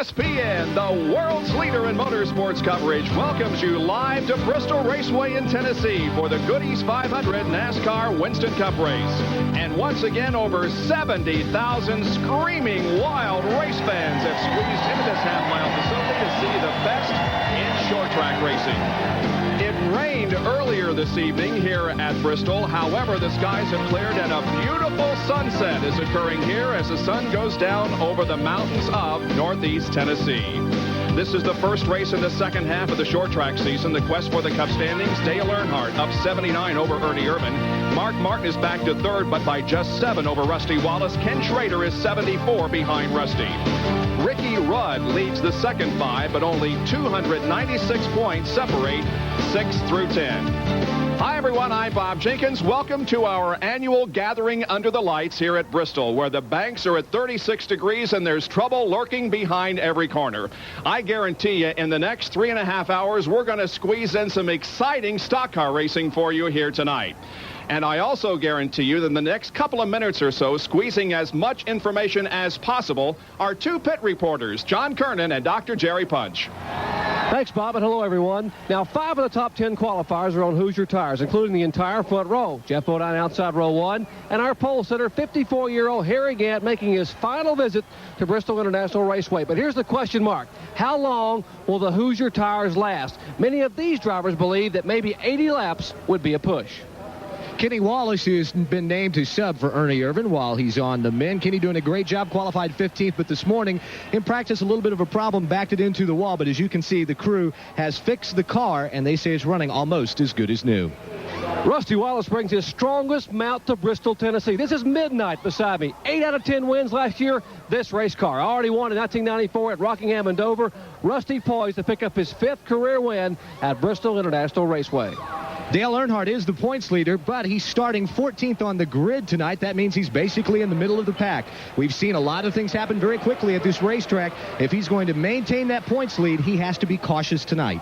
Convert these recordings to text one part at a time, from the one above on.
ESPN, the world's leader in motorsports coverage, welcomes you live to Bristol Raceway in Tennessee for the Goody's 500 NASCAR Winston Cup race. And once again, over 70,000 screaming wild race fans have squeezed into this half-mile facility to see the best in short track racing. It rained earlier this evening here at Bristol. However, the skies have cleared and a beautiful sunset is occurring here as the sun goes down over the mountains of northeast Tennessee. This is the first race in the second half of the short track season. The quest for the Cup standings, Dale Earnhardt up 79 over Ernie Irvan. Mark Martin is back to third, but by just 7 over Rusty Wallace. Ken Schrader is 74 behind Rusty. Ricky Rudd leads the second 5, but only 296 points separate 6 through 10. Hi, everyone. I'm Bob Jenkins. Welcome to our annual gathering under the lights here at Bristol, where the banks are at 36 degrees and there's trouble lurking behind every corner. I guarantee you, in the next 3.5 hours, we're going to squeeze in some exciting stock car racing for you here tonight. And I also guarantee you that in the next couple of minutes or so, squeezing as much information as possible, are 2 pit reporters, John Kernan and Dr. Jerry Punch. Thanks, Bob, and hello, everyone. Now, 5 of the top 10 qualifiers are on Hoosier tires, including the entire front row. Jeff Bodine outside row 1, and our pole sitter, 54-year-old Harry Gant, making his final visit to Bristol International Raceway. But here's the question mark. How long will the Hoosier tires last? Many of these drivers believe that maybe 80 laps would be a push. Kenny Wallace has been named to sub for Ernie Irvan while he's on the men. Kenny doing a great job, qualified 15th, but this morning in practice a little bit of a problem, backed it into the wall. But as you can see, the crew has fixed the car, and they say it's running almost as good as new. Rusty Wallace brings his strongest mount to Bristol, Tennessee. This is Midnight beside me. 8 out of 10 wins last year. This race car already won in 1994 at Rockingham and Dover. Rusty poised to pick up his 5th career win at Bristol International Raceway. Dale Earnhardt is the points leader, but he's starting 14th on the grid tonight. That means he's basically in the middle of the pack. We've seen a lot of things happen very quickly at this racetrack. If he's going to maintain that points lead, he has to be cautious tonight.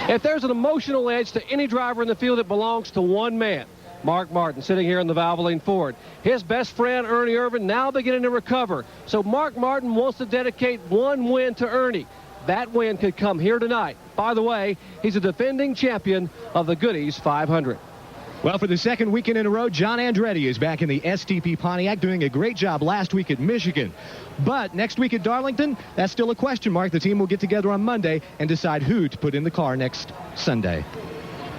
If there's an emotional edge to any driver in the field, it belongs to one man. Mark Martin, sitting here in the Valvoline Ford. His best friend, Ernie Irvan, now beginning to recover. So Mark Martin wants to dedicate one win to Ernie. That win could come here tonight. By the way, he's a defending champion of the Goody's 500. Well, for the second weekend in a row, John Andretti is back in the STP Pontiac, doing a great job last week at Michigan. But next week at Darlington, that's still a question mark. The team will get together on Monday and decide who to put in the car next Sunday.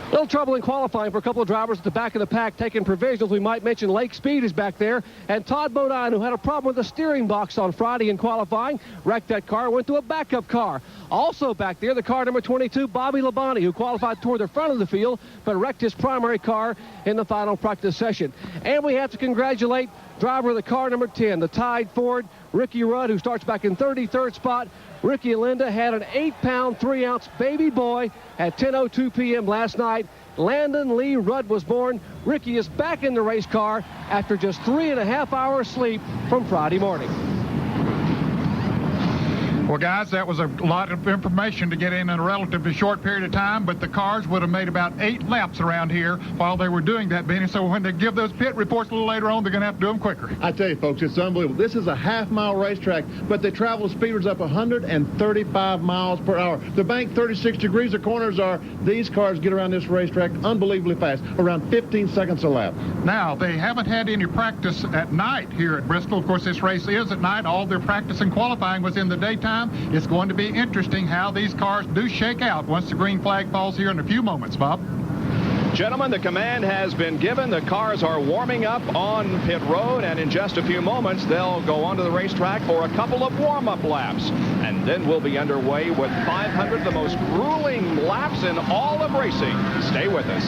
A little trouble in qualifying for a couple of drivers at the back of the pack taking provisionals. We might mention Lake Speed is back there. And Todd Bodine, who had a problem with the steering box on Friday in qualifying, wrecked that car, went to a backup car. Also back there, the car number 22, Bobby Labonte, who qualified toward the front of the field, but wrecked his primary car in the final practice session. And we have to congratulate driver of the car number 10, the Tide Ford, Ricky Rudd, who starts back in 33rd spot. Ricky and Linda had an 8-pound, 3-ounce baby boy at 10:02 p.m. last night. Landon Lee Rudd was born. Ricky is back in the race car after just 3.5 hours sleep from Friday morning. Well, guys, that was a lot of information to get in a relatively short period of time, but the cars would have made about 8 laps around here while they were doing that, Benny. So when they give those pit reports a little later on, they're going to have to do them quicker. I tell you, folks, it's unbelievable. This is a half-mile racetrack, but they travel speeders up 135 miles per hour. The bank 36 degrees, the corners are, these cars get around this racetrack unbelievably fast, around 15 seconds a lap. Now, they haven't had any practice at night here at Bristol. Of course, this race is at night. All their practice and qualifying was in the daytime. It's going to be interesting how these cars do shake out once the green flag falls here in a few moments, Bob. Gentlemen, the command has been given. The cars are warming up on pit road, and in just a few moments, they'll go onto the racetrack for a couple of warm-up laps. And then we'll be underway with 500, the most grueling laps in all of racing. Stay with us.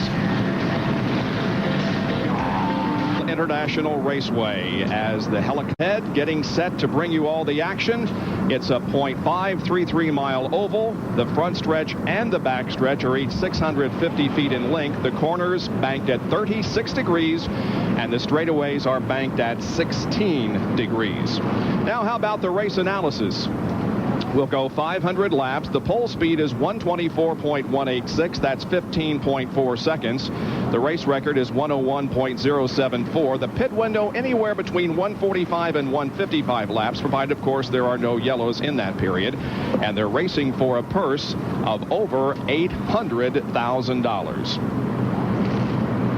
International Raceway as the helipad getting set to bring you all the action. It's a .533 mile oval. The front stretch and the back stretch are each 650 feet in length. The corners banked at 36 degrees and the straightaways are banked at 16 degrees. Now, how about the race analysis? We'll go 500 laps. The pole speed is 124.186. That's 15.4 seconds. The race record is 101.074. The pit window anywhere between 145 and 155 laps, provided, of course, there are no yellows in that period. And they're racing for a purse of over $800,000.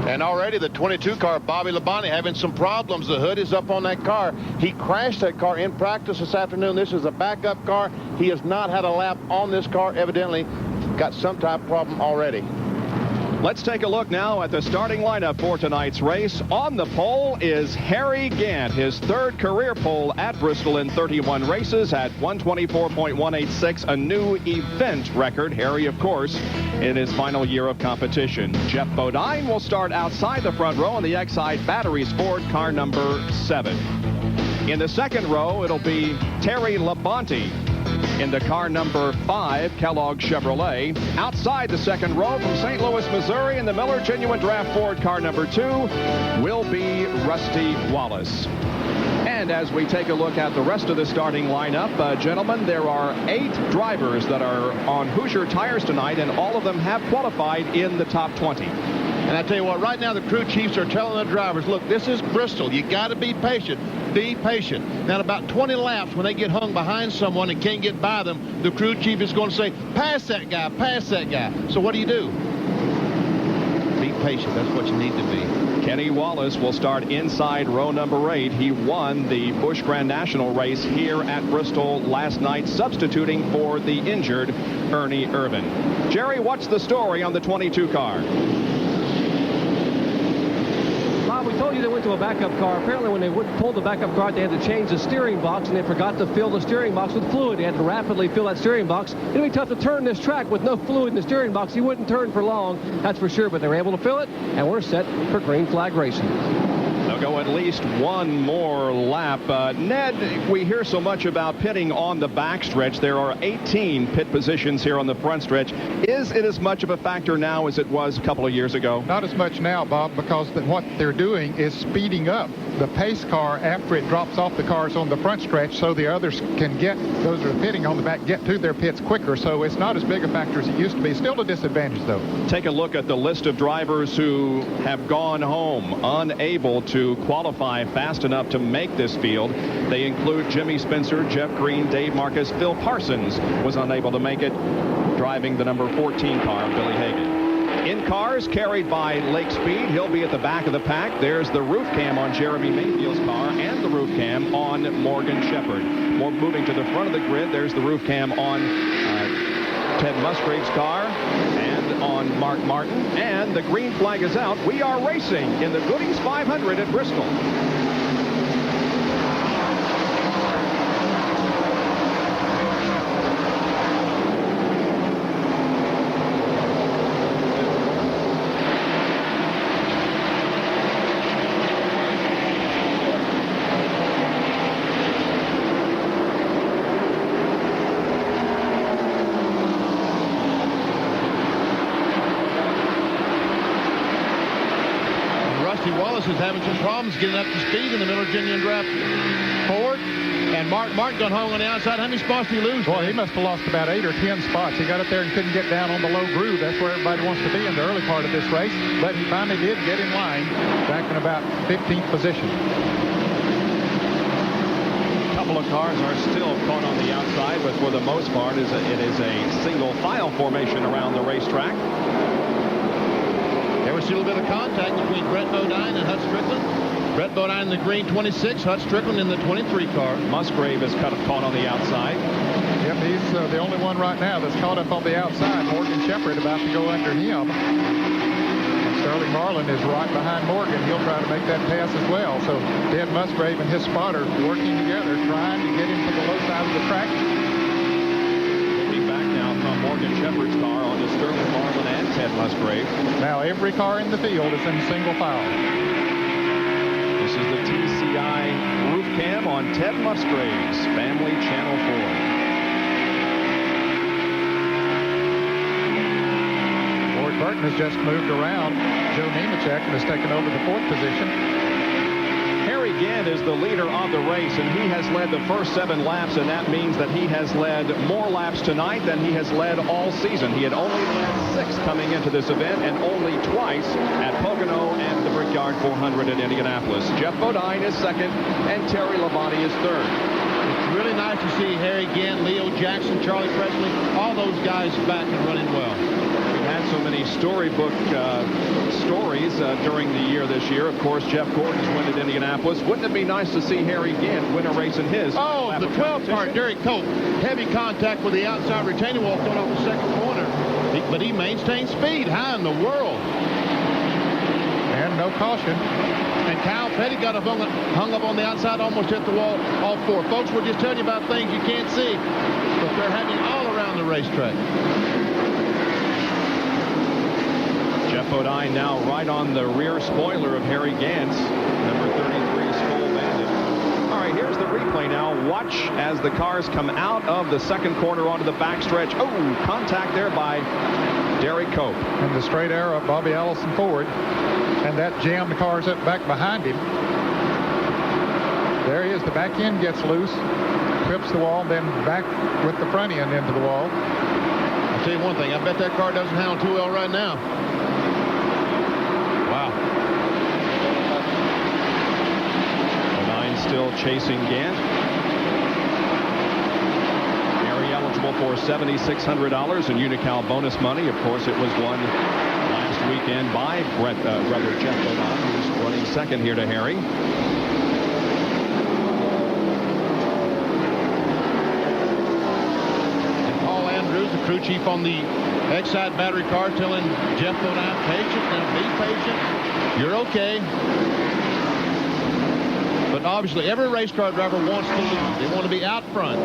And already the 22 car, Bobby Labonte, having some problems. The hood is up on that car. He crashed that car in practice this afternoon. This is a backup car. He has not had a lap on this car. Evidently got some type of problem already. Let's take a look now at the starting lineup for tonight's race. On the pole is Harry Gant, his third career pole at Bristol in 31 races at 124.186, a new event record. Harry, of course, in his final year of competition. Jeff Bodine will start outside the front row in the Exide Batteries Ford car number 7. In the second row, it'll be Terry Labonte in the car number 5, Kellogg Chevrolet. Outside the second row from St. Louis, Missouri, in the Miller Genuine Draft Ford car number 2 will be Rusty Wallace. And as we take a look at the rest of the starting lineup, gentlemen, there are 8 drivers that are on Hoosier tires tonight, and all of them have qualified in the top 20. And I tell you what, right now the crew chiefs are telling the drivers, look, this is Bristol. You got to be patient. Be patient. Now, in about 20 laps, when they get hung behind someone and can't get by them, the crew chief is going to say, pass that guy, pass that guy. So what do? Be patient. That's what you need to be. Kenny Wallace will start inside row number 8. He won the Busch Grand National race here at Bristol last night, substituting for the injured Ernie Irvan. Jerry, what's the story on the 22 car? Bob, we told you they went to a backup car. Apparently, when they pulled the backup car, they had to change the steering box, and they forgot to fill the steering box with fluid. They had to rapidly fill that steering box. It'd be tough to turn this track with no fluid in the steering box. He wouldn't turn for long, that's for sure, but they were able to fill it, and we're set for green flag racing. They'll go at least one more lap. Ned, we hear so much about pitting on the backstretch. There are 18 pit positions here on the front stretch. Is it as much of a factor now as it was a couple of years ago? Not as much now, Bob, because what they're doing is speeding up the pace car after it drops off the cars on the front stretch, so the others can those who are pitting on the back, get to their pits quicker. So it's not as big a factor as it used to be. Still a disadvantage, though. Take a look at the list of drivers who have gone home unable to qualify fast enough to make this field. They include Jimmy Spencer, Jeff Green, Dave Marcus. Phil Parsons was unable to make it, driving the number 14 car, Billy Hagan. In cars carried by Lake Speed, he'll be at the back of the pack. There's the roof cam on Jeremy Mayfield's car and the roof cam on Morgan Shepherd. Moving to the front of the grid, there's the roof cam on Ted Musgrave's car and on Mark Martin. And the green flag is out. We are racing in the Goody's 500 at Bristol. Wallace is having some problems getting up to speed in the Miller Genuine Draft Ford. And Mark Martin got hung on the outside. How many spots did he lose? Boy, he must have lost about 8 or 10 spots. He got up there and couldn't get down on the low groove. That's where everybody wants to be in the early part of this race. But he finally did get in line, back in about 15th position. A couple of cars are still caught on the outside, but for the most part, it is a single file formation around the racetrack. There was still a bit of contact between Brett Bodine and Hut Strickland. Brett Bodine in the green 26, Hut Strickland in the 23 car. Musgrave is caught on the outside. Yep, he's the only one right now that's caught up on the outside. Morgan Shepherd about to go under him. And Sterling Marlin is right behind Morgan. He'll try to make that pass as well. So Ted Musgrave and his spotter working together, trying to get him to the low side of the track. Looking back now from Morgan Shepherd's car onto Sterling Marlin and Ted Musgrave. Now every car in the field is in single file. This is the TCI roof cam on Ted Musgrave's Family Channel 4. Ward Burton has just moved around. Joe Nemechek has taken over the 4th position. Harry Gant is the leader of the race, and he has led the first 7 laps, and that means that he has led more laps tonight than he has led all season. He had only led 6 coming into this event, and only twice at Pocono and the Brickyard 400 in Indianapolis. Jeff Bodine is second, and Terry Labonte is third. It's really nice to see Harry Gant, Leo Jackson, Charlie Presley, all those guys back and running well. We've had so many storybook stories during the year this year. Of course, Jeff Gordon's win at Indianapolis. Wouldn't it be nice to see Harry Gant win a race in his? Oh, the 12th car, Derek Cope. Heavy contact with the outside retaining wall coming off the second corner. But he maintained speed. How in the world? And no caution. And Kyle Petty got hung up on the outside, almost hit the wall, all 4. Folks, we're just telling you about things you can't see, but they're happening all around the racetrack. Jeff Bodine now right on the rear spoiler of Harry Gant's number 33 Skull Bandit. All right, here's the replay now. Watch as the cars come out of the second corner onto the backstretch. Oh, contact there by Derek Cope. And the straight arrow of Bobby Allison forward. And that jammed the cars up back behind him. There he is. The back end gets loose, clips the wall, then back with the front end into the wall. I'll tell you one thing. I bet that car doesn't handle too well right now. Wow. Bodine still chasing Gant. Harry eligible for $7,600 in Unical bonus money. Of course, it was won last weekend by brother Jeff Bodine, who's running second here to Harry. And Paul Andrews, the crew chief on the Exide battery car, telling Jeff Bodine, patient, now be patient. You're okay. But obviously, every race car driver wants to lose. They want to be out front.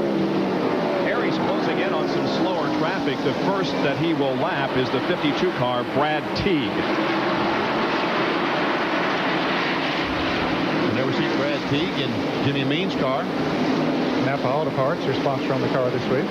Harry's closing in on some slower traffic. The first that he will lap is the 52 car, Brad Teague. You'll never see Brad Teague in Jimmy Means' car. Napa Auto Parts, your sponsor on the car this week.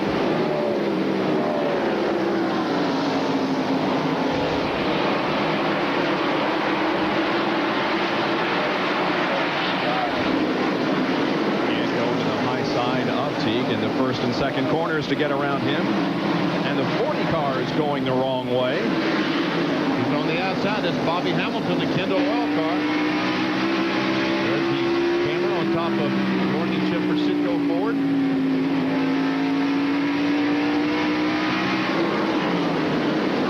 In the first and second corners to get around him. And the 40 car is going the wrong way. He's on the outside. That's Bobby Hamilton, the Kendall Oil car. There's the camera on top of Morgan Chipper Citgo Ford.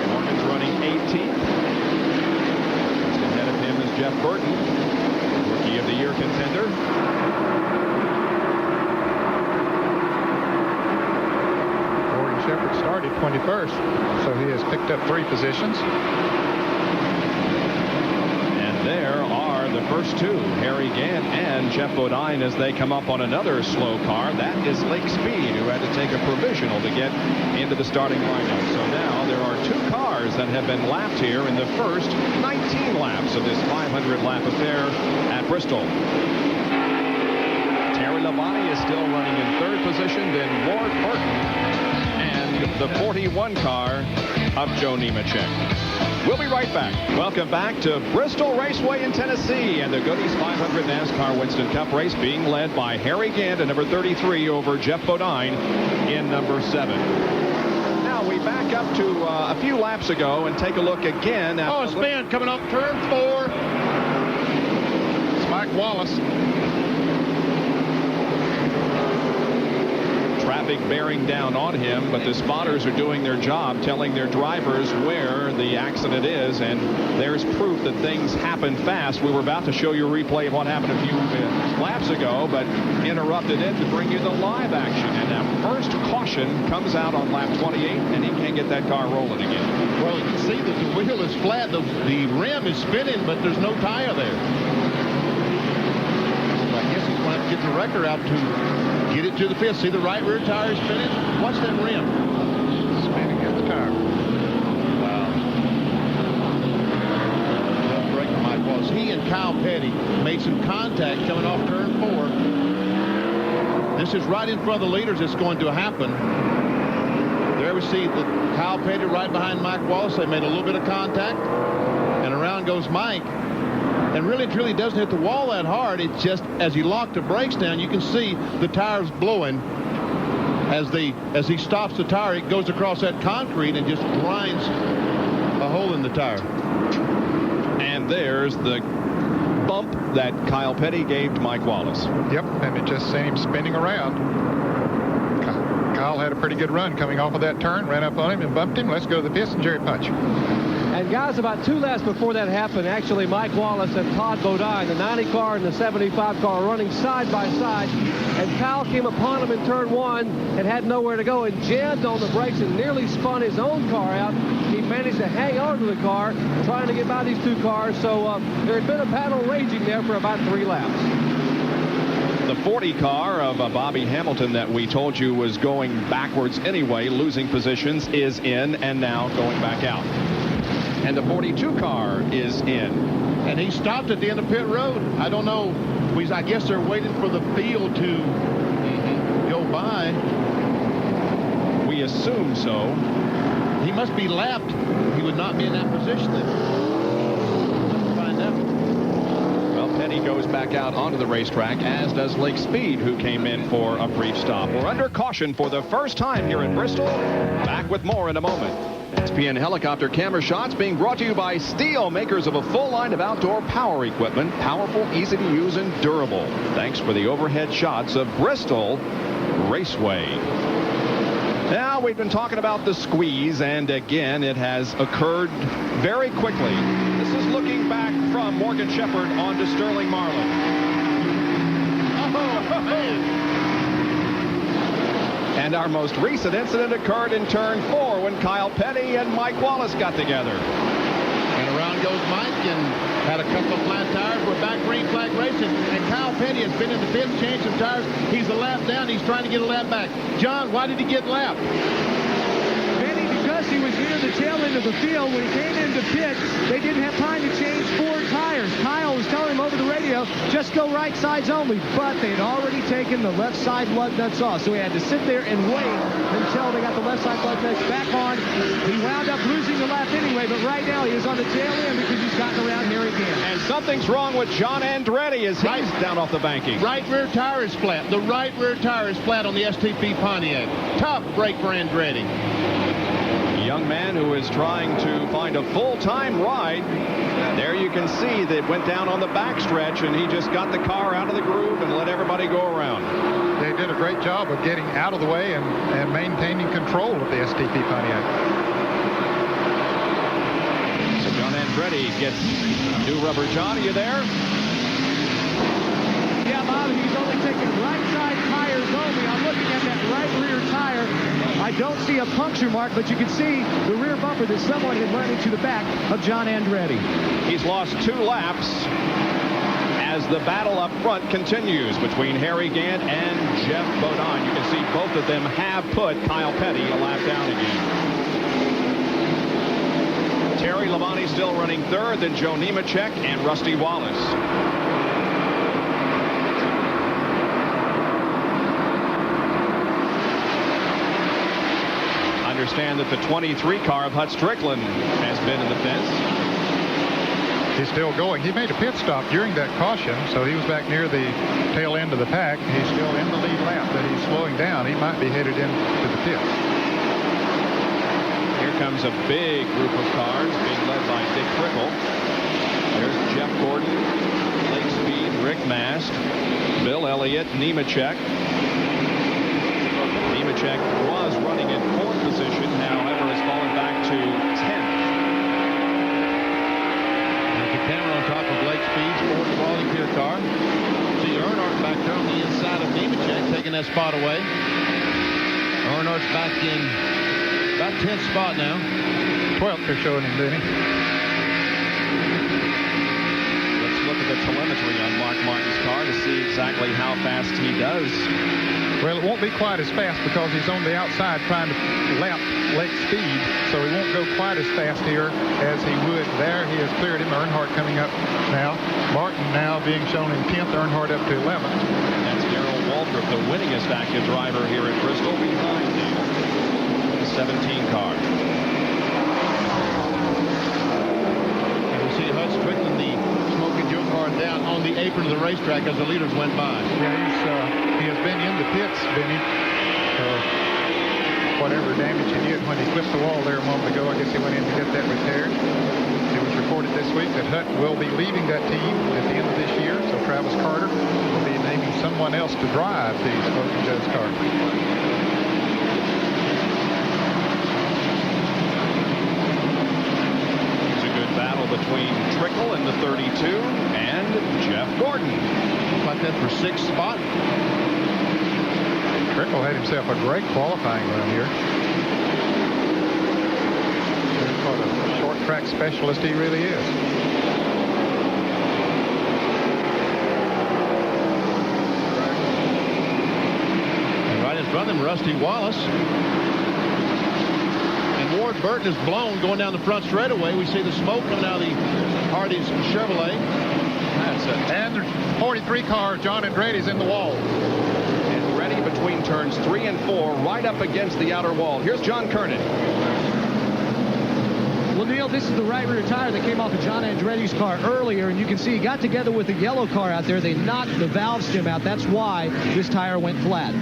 Morgan's running 18th. Just ahead of him is Jeff Burton, Rookie of the Year contender. Shepard started 21st, so he has picked up 3 positions. And there are the first 2, Harry Gant and Jeff Bodine, as they come up on another slow car. That is Lake Speed, who had to take a provisional to get into the starting lineup. So now there are 2 cars that have been lapped here in the first 19 laps of this 500-lap affair at Bristol. Terry Labonte is still running in 3rd position, then Lord Burton, the 41 car of Joe Nemechek. We'll be right back. Welcome back to Bristol Raceway in Tennessee and the Goody's 500 NASCAR Winston Cup race being led by Harry Gant in number 33 over Jeff Bodine in number 7. Now we back up to a few laps ago and take a look again at a spin coming off turn 4. It's Mike Wallace. Traffic bearing down on him, but the spotters are doing their job, telling their drivers where the accident is, and there's proof that things happen fast. We were about to show you a replay of what happened a few laps ago, but interrupted it to bring you the live action. And that first caution comes out on lap 28, and he can't get that car rolling again. Well, you can see that the wheel is flat. The rim is spinning, but there's no tire there. So I guess he's going to have to get the wrecker out to get it to the fifth. See the right rear tire is spinning? Watch that rim. Spinning at the tire. Wow. Tough break for Mike Wallace. He and Kyle Petty made some contact coming off turn 4. This is right in front of the leaders. It's going to happen. There we see the Kyle Petty right behind Mike Wallace. They made a little bit of contact. And around goes Mike. and really and truly doesn't hit the wall that hard. It's just as he locked the brakes down, you can see the tires blowing. As he stops the tire, it goes across that concrete and just grinds a hole in the tire. And there's the bump that Kyle Petty gave to Mike Wallace. Yep, and it just sent him spinning around. Kyle had a pretty good run coming off of that turn, ran up on him and bumped him. Let's go to the pits and Jerry Punch. And guys, about 2 laps before that happened, actually Mike Wallace and Todd Bodine, the 90 car and the 75 car, running side by side. And Kyle came upon him in turn 1 and had nowhere to go and jammed on the brakes and nearly spun his own car out. He managed to hang on to the car, trying to get by these 2 cars. So there had been a battle raging there for about 3 laps. The 40 car of Bobby Hamilton that we told you was going backwards anyway, losing positions, is in and now going back out. And the 42 car is in. And he stopped at the end of pit road. I don't know. I guess they're waiting for the field to go by. We assume so. He must be lapped. He would not be in that position then. Let's find out. Well, Petty goes back out onto the racetrack, as does Lake Speed, who came in for a brief stop. We're under caution for the first time here in Bristol. Back with more in a moment. ESPN helicopter camera shots being brought to you by Steel, makers of a full line of outdoor power equipment, powerful, easy to use, and durable. Thanks for the overhead shots of Bristol Raceway. Now, we've been talking about the squeeze, and again, it has occurred very quickly. This is looking back from Morgan Shepherd onto Sterling Marlin. Oh, man. And our most recent incident occurred in turn 4 when Kyle Petty and Mike Wallace got together. And around goes Mike and had a couple of flat tires. We're back green flag racing. And Kyle Petty has been in the pits, changed some tires. He's a lap down. He's trying to get a lap back. John, why did he get lapped? Petty, because he was near the tail end of the field. When he came into pit, they didn't have time to change 4 tires. Kyle was telling him over the radio, just go right sides only. But they had already taken the left side lug nuts off. So he had to sit there and wait until they got the left side lug nuts back on. He wound up losing the lap anyway, but right now he is on the tail end because he's gotten around here again. And something's wrong with John Andretti as he's down off the banking. Right rear tire is flat. The right rear tire is flat on the STP Pontiac. Tough break for Andretti. A young man who is trying to find a full-time ride. There you can see that it went down on the backstretch, and he just got the car out of the groove and let everybody go around. They did a great job of getting out of the way and maintaining control of the STP Pontiac. So John Andretti gets new rubber. John, are you there? Yeah, Bob, he's only taking right side tires only. I'm looking at that right rear tire. I don't see a puncture mark, but you can see the rear bumper that someone had run into the back of John Andretti. He's lost 2 laps as the battle up front continues between Harry Gant and Jeff Bodine. You can see both of them have put Kyle Petty a lap down again. Terry Labonte still running 3rd, then Joe Nemechek and Rusty Wallace. Understand that the 23 car of Hut Strickland has been in the fence. He's still going. He made a pit stop during that caution, so he was back near the tail end of the pack. He's still in the lead lap, but he's slowing down. He might be headed into the pits. Here comes a big group of cars being led by Dick Trickle. There's Jeff Gordon, Lake Speed, Rick Mast, Bill Elliott, Nemechek. Nemechek was running in 4th position, however, has fallen back to 10th. There's the camera on top of Lake Speed's 4th volunteer car. See Earnhardt back there on the inside of Nemechek, taking that spot away. Earnhardt's back in about 10th spot now. 12th they're showing him, Denny. Let's look at the telemetry on Mark Martin's car to see exactly how fast he does. Well, it won't be quite as fast because he's on the outside trying to lap Lake Speed, so he won't go quite as fast here as he would there. He has cleared him. Earnhardt coming up now. Martin now being shown in 10th, Earnhardt up to 11th. That's Darrell Waltrip, the winningest active driver here at Bristol, behind the 17 car. And we see Hut Strickland, the Smoky Joe car down on the apron of the racetrack as the leaders went by. Yeah, he has been in the pits, Benny. Whatever damage he did when he flipped the wall there a moment ago, I guess he went in to get that repaired. It was reported this week that Hutt will be leaving that team at the end of this year, so Travis Carter will be naming someone else to drive the Smoking Joe's car. It's a good battle between Trickle in the 32 and Jeff Gordon. Like that for 6th spot. Trickle had himself a great qualifying run here. What a short track specialist he really is. And right in front of him, Rusty Wallace. And Ward Burton is blown going down the front straightaway. We see the smoke coming out of the Hardee's Chevrolet. That's it. And the 43 car, John Andretti's in the wall. Between turns 3 and 4, right up against the outer wall. Here's John Kernan. Well, Neil, this is the right rear tire that came off of John Andretti's car earlier, and you can see he got together with the yellow car out there. They knocked the valve stem out. That's why this tire went flat.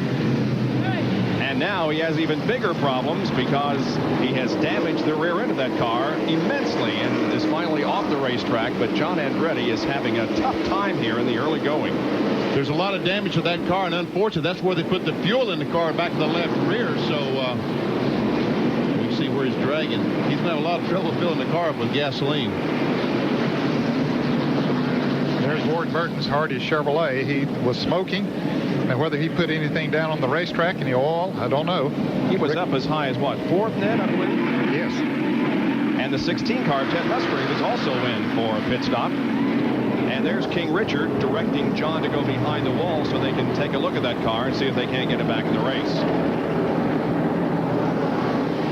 And now he has even bigger problems because he has damaged the rear end of that car immensely and is finally off the racetrack. But John Andretti is having a tough time here in the early going. There's a lot of damage to that car, and unfortunately, that's where they put the fuel in the car back to the left rear. So we can see where he's dragging. He's going to have a lot of trouble filling the car up with gasoline. There's Ward Burton's Hardee's Chevrolet. He was smoking. Now, whether he put anything down on the racetrack, any oil, I don't know. He was up as high as what, 4th, Ned, I believe? Yes. And the 16 car, Ted Musgrave, is also in for a pit stop. And there's King Richard directing John to go behind the wall so they can take a look at that car and see if they can't get it back in the race.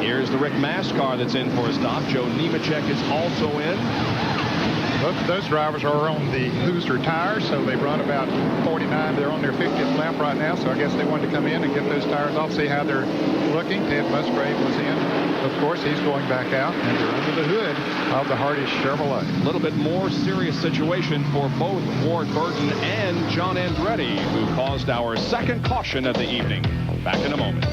Here's the Rick Mast car that's in for a stop. Joe Nemechek is also in. Both of those drivers are on the Hoosier tires, so they run about 49. They're on their 50th lap right now, so I guess they wanted to come in and get those tires off, see how they're looking. Ted Musgrave was in. Of course, he's going back out, and they're under the hood of the Hardee's Chevrolet. A little bit more serious situation for both Ward Burton and John Andretti, who caused our second caution of the evening. Back in a moment.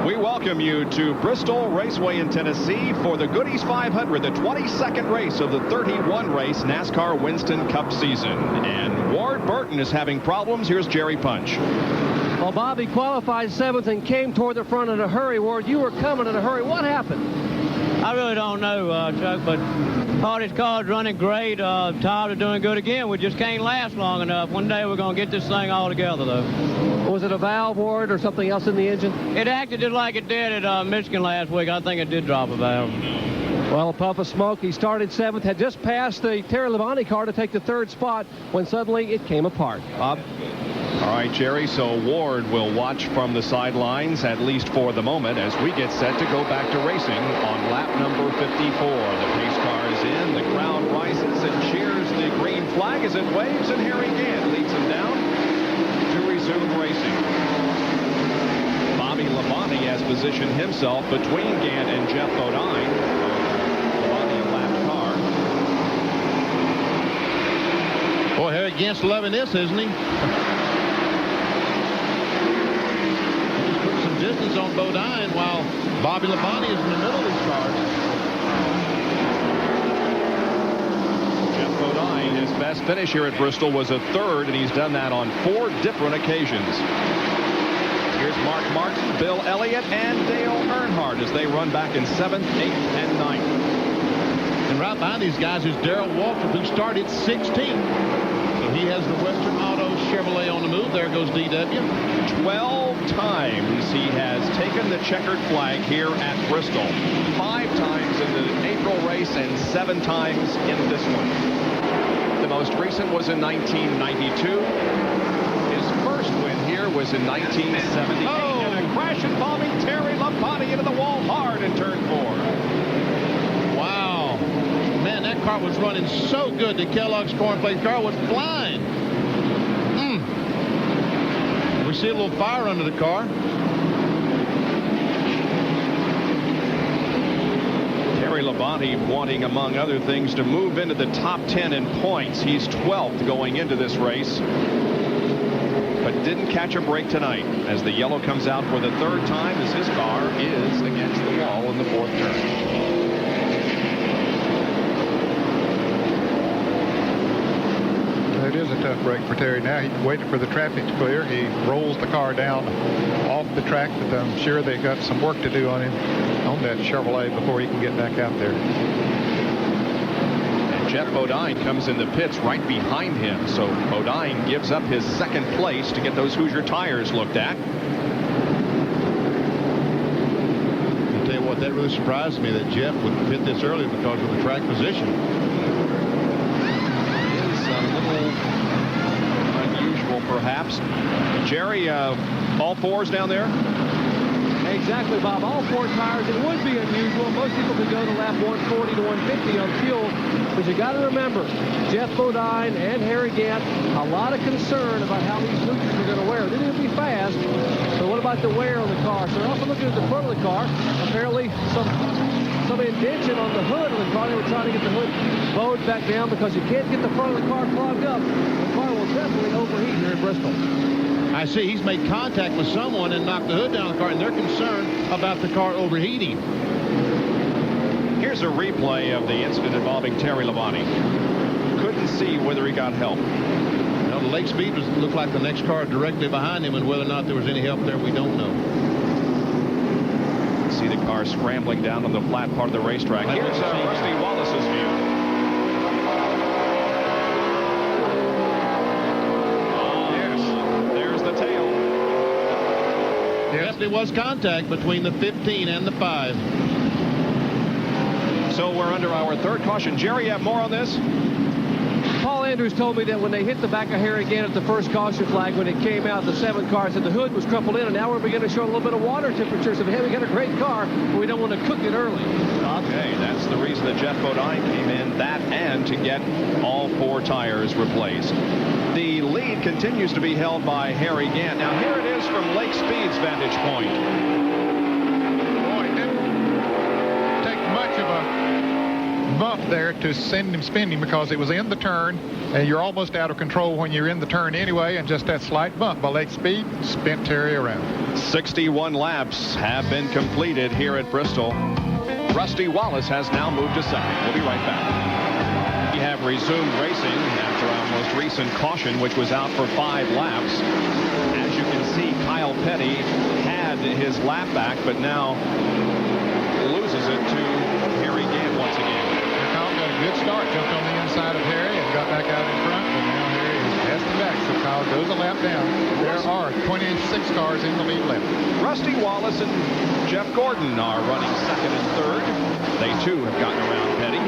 We welcome you to Bristol Raceway in Tennessee for the Goody's 500, the 22nd race of the 31 race NASCAR Winston Cup season. And Ward Burton is having problems. Here's Jerry Punch. Well, Bobby qualified 7th and came toward the front in a hurry. Ward, you were coming in a hurry. What happened? I really don't know, Chuck, but Hardee's car's running great. Tires are doing good again. We just can't last long enough. One day we're going to get this thing all together, though. Was it a valve, Ward, or something else in the engine? It acted just like it did at Michigan last week. I think it did drop a valve. Well, a puff of smoke. He started 7th, had just passed the Terry Labonte car to take the 3rd spot when suddenly it came apart. Bob? All right, Jerry, so Ward will watch from the sidelines, at least for the moment, as we get set to go back to racing on lap number 54. The pace car is in, the crowd rises and cheers the green flag as it waves, and Harry Gant leads them down to resume racing. Bobby Labonte has positioned himself between Gant and Jeff Bodine. Labonte a lapped car. Boy, Harry Gant's loving this, isn't he? Distance on Bodine while Bobby Labonte is in the middle of these cars. Jeff Bodine, his best finish here at Bristol was a 3rd, and he's done that on 4 different occasions. Here's Mark Martin, Bill Elliott, and Dale Earnhardt as they run back in 7th, 8th, and 9th. And right behind these guys is Darrell Waltrip, who started 16th. He has the Western Auto Chevrolet on the move. There goes DW. 12 times he has taken the checkered flag here at Bristol. 5 times in the April race and 7 times in this one. The most recent was in 1992. His first win here was in 1978. Oh. And a crash involving Terry Labonte into the wall hard in turn 4. Wow. Man, that car was running so good. The Kellogg's cornflake car was flying. We see a little fire under the car. Terry Labonte wanting, among other things, to move into the top 10 in points. He's 12th going into this race, but didn't catch a break tonight as the yellow comes out for the third time as his car is against the wall in the fourth turn. It is a tough break for Terry now. He's waiting for the traffic to clear. He rolls the car down off the track, but I'm sure they've got some work to do on him on that Chevrolet before he can get back out there. And Jeff Bodine comes in the pits right behind him, so Bodine gives up his second place to get those Hoosier tires looked at. I'll tell you what, that really surprised me that Jeff would pit this early because of the track position. Unusual, perhaps. Jerry, all fours down there? Exactly, Bob. All four tires. It would be unusual. Most people could go to lap 140 to 150 on fuel. But you got to remember, Jeff Bodine and Harry Gant, a lot of concern about how these Hoosiers are going to wear. They're going to be fast. But what about the wear on the car? So they're also looking at the front of the car. Apparently, some indention on the hood of the car. They were trying to get the hood bowed back down because you can't get the front of the car clogged up. The car will definitely overheat here in Bristol. I see he's made contact with someone and knocked the hood down the car, and they're concerned about the car overheating. Here's a replay of the incident involving Terry Labonte. Couldn't see whether he got help. Well, the Lake Speed looked like the next car directly behind him, and whether or not there was any help there, we don't know. See the car scrambling down on the flat part of the racetrack. Here's Rusty Wallace's view. Yes, there was contact between the 15 and the 5. So we're under our third caution. Jerry, you have more on this? Paul Andrews told me that when they hit the back of Harry again at the first caution flag, when it came out, the 7 car said the hood was crumpled in, and now we're beginning to show a little bit of water temperature. So, hey, we got a great car, but we don't want to cook it early. Okay, that's the reason that Jeff Bodine came in, that and to get all 4 tires replaced. The lead continues to be held by Harry Gant. Now, here it is from Lake Speed's vantage point. Boy, it didn't take much of a bump there to send him spinning because it was in the turn, and you're almost out of control when you're in the turn anyway, and just that slight bump by Lake Speed spent Terry around. 61 laps have been completed here at Bristol. Rusty Wallace has now moved to second. We'll be right back. We have resumed racing after our most recent caution, which was out for 5 laps. As you can see, Kyle Petty had his lap back, but now loses it to Harry Gant once again. Kyle got a good start, jumped on the inside of Harry and got back out in front, but now Harry is passing back, so Kyle goes a lap down. There are 26 cars in the lead lap. Rusty Wallace and Jeff Gordon are running second and third. They too have gotten around Petty.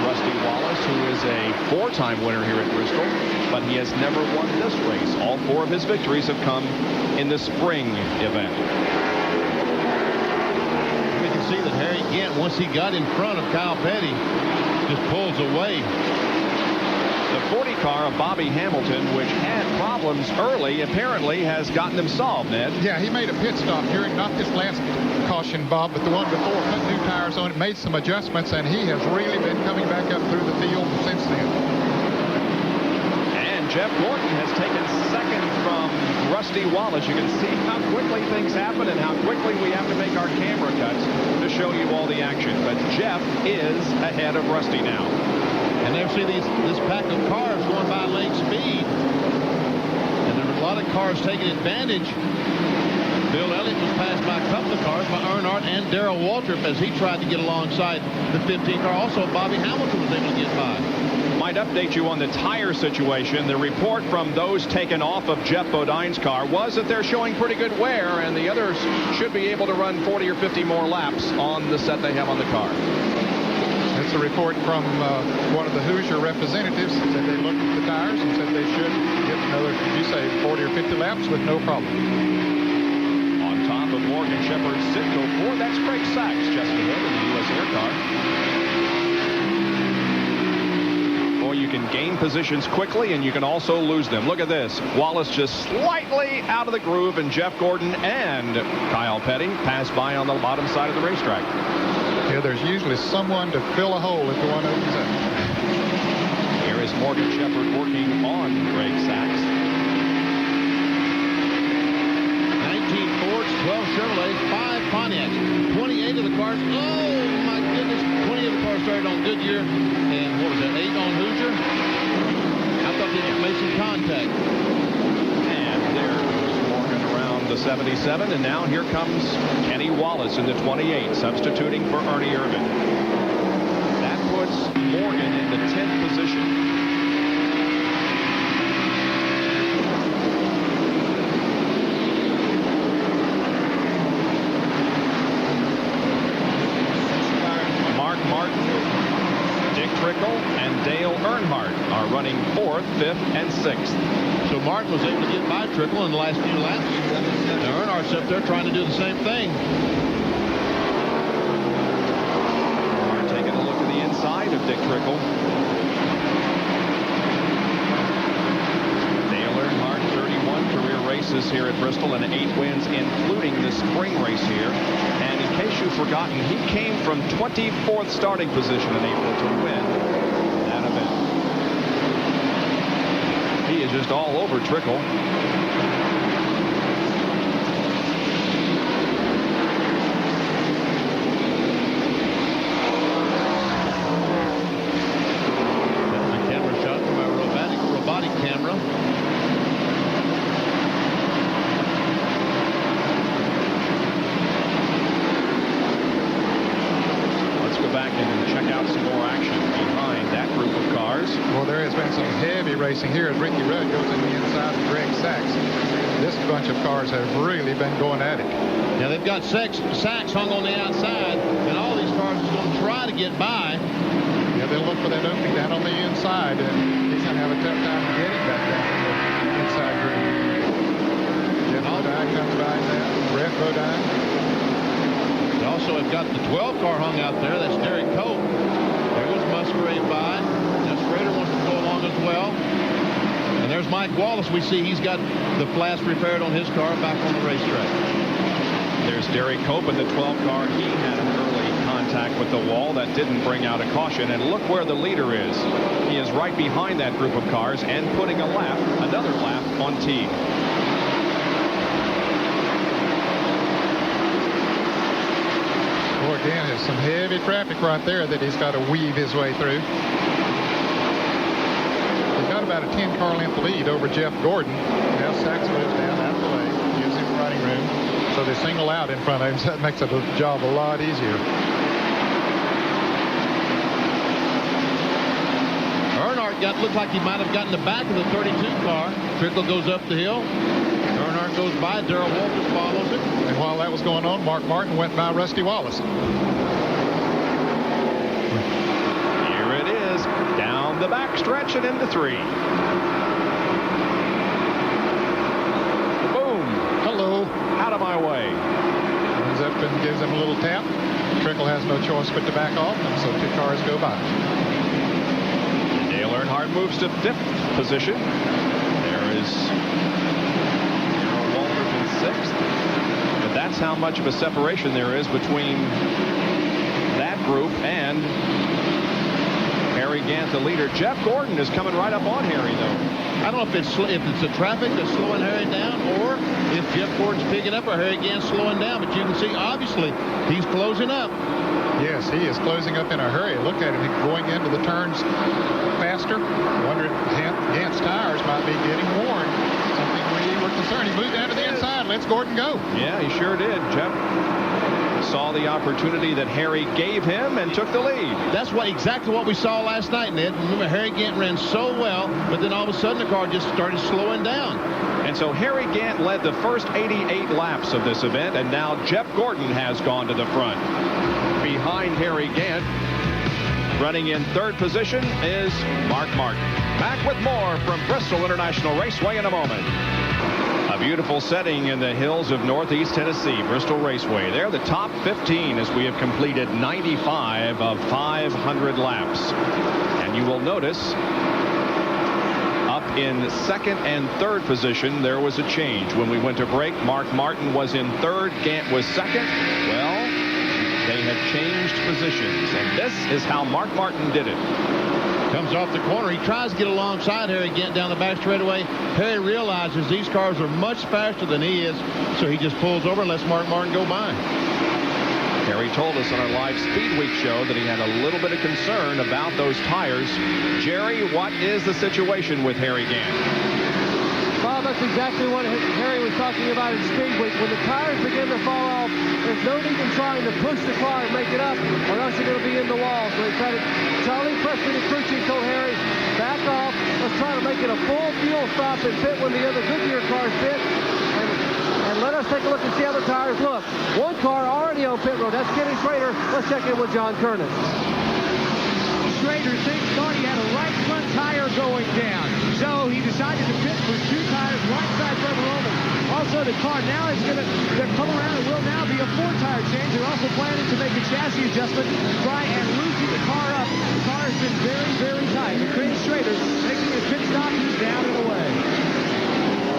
Rusty Wallace, who is a 4-time winner here at Bristol, but he has never won this race. All 4 of his victories have come in the spring event. We can see that Harry Gant, once he got in front of Kyle Petty, just pulls away. The 40 car of Bobby Hamilton, which had problems early, apparently has gotten them solved, Ned. Yeah, he made a pit stop during not this last caution, Bob, but the one before, put new tires on it, made some adjustments, and he has really been coming back up through the field since then. And Jeff Gordon has taken second from Rusty Wallace. You can see how quickly things happen and how quickly we have to make our camera cuts to show you all the action. But Jeff is ahead of Rusty now. And there see this pack of cars going by Lake Speed. And there were a lot of cars taking advantage. Bill Elliott was passed by a couple of cars by Earnhardt and Darrell Waltrip as he tried to get alongside the 15 car. Also, Bobby Hamilton was able to get by. Might update you on the tire situation. The report from those taken off of Jeff Bodine's car was that they're showing pretty good wear, and the others should be able to run 40 or 50 more laps on the set they have on the car. That's a report from one of the Hoosier representatives. Said they looked at the tires and said they should get another, you say, 40 or 50 laps with no problem. On top of Morgan Shepherd's Citgo Ford, that's Craig Sachs just ahead in the U.S. Air car. For you you can gain positions quickly and you can also lose them. Look at this. Wallace just slightly out of the groove, and Jeff Gordon and Kyle Petty pass by on the bottom side of the racetrack. Yeah, there's usually someone to fill a hole if the one opens up. Here is Morgan Shepherd working on Greg Sachs. 19 Fords, 12 Chevrolets, 5 Pontiacs, 28 of the cars. Oh, my goodness. 20 of the cars started on Goodyear, and what was that, 8 on Hoosier? I thought they made some contact. And there goes Morgan around the 77, and now here comes Kenny Wallace in the 28, substituting for Ernie Irvan. That puts Morgan in the 10th position. And Dale Earnhardt are running 4th, 5th, and 6th. So Martin was able to get by Trickle in the last few laps. Now Earnhardt's up there trying to do the same thing. We're taking a look at the inside of Dick Trickle. Dale Earnhardt, 31 career races here at Bristol and 8 wins, including the spring race here. And in case you've forgotten, he came from 24th starting position in April to win that event. He is just all over Trickle. That's my camera shot from my robotic camera. Back and check out some more action behind that group of cars. Well, there has been some heavy racing here as Ricky Rudd goes in the inside of Greg Sachs. This bunch of cars have really been going at it. Now they've got Sachs hung on the outside, and all these cars are going to try to get by. Yeah, they'll look for that opening down on the inside, and he's going to have a tough time getting back down to the inside group. Jeff Bodine comes by now. Brett Bodine. Also have got the 12 car hung out there. That's Derek Cope. There goes Musgrave by. Now Schrader wants to go along as well. And there's Mike Wallace. We see he's got the flats repaired on his car back on the racetrack. There's Derek Cope in the 12 car. He had an early contact with the wall that didn't bring out a caution. And look where the leader is. He is right behind that group of cars and putting another lap on Teague. Again, there's some heavy traffic right there that he's got to weave his way through. He's got about a 10-car length lead over Jeff Gordon. Now Sachs moves down out of the way, gives him running room. So they single out in front of him, so that makes the job a lot easier. Earnhardt looked like he might have gotten the back of the 32 car. Trickle goes up the hill. Earnhardt goes by. Darrell Walters follows it. And while that was going on, Mark Martin went by Rusty Wallace. Here it is, down the back stretch and into 3. Boom. Hello. Out of my way. Comes up and gives him a little tap. Trickle has no choice but to back off, and so 2 cars go by. Dale Earnhardt moves to 5th position. There is 6th. But that's how much of a separation there is between that group and Harry Gant, the leader. Jeff Gordon is coming right up on Harry, though. I don't know if it's the traffic that's slowing Harry down, or if Jeff Gordon's picking up or Harry Gant's slowing down. But you can see, obviously, he's closing up. Yes, he is closing up in a hurry. Look at him going into the turns faster. I wonder if Gant's tires might be getting worn. Something we were concerned. He moved down to the inside. Let's Gordon go. Yeah, he sure did. Jeff saw the opportunity that Harry gave him and took the lead. That's exactly what we saw last night, Ned. Remember, Harry Gant ran so well, but then all of a sudden the car just started slowing down. And so Harry Gant led the first 88 laps of this event, and now Jeff Gordon has gone to the front. Behind Harry Gant, running in 3rd position, is Mark Martin. Back with more from Bristol International Raceway in a moment. A beautiful setting in the hills of Northeast Tennessee, Bristol Raceway. They're the top 15 as we have completed 95 of 500 laps. And you will notice in second and third position. There was a change. When we went to break, Mark Martin was in third, Gant was second. Well, they have changed positions, and this is how Mark Martin did it. Comes off the corner. He tries to get alongside Harry Gant down the back straightaway. Harry realizes these cars are much faster than he is, so he just pulls over and lets Mark Martin go by. Harry told us on our live Speed Week show that he had a little bit of concern about those tires. Jerry, what is the situation with Harry Gant? Bob, that's exactly what Harry was talking about in Speed Week. When the tires begin to fall off, there's no need in trying to push the car and make it up, or else you're going to be in the wall. So he tried to, Charlie Preston and crew chief told Harry, back off. Let's try to make it a full fuel stop and pit when the other Goodyear cars pit. And let us take a look and see how the tires look. One car already on pit road. That's Kenny Schrader. Let's check in with John Kernan. Schrader thought he had a right front tire going down. So he decided to pit for two tires, right side front Roman. Also, the car now is going to come around and will now be a four-tire change. They're also planning to make a chassis adjustment, try and loosen the car up. The car has been very, very tight. And Kenny Schrader making his pit stop. He's down and away.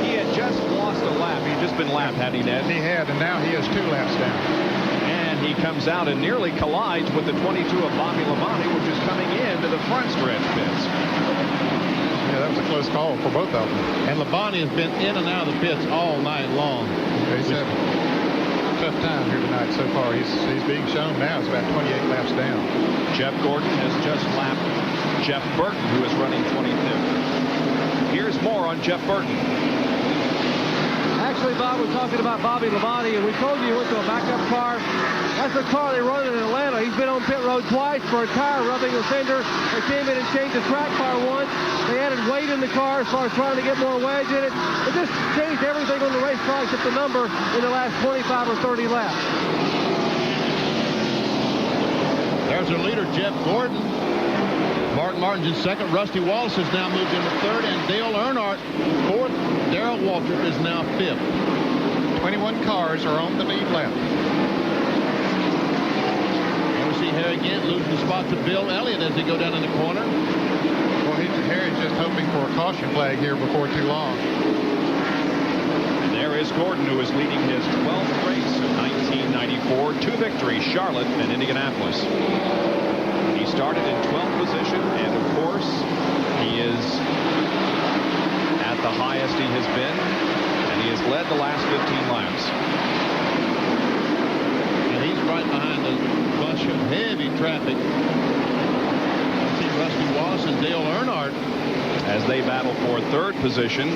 He had just lost a lap. He'd just been lapped, had he, Ned? He had, and now he has 2 laps down. And he comes out and nearly collides with the 22 of Bobby Labonte, which is coming into the front stretch pits. Yeah, that was a close call for both of them. And Labonte has been in and out of the pits all night long. He's had a tough time here tonight so far. He's being shown now. It's about 28 laps down. Jeff Gordon has just lapped Jeff Burton, who is running 25th. Here's more on Jeff Burton. Actually, Bob was talking about Bobby Labonte, and we told you he went to a backup car. That's the car they run in Atlanta. He's been on pit road twice for a tire rubbing a fender. They came in and changed the track car once. They added weight in the car as far as trying to get more wedge in it. It just changed everything on the race car except the number in the last 25 or 30 laps. There's their leader, Jeff Gordon. Mark Martin's in second. Rusty Wallace has now moved into third, and Dale Earnhardt fourth. Darrell Waltrip is now fifth. 21 cars are on the lead lap. And we see Harry Gant losing the spot to Bill Elliott as they go down in the corner. Well, Harry's just hoping for a caution flag here before too long. And there is Gordon, who is leading his 12th race in 1994. 2 victories, Charlotte and Indianapolis. He started in 12th position, and of course, he is at the highest he has been, and he has led the last 15 laps. And he's right behind a bunch of heavy traffic. I see Rusty Wallace and Dale Earnhardt as they battle for third position.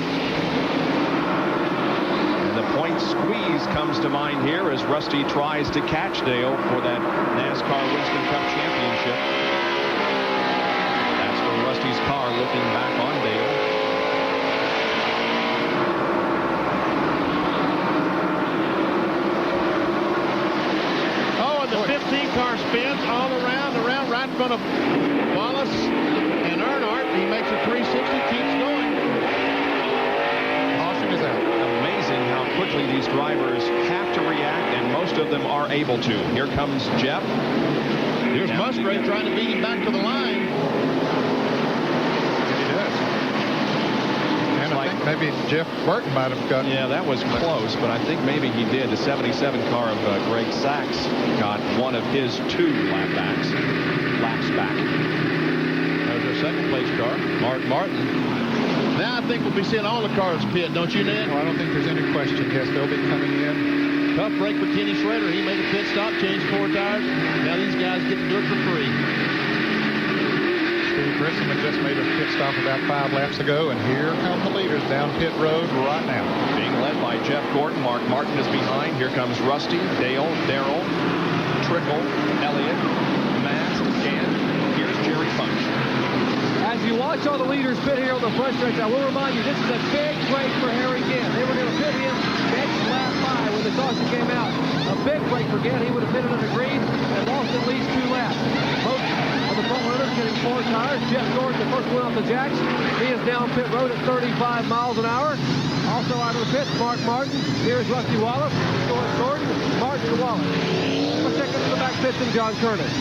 And the point squeeze comes to mind here as Rusty tries to catch Dale for that NASCAR Winston Cup championship. That's for Rusty's car looking back on Dale. Oh, and the 15 car spins all around, right in front of Wallace and Earnhardt. He makes a 360, keeps going. Caution is out. Amazing how quickly these drivers have to react, and most of them are able to. Here comes Jeff. Here's Musgrave trying to beat him back to the line. He does. And I think maybe Jeff Burton might have got. Yeah, that was close, but I think maybe he did. The 77 car of Greg Sachs got one of his 2 laps back. There's our second place car, Mark Martin. Now I think we'll be seeing all the cars pit, don't you, Ned? Well, I don't think there's any question. Yes, they'll be coming in. Tough break for Kenny Schrader. He made a pit stop, changed 4 tires. Now these guys get to do it for free. Steve Grissom had just made a pit stop about 5 laps ago, and here come the leaders down pit road right now. Being led by Jeff Gordon. Mark Martin is behind. Here comes Rusty, Dale, Darrell, Trickle, Elliott, Matt, and here's Jerry Punch. As you watch all the leaders pit here on the front stretch, I will remind you, this is a big break for Harry Gant. They were going to pit him next lap 5 when the caution came out. A big break for Gant. He would have pitted under green and lost at least 2 laps. Most of the front runners getting 4 tires. Jeff Gordon, the first one off the jacks. He is down pit road at 35 miles an hour. Also out of the pits, Mark Martin. Here's Rusty Wallace. Gordon, Martin, and Wallace. Let's check into the back pits and John Curtis.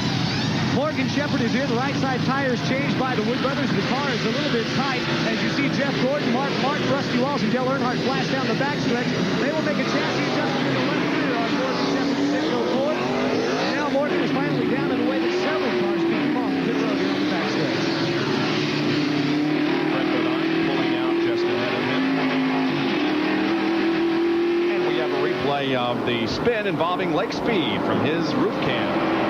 Morgan Shepherd is in. Right side tires changed by the Wood brothers. The car is a little bit tight. As you see, Jeff Gordon, Mark Martin, Rusty Walls, and Dale Earnhardt flash down the backstretch. They will make a chassis adjustment in the left rear on Morgan Shepherd's Cisco Ford. And now Morgan is finally down in a way that several cars come off the pit road here on the backstretch. Brett Bodine pulling out just ahead of him. And we have a replay of the spin involving Lake Speed from his roof cam.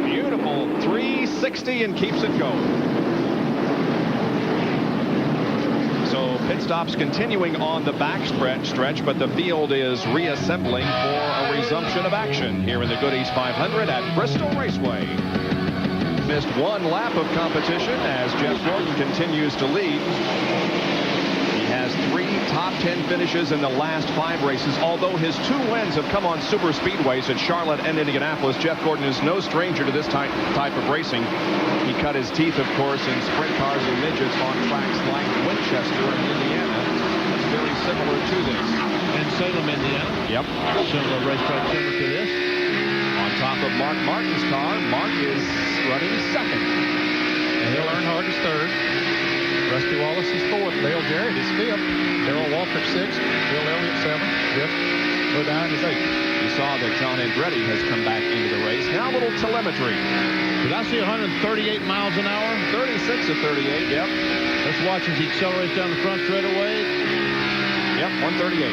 Beautiful 360 and keeps it going. So pit stops continuing on the back stretch, but the field is reassembling for a resumption of action here in the Goodies 500 at Bristol Raceway. Missed one lap of competition as Jeff Gordon continues to lead. He has 3 top 10 finishes in the last 5 races. Although his 2 wins have come on super speedways at Charlotte and Indianapolis, Jeff Gordon is no stranger to this type of racing. He cut his teeth, of course, in sprint cars and midgets on tracks like Winchester in Indiana. That's very similar to this. And Salem, Indiana. Yep. Similar racetrack similar to this. On top of Mark Martin's car, Mark is running second. Dale Earnhardt is third. Rusty Wallace is fourth. Dale Jarrett is fifth. Darrell Walker 6th. Bill Elliott 7th. Jeff Bodine is 8th. You saw that John Andretti has come back into the race. Now a little telemetry. Did I see 138 miles an hour? 36 to 38, yep. Let's watch as he accelerates down the front straightaway. Yep, 138.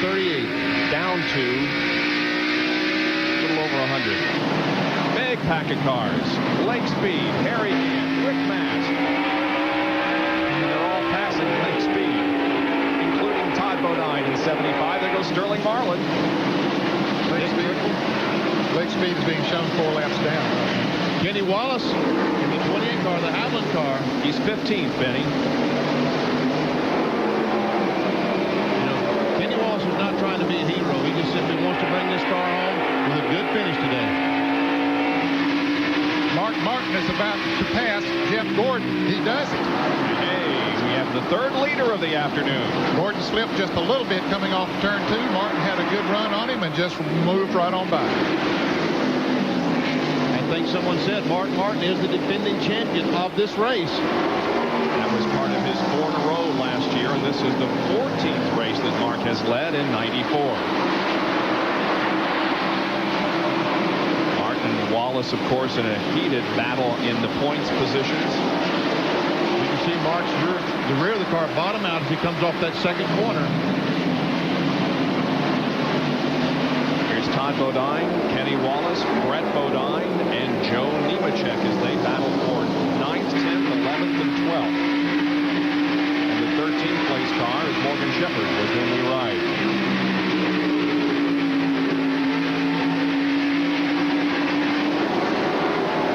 138. Down to a little over 100. Big pack of cars. Lake Speed, Harry Gant, Rick Mast. And they're all passing Lake Speed, including Todd Bodine in 75. There goes Sterling Marlin. Lake Speed is being shown 4 laps down. Kenny Wallace in the 28 car, the Hamlin car. He's 15th, Benny. You know, Kenny Wallace is not trying to be a hero. He just simply wants to bring this car home with a good finish today. Mark Martin is about to pass Jeff Gordon. He does it. Hey, we have the 3rd leader of the afternoon. Gordon slipped just a little bit coming off turn 2. Martin had a good run on him and just moved right on by. I think someone said Mark Martin is the defending champion of this race. That was part of his 4 in a row last year, and this is the 14th race that Mark has led in 94. Martin and Wallace, of course, in a heated battle in the points positions. You can see Mark's the rear of the car bottom out as he comes off that second corner. Here's Todd Bodine, Kenny Wallace, Brett Bodine, and Joe Nemechek as they battle for 9th, 10th, 11th, and 12th. And the 13th place car is Morgan Shepherd, with whom we ride.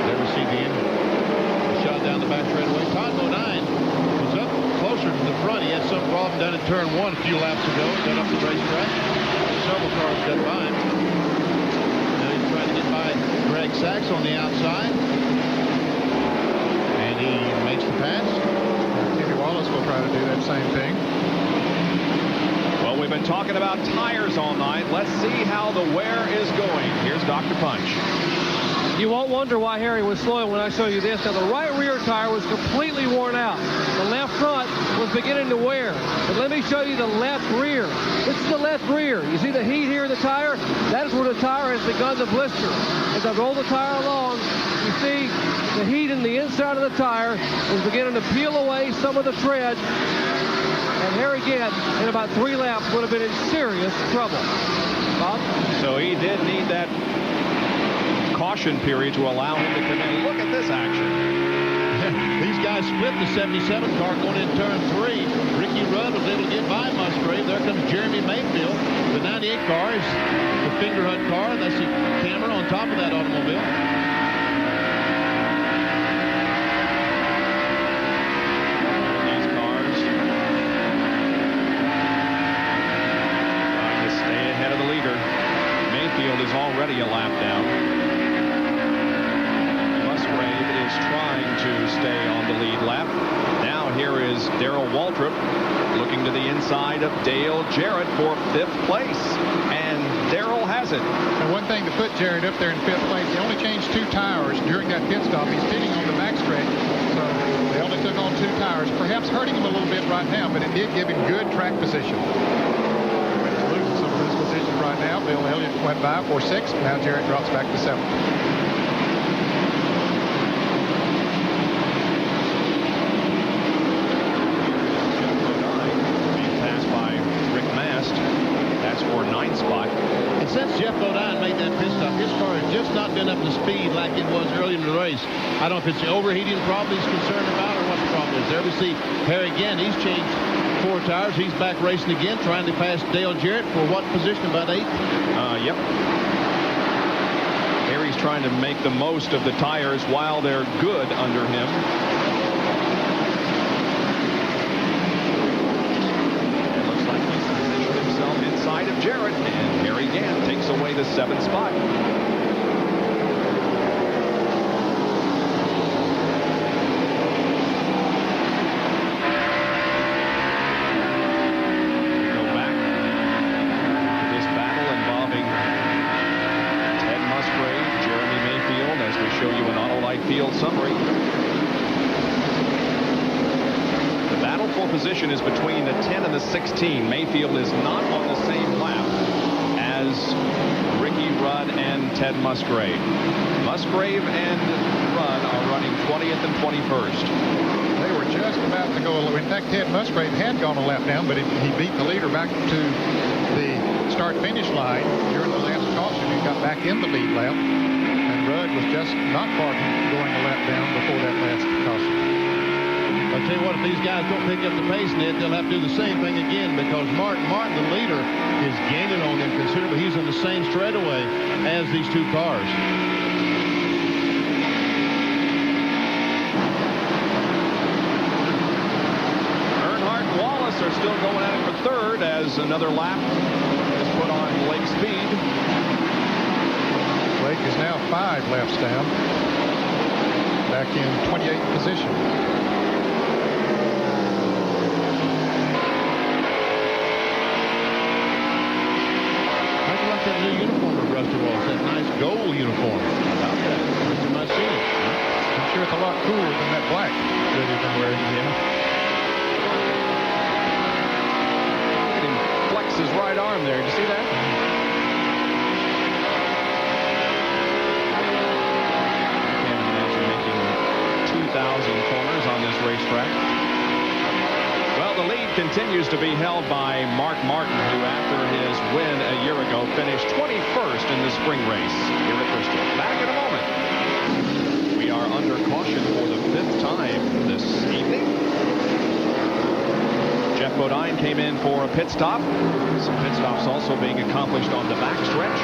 There we see the shot down the back straightaway. Todd Bodine was up closer to the front. He had some problem down in turn 1 a few laps ago. Got up the racetrack. Several cars got by him. Now he's trying to get by Greg Sachs on the outside. And he makes the pass. Kenny Wallace will try to do that same thing. Well, we've been talking about tires all night. Let's see how the wear is going. Here's Dr. Punch. You won't wonder why Harry was slow when I show you this. Now, the right rear tire was completely worn out. The left front was beginning to wear. But let me show you the left rear. This is the left rear. You see the heat here in the tire? That is where the tire has begun to blister. As I roll the tire along, you see the heat in the inside of the tire is beginning to peel away some of the tread. And Harry Gant, in about 3 laps, would have been in serious trouble. Bob? So he did need that caution period to allow him to come in. Look at this action. These guys split the 77 car going in turn 3. Ricky Rudd was able to get by Musgrave. There comes Jeremy Mayfield. The 98 car is the Fingerhut car. That's the camera on top of that automobile. These cars trying to stay ahead of the leader. Mayfield is already a lap down. Musgrave is trying to stay on the lead lap. Now here is Darrell Waltrip looking to the inside of Dale Jarrett for 5th place. And Darrell has it. And one thing to put Jarrett up there in 5th place, he only changed 2 tires during that pit stop. He's pitting on the backstretch, so they only took on 2 tires. Perhaps hurting him a little bit right now, but it did give him good track position. He's losing some of his position right now. Bill Elliott went by for 6th. Now Jarrett drops back to 7th. For 9th spot. And since Jeff Bodine made that pit stop, his car has just not been up to speed like it was early in the race. I don't know if it's the overheating problem he's concerned about or what the problem is. There we see Harry again. He's changed 4 tires. He's back racing again, trying to pass Dale Jarrett for what position? About 8th? Yep. Harry's trying to make the most of the tires while they're good under him. Inside of Jarrett, and Harry Gant takes away the 7th spot. Go back to this battle involving Ted Musgrave, Jeremy Mayfield, as we show you an Autolite Field summary. For position is between the 10 and the 16. Mayfield is not on the same lap as Ricky Rudd and Ted Musgrave. Musgrave and Rudd are running 20th and 21st. They were just about to go. In fact, Ted Musgrave had gone a lap down, but he beat the leader back to the start-finish line during the last caution. He got back in the lead lap, and Rudd was just not far from going a lap down before that last caution. I'll tell you what, if these guys don't pick up the pace, Ned, they'll have to do the same thing again, because Martin, the leader, is gaining on them considerably. He's in the same straightaway as these 2 cars. Earnhardt and Wallace are still going at it for 3rd as another lap is put on Lake Speed. Lake is now 5 laps down, back in 28th position. That new uniform of Rusty Wallace, that nice gold uniform. How about that? First time I've seen it. I'm sure it's a lot cooler than that black that he's been wearing. Yeah. Look at him flex his right arm there. Did you see that? I can't imagine making 2,000 corners on this racetrack. Well, the lead continues to be held by Mark Martin, who after his win a year ago finished 21st in the spring race here at Bristol. Back in a moment. We are under caution for the 5th time this evening. Jeff Bodine came in for a pit stop. Some pit stops also being accomplished on the backstretch.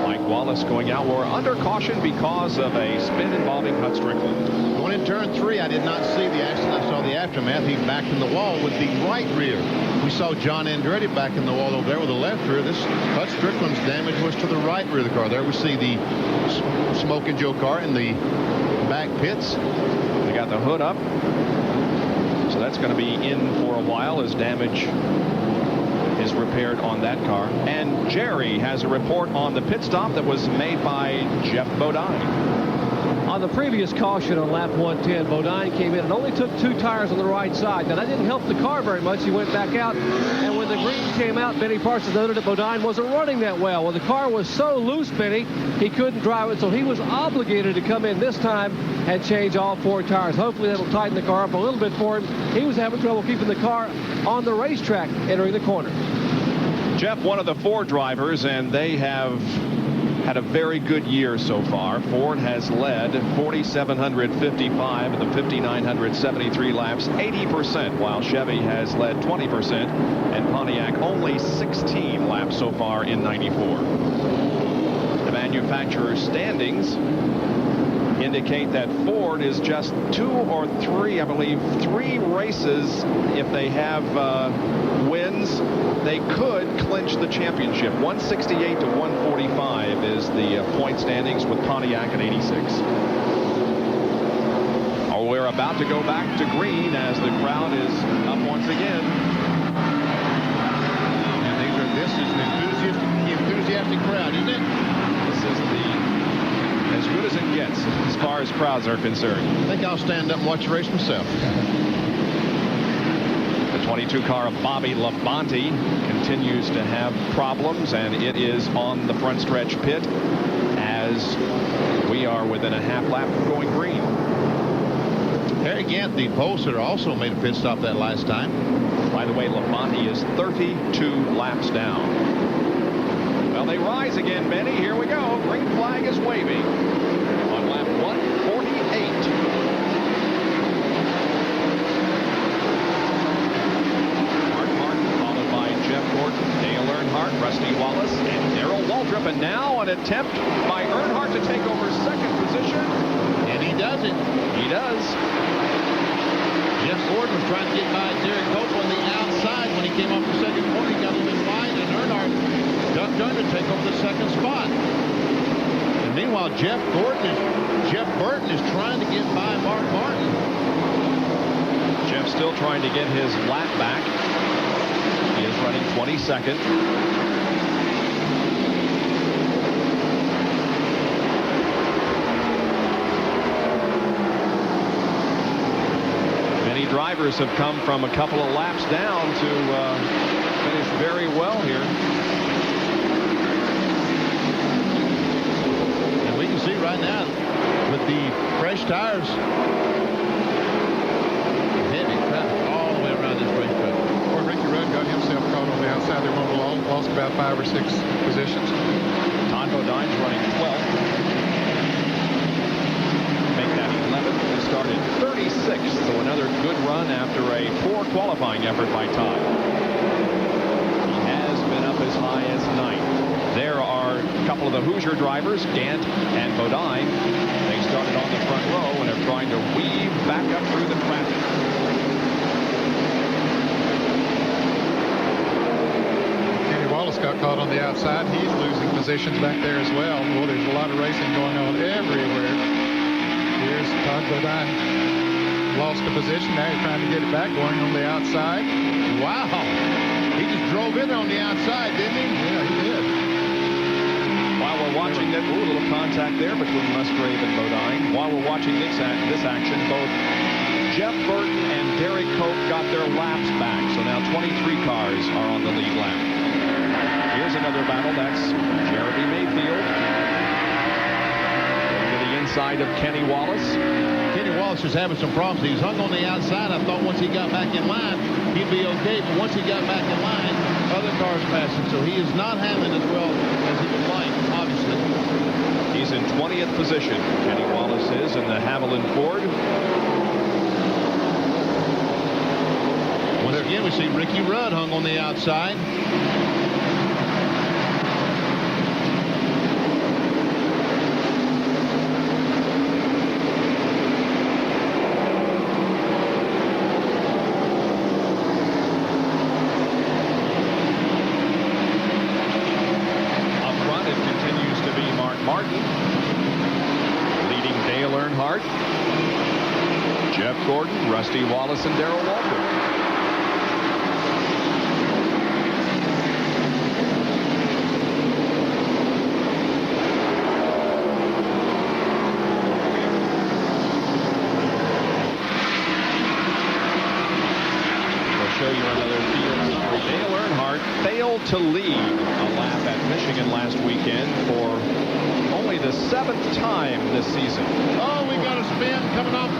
Mike Wallace going out. We're under caution because of a spin involving Hut Strickland. Going in turn 3, I did not see the accident. I saw the aftermath. He backed in the wall with the right rear. We saw John Andretti back in the wall over there with the left rear. This Hut Strickland's damage was to the right rear of the car. There we see the Smoke and Joe car in the back pits. They got the hood up. So that's going to be in for a while as damage is repaired on that car. And Jerry has a report on the pit stop that was made by Jeff Bodine. On the previous caution on lap 110, Bodine came in and only took 2 tires on the right side. Now, that didn't help the car very much. He went back out, and when the green came out, Benny Parsons noted that Bodine wasn't running that well. Well, the car was so loose, Benny, he couldn't drive it, so he was obligated to come in this time and change all 4 tires. Hopefully, that'll tighten the car up a little bit for him. He was having trouble keeping the car on the racetrack entering the corner. Jeff, one of the Ford drivers, and they have had a very good year so far. Ford has led 4,755 of the 5,973 laps, 80%, while Chevy has led 20%, and Pontiac only 16 laps so far in 94. The manufacturer's standings indicate that Ford is just 2 or 3, I believe, 3 races. If they have wins, they could clinch the championship. 168 to 145 is the point standings with Pontiac at 86. We're about to go back to green as the crowd is up once again. And this is an enthusiastic crowd, isn't it? This is as good as it gets as far as crowds are concerned. I think I'll stand up and watch the race myself. The 22 car of Bobby Labonte continues to have problems, and it is on the front stretch pit as we are within a half lap of going green. Harry Gant, the pole sitter, also made a pit stop that last time. By the way, Labonte is 32 laps down. Well, they rise again, Benny. Here we go. Green flag is waving on lap 148. Jeff Gordon, Dale Earnhardt, Rusty Wallace, and Darrell Waltrip. And now an attempt by Earnhardt to take over second position. And he does it. He does. Jeff Gordon was trying to get by Derek Cope on the outside when he came off the second corner. He got a little bit wide, and Earnhardt ducked under to take over the second spot. And meanwhile, Jeff Burton is trying to get by Mark Martin. Jeff still trying to get his lap back. He is running 22nd. Many drivers have come from a couple of laps down to finish very well here. And we can see right now with the fresh tires, heavy traffic all the way around this racetrack. Ricky Rudd got himself caught on the outside. They lost about 5 or 6 positions. Todd Bodine's running 12th. Make that 11th. He started 36th, so another good run after a poor qualifying effort by Todd. He has been up as high as 9th. There are a couple of the Hoosier drivers, Gant and Bodine. They started on the front row and are trying to weave back up through the traffic. Wallace got caught on the outside. He's losing positions back there as well. Well, there's a lot of racing going on everywhere. Here's Todd Bodine. Lost a position. Now he's trying to get it back, going on the outside. Wow. He just drove in on the outside, didn't he? Yeah, he did. While we're watching that, a little contact there between Musgrave and Bodine. While we're watching this action, both Jeff Burton and Derek Cope got their laps back. So now 23 cars are on the lead lap. Here's another battle. That's Jeremy Mayfield. To the inside of Kenny Wallace. Kenny Wallace is having some problems. He's hung on the outside. I thought once he got back in line, he'd be okay. But once he got back in line, other cars passed him. So he is not handling as well as he would like, obviously. He's in 20th position. Kenny Wallace is in the Haviland Ford. Once again, we see Ricky Rudd hung on the outside. Jeff Gordon, Rusty Wallace, and Darrell Waltrip. We'll show you another field summary. Dale Earnhardt failed to lead a lap at Michigan last weekend for only the 7th time this season. Oh, we got a spin coming up.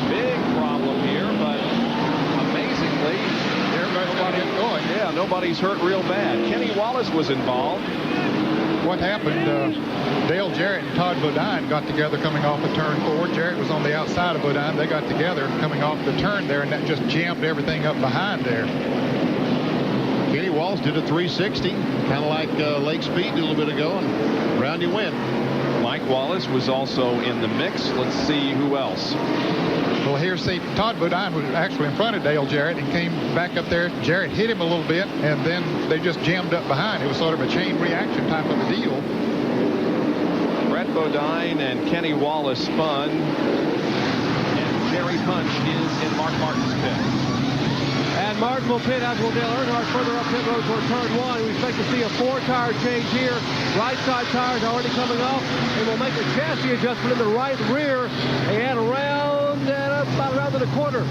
Big problem here, but amazingly, nobody's hurt real bad. Kenny Wallace was involved. What happened, Dale Jarrett and Todd Bodine got together coming off of turn 4. Jarrett was on the outside of Bodine. They got together coming off the turn there, and that just jammed everything up behind there. Kenny Wallace did a 360, kind of like Lake Speed did a little bit ago, and round he went. Mike Wallace was also in the mix. Let's see who else. Well, here, see, Todd Bodine was actually in front of Dale Jarrett and came back up there. Jarrett hit him a little bit, and then they just jammed up behind. It was sort of a chain reaction type of a deal. Brett Bodine and Kenny Wallace spun Jerry Punch is in Mark Martin's pit. And Martin will pit, as will Dale Earnhardt, further up pit road toward turn 1. We expect to see a 4-tire change here. Right side tires already coming off. And we'll make a chassis adjustment in the right rear. And about around to the corner.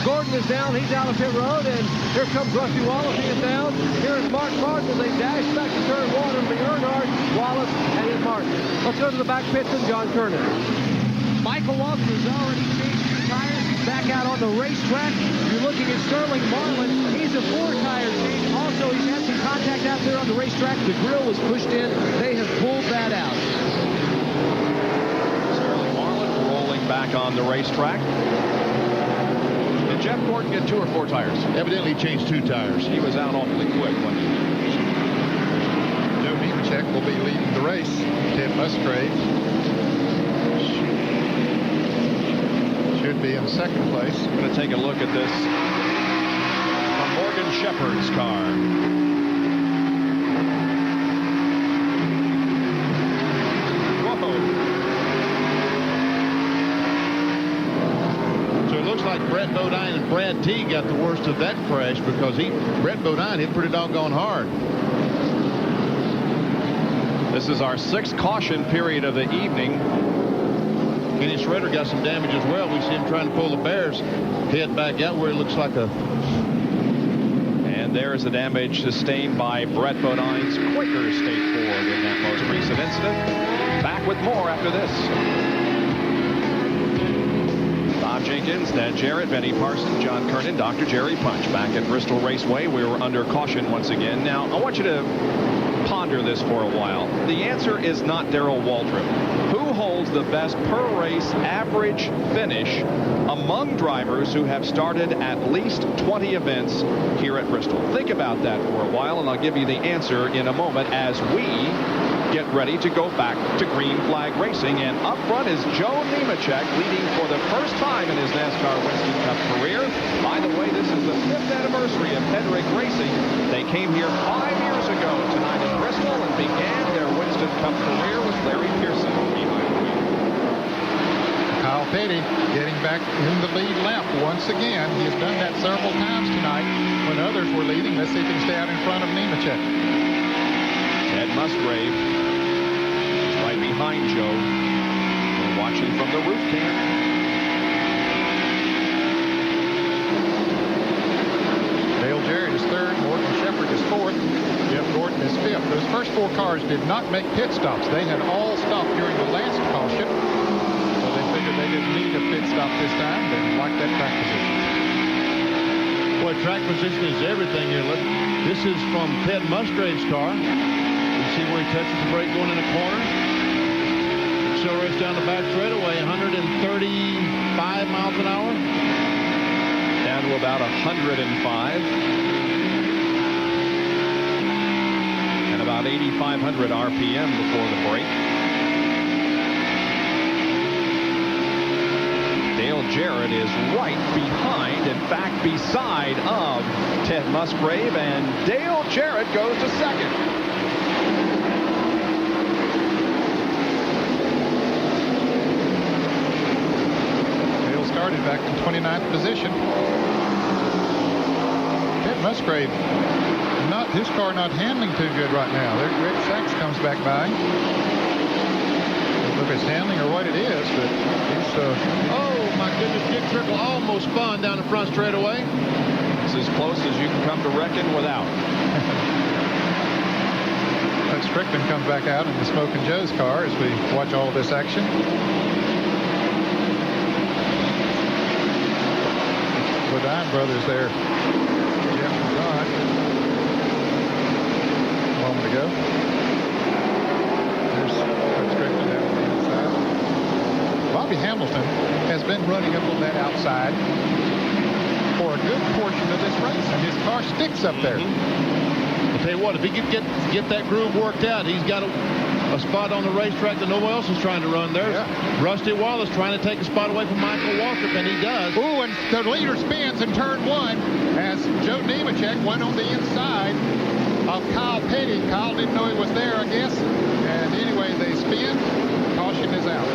Gordon is down. He's out of pit road. And here comes Rusty Wallace. He is down. Here is Mark Martin as they dash back to turn 1. It'll be Earnhardt, Wallace, and his Martin. Let's go to the back pits and John Kernan. Michael Walker has already changed 2 tires. He's back out on the racetrack. You're looking at Sterling Marlin. He's a 4-tire change. Also, he's had some contact out there on the racetrack. The grill was pushed in. They have pulled that out. Sterling Marlin rolling back on the racetrack. Did Jeff Gordon get 2 or 4 tires? Evidently changed 2 tires. He was out awfully quick, wasn't he? Joe Nemechek will be leading the race. Ted Musgrave should be in second place. I'm going to take a look at this from Morgan Shepherd's car. Whoa. So it looks like Brett Bodine and Brad T got the worst of that crash because Brett Bodine hit pretty doggone hard. This is our 6th caution period of the evening. Kenny Schrader got some damage as well. We see him trying to pull the Bears head back out where it looks like a... And there's the damage sustained by Brett Bodine's Quaker State Ford in that most recent incident. Back with more after this. Bob Jenkins, Ned Jarrett, Benny Parsons, John Kernan, Dr. Jerry Punch back at Bristol Raceway. We were under caution once again. Now, I want you to ponder this for a while. The answer is not Darrell Waltrip. Who holds the best per race average finish among drivers who have started at least 20 events here at Bristol? Think about that for a while, and I'll give you the answer in a moment as we get ready to go back to green flag racing. And up front is Joe Nemechek, leading for the first time in his NASCAR Winston Cup career. By the way, this is the 5th anniversary of Hedrick Racing. They came here 5 years ago tonight in Bristol and began their Winston Cup career with Larry Pearson behind the wheel. Kyle Petty getting back in the lead lap once again. He has done that several times tonight when others were leading. Let's see if he can stay out in front of Nemechek. Ed Musgrave is right behind Joe. We're watching from the roof cam. Dale Jarrett is 3rd. Morgan Shepherd is 4th. Jeff Gordon is 5th. Those first 4 cars did not make pit stops. They had all stopped during the last caution. So they figured they didn't need a pit stop this time. They liked that track position. Boy, track position is everything here. Look, this is from Ted Musgrave's car. You see where he touches the brake going in the corner. Accelerates down the back straightaway, 135 miles an hour. Down to about 105. And about 8,500 RPM before the break. Dale Jarrett is right behind, in fact, beside of Ted Musgrave, and Dale Jarrett goes to 2nd. Dale started back in 29th position. Ted Musgrave, his car not handling too good right now. Rick Sachs comes back by. I don't know if it's handling or what it is, but he's... Oh, my goodness. Dick Trickle almost spun down the front straightaway. It's as close as you can come to reckon without. But Strickland comes back out in the Smokin' Joe's car as we watch all of this action. The Dime brothers there. Jeff and Rod. A moment ago. There's Strickland out on the inside. Bobby Hamilton has been running up on that outside for a good portion of this race, and his car sticks up there. I'll tell you what, if he could get that groove worked out, he's got a spot on the racetrack that no one else is trying to run there. Yeah. Rusty Wallace trying to take a spot away from Michael Waltrip, and he does. Ooh, and the leader spins in turn 1 as Joe Nemechek went on the inside of Kyle Petty. Kyle didn't know he was there, I guess. And anyway, they spin. Caution is out.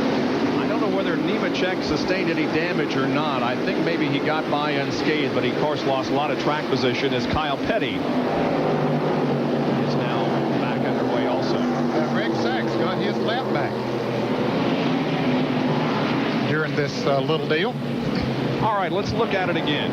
I don't know whether Nemechek sustained any damage or not. I think maybe he got by unscathed, but he, of course, lost a lot of track position as Kyle Petty is now back underway also. Greg Sachs got his lap back during this little deal. All right, let's look at it again.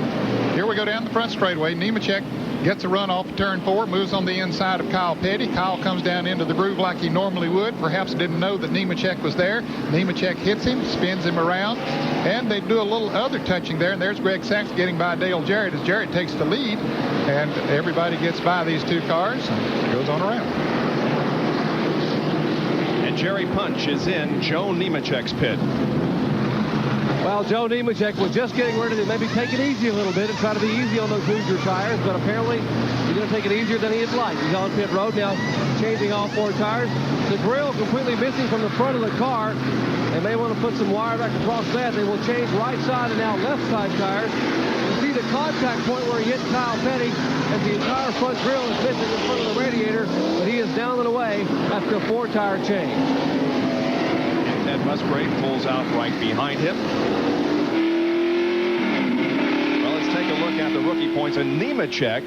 Here we go down the front straightaway. Nemechek gets a run off of turn 4, moves on the inside of Kyle Petty. Kyle comes down into the groove like he normally would. Perhaps didn't know that Nemechek was there. Nemechek hits him, spins him around, and they do a little other touching there. And there's Greg Sachs getting by Dale Jarrett as Jarrett takes the lead, and everybody gets by these two cars and goes on around. And Jerry Punch is in Joe Nemechek's pit. Well, Joe Nemechek was just getting ready to maybe take it easy a little bit and try to be easy on those Hoosier tires, but apparently he's going to take it easier than he'd like. He's on pit road now, changing all 4 tires. The grill completely missing from the front of the car. They may want to put some wire back across that. They will change right side and now left side tires. You see the contact point where he hit Kyle Petty as the entire front grill is missing in front of the radiator, but he is down and away after a 4-tire change. Ted Musgrave pulls out right behind him. Well, let's take a look at the rookie points. And Nemechek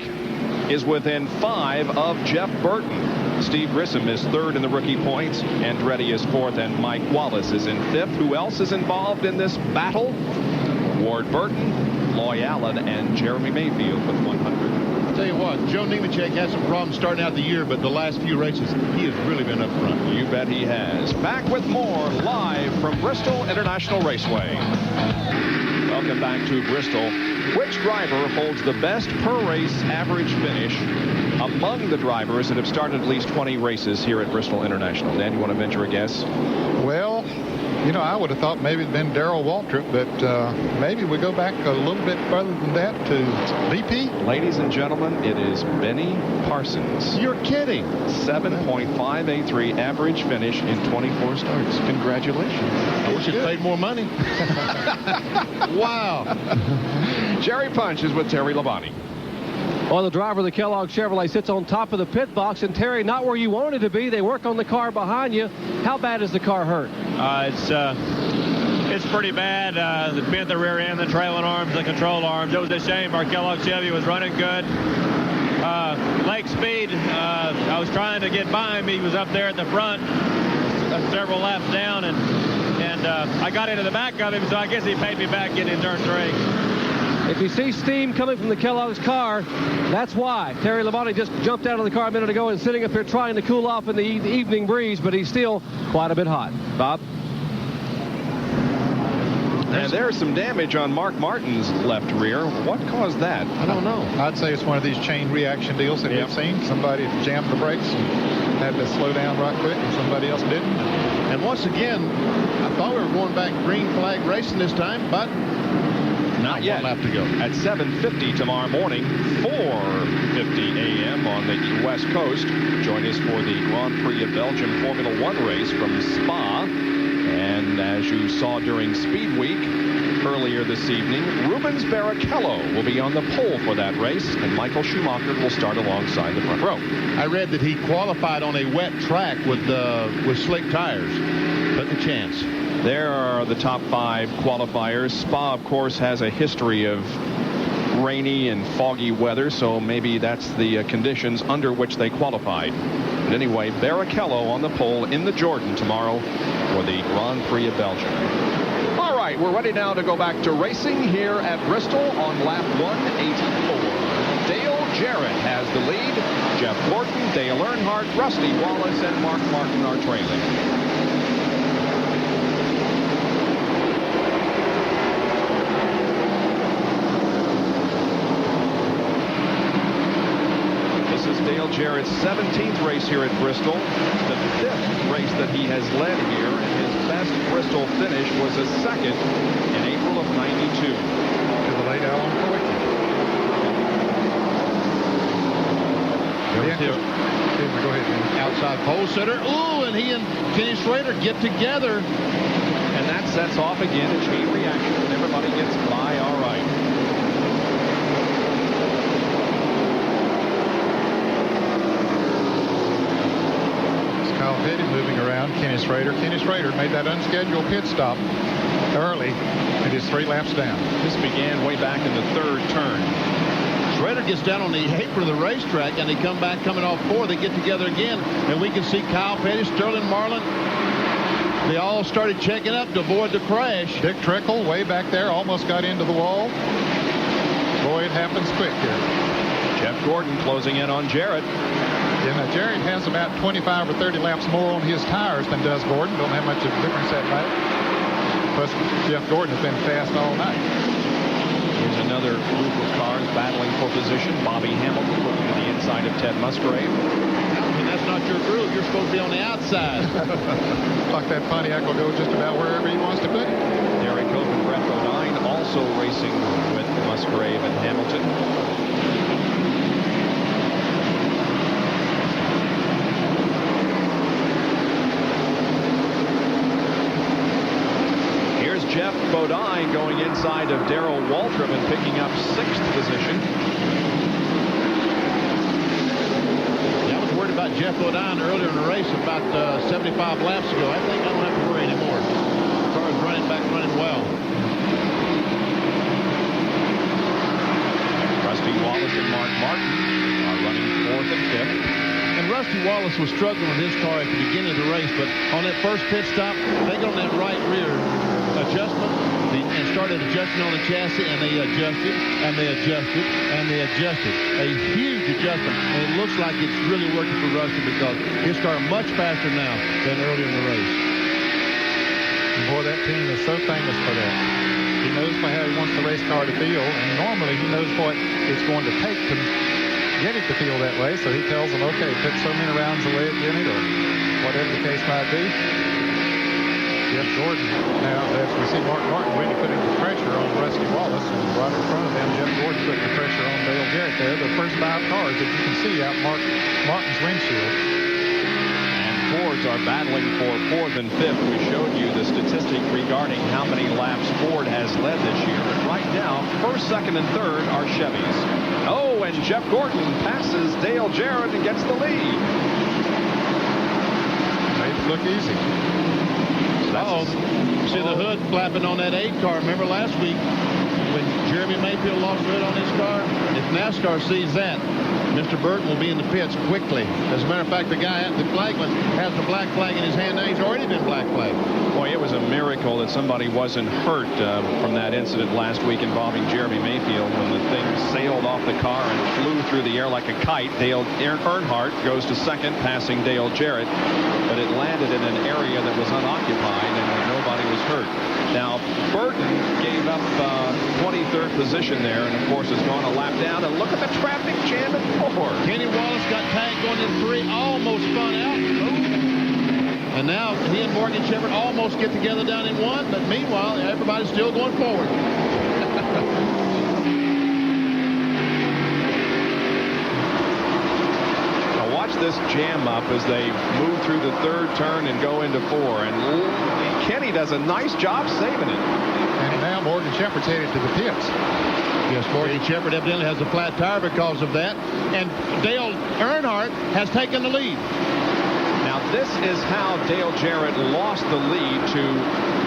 is within 5 of Jeff Burton. Steve Grissom is 3rd in the rookie points. Andretti is 4th, and Mike Wallace is in 5th. Who else is involved in this battle? Ward Burton, Loy Allen, and Jeremy Mayfield with 100. Tell you what, Joe Nemechek had some problems starting out the year, but the last few races, he has really been up front. You bet he has. Back with more live from Bristol International Raceway. Welcome back to Bristol. Which driver holds the best per race average finish among the drivers that have started at least 20 races here at Bristol International? Dan, you want to venture a guess? Well, you know, I would have thought maybe it'd been Darrell Waltrip, but maybe we go back a little bit further than that to BP. Ladies and gentlemen, it is Benny Parsons. You're kidding. 7.583 average finish in 24 starts. Congratulations. I wish he'd paid more money. Wow. Jerry Punch is with Terry Labonte. Well, the driver of the Kellogg Chevrolet sits on top of the pit box, and Terry, not where you wanted to be. They work on the car behind you. How bad is the car hurt? It's pretty bad. The bent the rear end, the trailing arms, the control arms. It was a shame. Our Kellogg Chevy was running good. Lake Speed, I was trying to get by him. He was up there at the front, several laps down, and I got into the back of him, so I guess he paid me back getting in turn 3. If you see steam coming from the Kellogg's car, that's why. Terry Labonte just jumped out of the car a minute ago and sitting up here trying to cool off in the evening breeze, but he's still quite a bit hot. Bob? And there's some damage on Mark Martin's left rear. What caused that? I don't know. I'd say it's one of these chain reaction deals that we've seen. Somebody jammed the brakes and had to slow down right quick, and somebody else didn't. And once again, I thought we were going back green flag racing this time, but not yet. 1 lap to go. At 7:50 tomorrow morning, 4:50 a.m. on the West Coast. Join us for the Grand Prix of Belgium Formula 1 race from Spa. And as you saw during Speed Week earlier this evening, Rubens Barrichello will be on the pole for that race, and Michael Schumacher will start alongside the front row. I read that he qualified on a wet track with slick tires. Took a chance. There are the top 5 qualifiers. Spa, of course, has a history of rainy and foggy weather, so maybe that's the conditions under which they qualified. But anyway, Barrichello on the pole in the Jordan tomorrow for the Grand Prix of Belgium. All right, we're ready now to go back to racing here at Bristol on lap 184. Dale Jarrett has the lead. Jeff Gordon, Dale Earnhardt, Rusty Wallace, and Mark Martin are trailing. Dale Jarrett's 17th race here at Bristol, the 5th race that he has led here, and his best Bristol finish was a 2nd in April of '92. To the late Alan Coy. Go ahead, man. Outside pole sitter. Ooh, and he and Kenny Schrader get together. And that sets off again a chain reaction, and everybody gets by all right. Kyle Petty moving around. Kenny Schrader. Kenny Schrader made that unscheduled pit stop early. It is 3 laps down. This began way back in the 3rd turn. Shredder gets down on the apron of the racetrack, and they come back coming off 4. They get together again, and we can see Kyle Petty, Sterling Marlin. They all started checking up to avoid the crash. Dick Trickle way back there almost got into the wall. Boy, it happens quick here. Jeff Gordon closing in on Jarrett. Yeah, now Jarrett has about 25 or 30 laps more on his tires than does Gordon. Don't have much of a difference that night. Plus, Jeff Gordon has been fast all night. Here's another group of cars battling for position. Bobby Hamilton looking to the inside of Ted Musgrave. And that's not your groove. You're supposed to be on the outside. Like that Pontiac will go just about wherever he wants to put it. Derek Hope and Brett Bodine also racing with Musgrave and Hamilton. Jeff Bodine going inside of Darrell Waltrip and picking up 6th position. Yeah, I was worried about Jeff Bodine earlier in the race about 75 laps ago. I think I don't have to worry anymore. The car is running well. Rusty Wallace and Mark Martin are running 4th and 5th. And Rusty Wallace was struggling with his car at the beginning of the race, but on that first pit stop, they got on that right rear adjustment and started adjusting on the chassis, and they adjusted, and they adjusted, and they adjusted. A huge adjustment, and it looks like it's really working for Rusty because his car much faster now than earlier in the race. And boy, that team is so famous for that. He knows how he wants the race car to feel, and normally he knows what it's going to take to get it to feel that way, so he tells them, okay, put so many rounds of lead in it, or whatever the case might be. Jeff Gordon, now as we see Mark Martin really putting the pressure on Rusty Wallace, and right in front of them, Jeff Gordon putting the pressure on Dale Jarrett there. The first 5 cars that you can see out Martin's windshield. And Fords are battling for 4th and 5th. We showed you the statistic regarding how many laps Ford has led this year. And right now, 1st, 2nd, and 3rd are Chevys. Oh, and Jeff Gordon passes Dale Jarrett and gets the lead. Made it look easy. See the hood flapping on that 8 car. Remember last week when Jeremy Mayfield lost the hood on his car? If NASCAR sees that, Mr. Burton will be in the pits quickly. As a matter of fact, the guy at the flagman has the black flag in his hand. Now he's already been black flagged. Boy, it was a miracle that somebody wasn't hurt from that incident last week involving Jeremy Mayfield when the thing sailed off the car and flew through the air like a kite. Dale Earnhardt goes to 2nd, passing Dale Jarrett, but it landed in an area that was unoccupied and nobody was hurt. Now, Burton gave up 23rd position there, and of course has gone a lap down. And look at the traffic jam at 4. Kenny Wallace got tagged going in 3, almost spun out. And now he and Morgan Shepherd almost get together down in 1, but meanwhile, everybody's still going forward. Now watch this jam up as they move through the 3rd turn and go into 4. And Kenny does a nice job saving it. And now Morgan Shepherd's headed to the pits. Yes, Morgan Shepherd evidently has a flat tire because of that. And Dale Earnhardt has taken the lead. Now this is how Dale Jarrett lost the lead to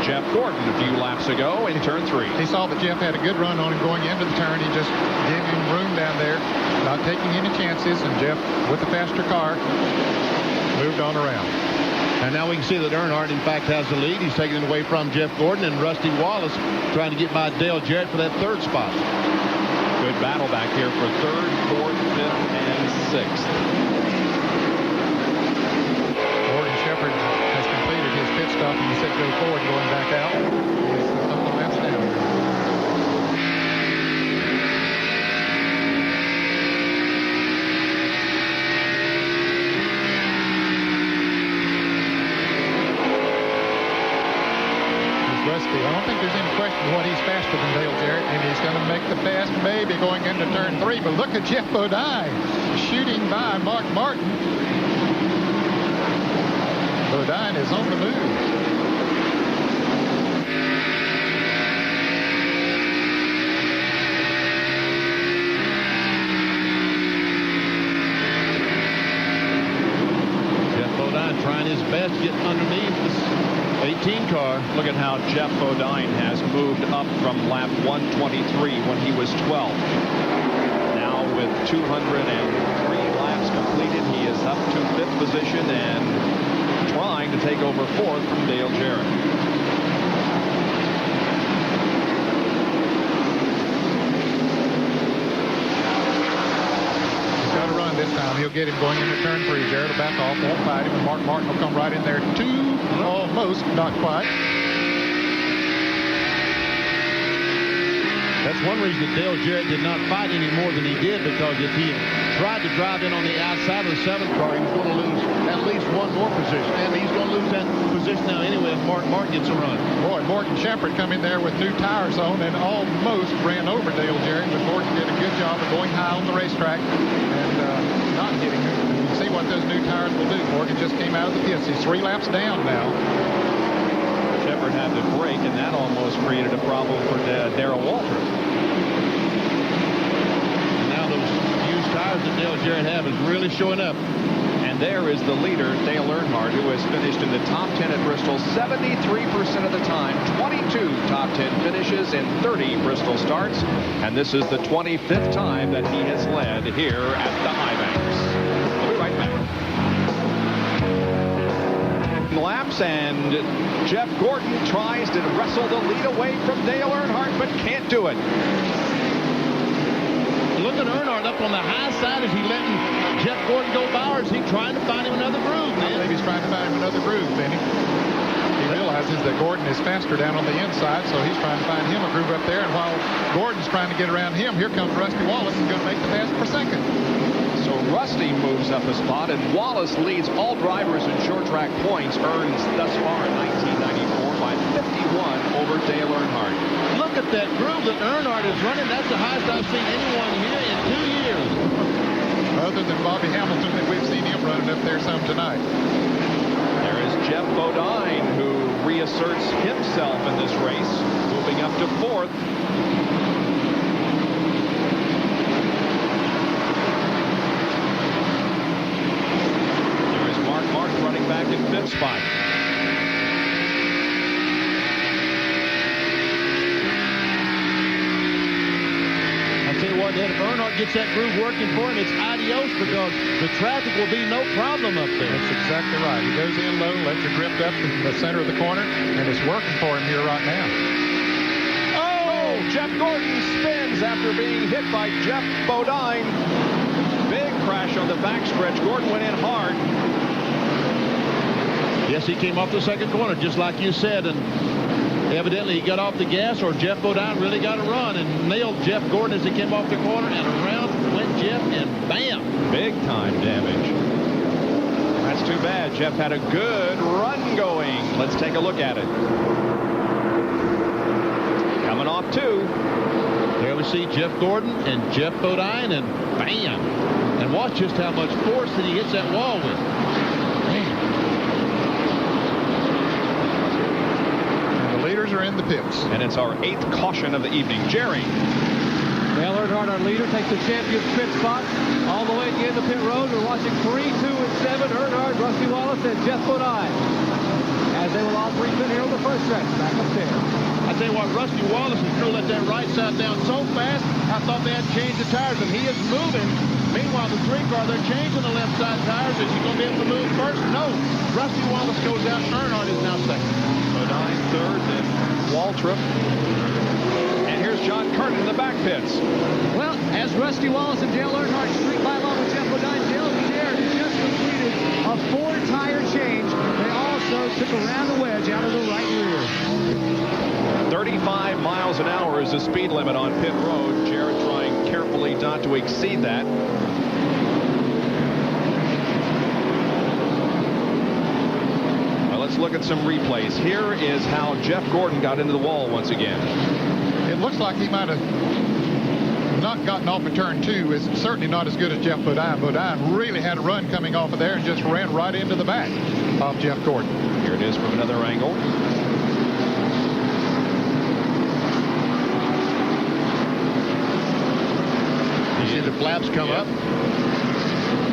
Jeff Gordon a few laps ago in turn 3. He saw that Jeff had a good run on him going into the turn. He just gave him room down there, not taking any chances. And Jeff, with the faster car, moved on around. And now we can see that Earnhardt, in fact, has the lead. He's taking it away from Jeff Gordon, and Rusty Wallace trying to get by Dale Jarrett for that 3rd spot. Good battle back here for 3rd, 4th, 5th, and 6th. Morgan Shepherd has completed his pit stop, and he said go forward, going back out. He's a couple of laps down. Rusty, I don't think there's any question what he's faster than Dale Jarrett, and he's going to make the fast maybe going into turn 3. But look at Jeff Bodine shooting by Mark Martin. Bodine is on the move. Jeff Bodine trying his best to get underneath this 18 car. Look at how Jeff Bodine has moved up from lap 123 when he was 12. Now with 203 laps completed, he is up to 5th position and trying to take over 4th from Dale Jarrett. This time he'll get him going into turn 3. Jarrett will back off, won't fight him, and Mark Martin will come right in there too. Almost, not quite. That's one reason that Dale Jarrett did not fight any more than he did, because if he had tried to drive in on the outside of the 7th car, he was going to lose at least one more position. And he's going to lose that position now anyway if Mark Martin gets a run. Boy, Morgan Shepherd come in there with new tires on and almost ran over Dale Jarrett, but Morgan did a good job of going high on the racetrack and not hitting him. You see what those new tires will do. Morgan just came out of the pits. He's 3 laps down now. Shepherd had to brake, and that almost created a problem for Darrell Waltrip. And now those used tires that Dale Jarrett have is really showing up. And there is the leader, Dale Earnhardt, who has finished in the top 10 at Bristol 73% of the time, 22 top 10 finishes in 30 Bristol starts, and this is the 25th time that he has led here at the High Banks. We'll be right back. Laps, and Jeff Gordon tries to wrestle the lead away from Dale Earnhardt, but can't do it. Look at Earnhardt up on the high side. Is he letting Jeff Gordon go by, or is he trying to find him another groove, man? I believe he's trying to find him another groove, Benny. He realizes that Gordon is faster down on the inside, so he's trying to find him a groove up there. And while Gordon's trying to get around him, here comes Rusty Wallace, who's going to make the pass for second. So Rusty moves up a spot, and Wallace leads all drivers in short track points, earns thus far in 1994 by 51 over Dale Earnhardt. Look at that groove that Earnhardt is running. That's the highest I've seen anyone here in 2 years. Other than Bobby Hamilton, that we've seen him running up there some tonight. There is Jeff Bodine, who reasserts himself in this race, moving up to 4th. Running back in 5th spot. I'll tell you what, if Earnhardt gets that groove working for him, it's adios, because the traffic will be no problem up there. That's exactly right. He goes in low, lets it drift up in the center of the corner, and it's working for him here right now. Oh, Jeff Gordon spins after being hit by Jeff Bodine. Big crash on the backstretch. Gordon went in hard. Yes, he came off the 2nd corner, just like you said, and evidently he got off the gas, or Jeff Bodine really got a run and nailed Jeff Gordon as he came off the corner, and around went Jeff, and bam! Big time damage. That's too bad. Jeff had a good run going. Let's take a look at it. Coming off 2. There we see Jeff Gordon and Jeff Bodine, and bam! And watch just how much force that he hits that wall with. Leaders are in the pits. And it's our 8th caution of the evening. Jerry. Dale Earnhardt, our leader, takes the champion's pit spot all the way at the end of pit road. We're watching 3, 2, and 7. Earnhardt, Rusty Wallace, and Jeff Bodine, as they will all 3 pit here on the first stretch. Back up there. I tell you what, Rusty Wallace is through let that right side down so fast, I thought they had to change the tires, and he is moving. Meanwhile, the 3 car, they're changing the left side tires. Is he going to be able to move first? No. Rusty Wallace goes out. Earnhardt is now second. Bodine 3rd, then Waltrip. And here's John Kernan in the back pits. Well, as Rusty Wallace and Dale Earnhardt streak by along with Jeff Bodine, Dale Jarrett just completed a 4-tire change. They also took around the wedge out of the right rear. 35 miles an hour is the speed limit on pit road. Jarrett trying carefully not to exceed that. Let's look at some replays. Here is how Jeff Gordon got into the wall once again. It looks like he might have not gotten off of turn 2. Is certainly not as good as Jeff Bodine. Bodine really had a run coming off of there and just ran right into the back of Jeff Gordon. Here it is from another angle. You see the flaps come up.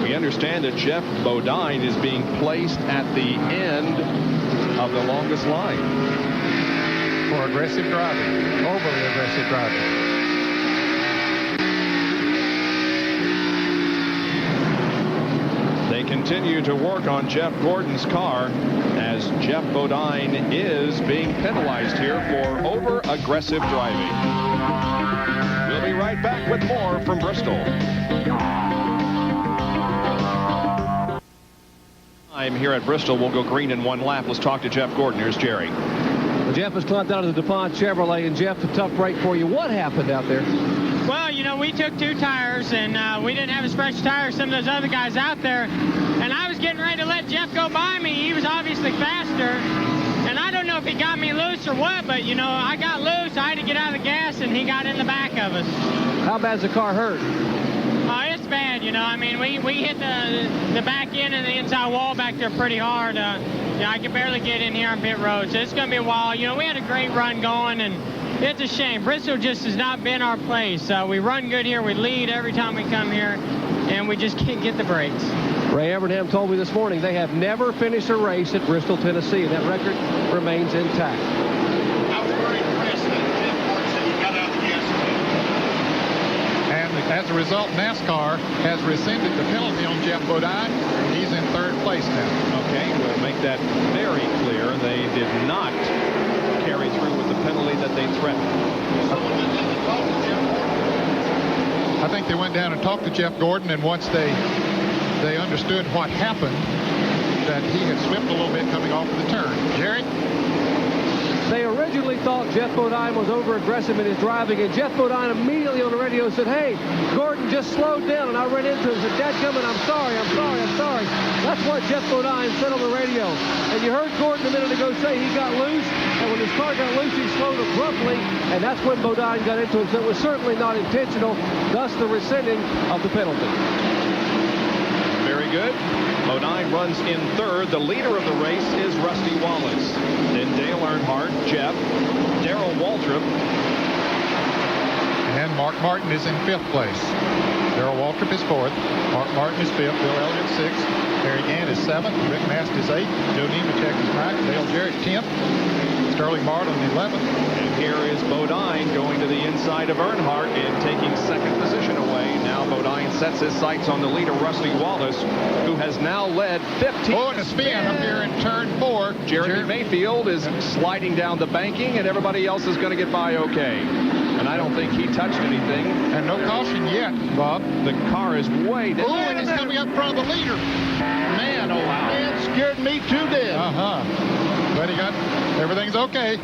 We understand that Jeff Bodine is being placed at the end of the longest line. For aggressive driving, overly aggressive driving. They continue to work on Jeff Gordon's car as Jeff Bodine is being penalized here for over-aggressive driving. We'll be right back with more from Bristol. I'm here at Bristol. We'll go green in one lap. Let's talk to Jeff Gordon. Here's Jerry. Well, Jeff has climbed out of the DuPont Chevrolet, and Jeff, a tough break for you. What happened out there? Well, you know, we took 2 tires, and we didn't have as fresh tires as some of those other guys out there. And I was getting ready to let Jeff go by me. He was obviously faster. And I don't know if he got me loose or what, but, you know, I got loose. I had to get out of the gas, and he got in the back of us. How bad's the car hurt? It's bad, you know. I mean, we hit the back end and the inside wall back there pretty hard. Yeah, I could barely get in here on pit road, so it's going to be a while. You know, we had a great run going, and it's a shame. Bristol just has not been our place. We run good here. We lead every time we come here, and we just can't get the brakes. Ray Evernham told me this morning they have never finished a race at Bristol, Tennessee, and that record remains intact. I was very impressed that Jeff Gordon said he got out of the gas. And as a result, NASCAR has rescinded the penalty on Jeff Bodine. He's in 3rd place now. Okay, we'll make that very clear. They did not carry through with the penalty that they threatened. I think they went down and talked to Jeff Gordon, and once they understood what happened, that he had slipped a little bit coming off of the turn. Jerry? They originally thought Jeff Bodine was over-aggressive in his driving, and Jeff Bodine immediately on the radio said, "Hey, Gordon just slowed down," and I ran into him and said, "Dadgummit, I'm sorry. That's what Jeff Bodine said on the radio. And you heard Gordon a minute ago say he got loose, and when his car got loose, he slowed abruptly, and that's when Bodine got into him. So it was certainly not intentional, thus the rescinding of the penalty. Very good. Bodine runs in 3rd. The leader of the race is Rusty Wallace. Then Dale Earnhardt, Jeff, Darrell Waltrip. And Mark Martin is in 5th place. Darrell Waltrip is 4th. Mark Martin is 5th. Bill Elliott 6th. Harry Gant is 7th. Rick Mast is 8th. Joe Nemechek is 9th. Dale Jarrett 10th. Sterling Marlin 11th. And here is Bodine going to the inside of Earnhardt and taking 2nd position away. Now Bodine sets his sights on the leader, Rusty Wallace, who has now led 15. Oh, and a spin up here in turn 4. Jeremy Mayfield is sliding down the banking, and everybody else is going to get by okay. And I don't think he touched anything. And no caution yet, Bob. The car is way down. Oh, and he's coming up front of the leader. Man, oh, man, scared me to death. But he got, everything's okay.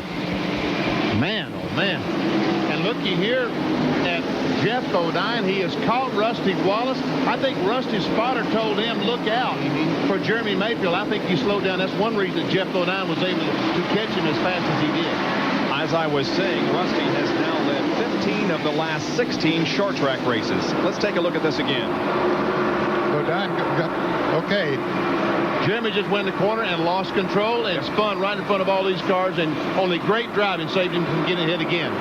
Man, oh, man. And looky here at Jeff Bodine. He has caught Rusty Wallace. I think Rusty's spotter told him, look out for Jeremy Mayfield. I think he slowed down. That's one reason that Jeff Bodine was able to catch him as fast as he did. As I was saying, Rusty has now led 15 of the last 16 short track races. Let's take a look at this again. Bodine got, okay. Jeremy just went in the corner and lost control and spun right in front of all these cars, and only great driving saved him from getting hit again.